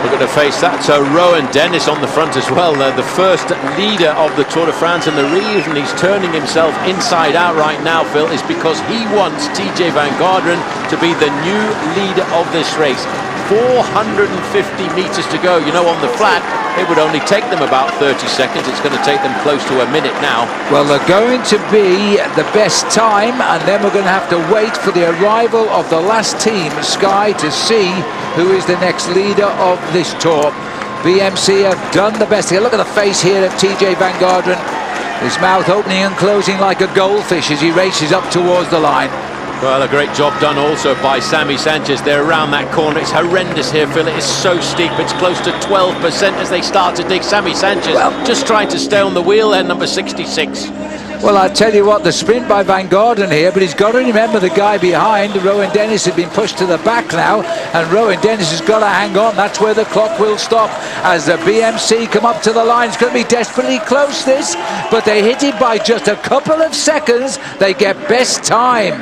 We're going to face that. So Rowan Dennis on the front as well, the first leader of the Tour de France, and the reason he's turning himself inside out right now, Phil, is because he wants TJ Van Garderen to be the new leader of this race. 450 meters to go. You know, on the flat, it would only take them about 30 seconds. It's going to take them close to a minute now. Well, they're going to be the best time, and then we're going to have to wait for the arrival of the last team, Sky, to see who is the next leader of this tour. BMC have done the best. Look at the face here of TJ Van Garderen. His mouth opening and closing like a goldfish as he races up towards the line. Well, a great job done also by Sammy Sanchez. They're around that corner. It's horrendous here, Phil. It is so steep. It's close to 12% as they start to dig. Sammy Sanchez just trying to stay on the wheel there, number 66. Well, I tell you what, the sprint by Van Garderen here, but he's got to remember the guy behind. Rowan Dennis had been pushed to the back now, and Rowan Dennis has got to hang on. That's where the clock will stop as the BMC come up to the line. It's going to be desperately close, this, but they hit it by just a couple of seconds. They get best time.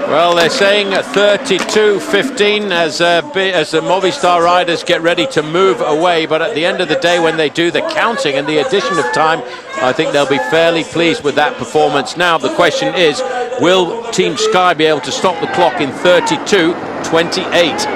Well, they're saying 32:15 as the Movistar riders get ready to move away. But at the end of the day, when they do the counting and the addition of time, I think they'll be fairly pleased with that performance. Now, the question is, will Team Sky be able to stop the clock in 32:28?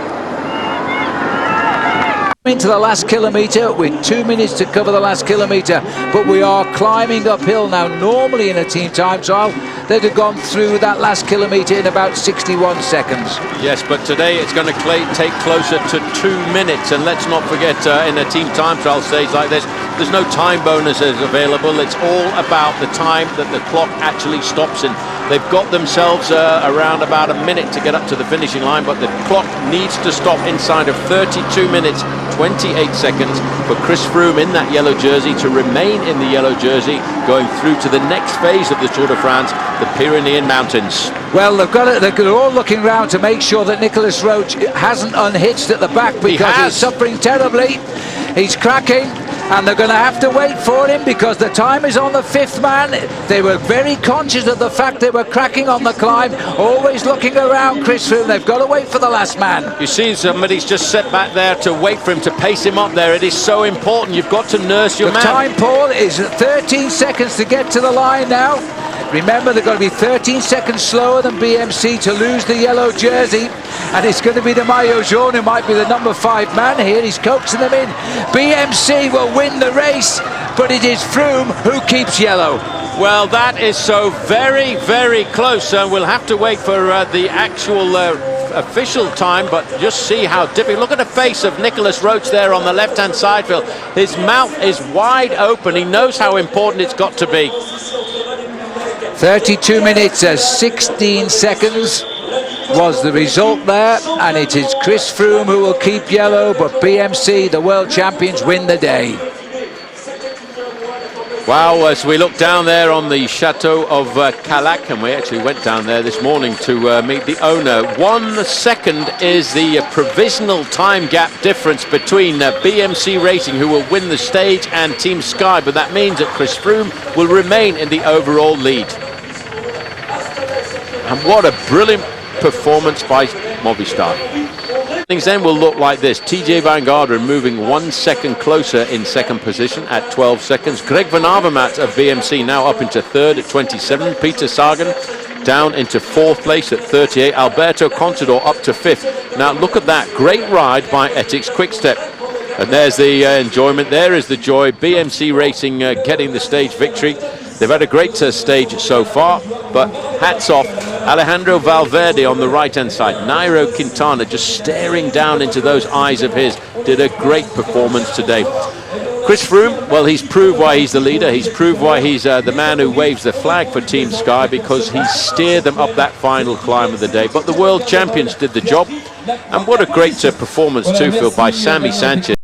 Into the last kilometre with 2 minutes to cover the last kilometre, but we are climbing uphill now. Normally in a team time trial they'd have gone through that last kilometre in about 61 seconds. Yes, but today it's going to take closer to 2 minutes, and let's not forget in a team time trial stage like this, there's no time bonuses available. It's all about the time that the clock actually stops in. They've got themselves around about a minute to get up to the finishing line, but the clock needs to stop inside of 32 minutes 28 seconds for Chris Froome in that yellow jersey to remain in the yellow jersey going through to the next phase of the Tour de France, the Pyrenean Mountains. Well, they're all looking round to make sure that Nicholas Roach hasn't unhitched at the back, because he's suffering terribly. He's cracking, and they're going to have to wait for him because the time is on the fifth man. They were very conscious of the fact they were cracking on the climb, always looking around Chris Froome. They've got to wait for the last man. You see somebody's just set back there to wait for him, to pace him up there. It is so important. You've got to nurse your man. The time, Paul, is 13 seconds to get to the line now. Remember, they've got to be 13 seconds slower than BMC to lose the yellow jersey, and it's going to be the Maillot Jaune who might be the number 5 man here. He's coaxing them in. BMC will win the race, but it is Froome who keeps yellow. Well, that is so very, very close, and we'll have to wait for the actual official time, but just see how difficult. Look at the face of Nicholas Roach there on the left-hand side, Phil. His mouth is wide open. He knows how important it's got to be. 32 minutes 16 seconds was the result there, and it is Chris Froome who will keep yellow, but BMC, the world champions, win the day. Wow, as we look down there on the Chateau of Calac, and we actually went down there this morning to meet the owner. 1 second is the provisional time gap difference between BMC Racing, who will win the stage, and Team Sky, but that means that Chris Froome will remain in the overall lead. And what a brilliant performance by Movistar. Things then will look like this. TJ Van Garderen moving 1 second closer in second position at 12 seconds. Greg Van Avermaet of BMC now up into third at 27. Peter Sagan down into fourth place at 38. Alberto Contador up to fifth. Now look at that great ride by Etixx Quick-Step. And there's the enjoyment. There is the joy. BMC Racing getting the stage victory. They've had a great stage so far, but hats off. Alejandro Valverde on the right-hand side. Nairo Quintana just staring down into those eyes of his. Did a great performance today. Chris Froome, well, he's proved why he's the leader. He's proved why he's the man who waves the flag for Team Sky, because he steered them up that final climb of the day. But the world champions did the job. And what a great performance too, Phil, by Sammy Sanchez.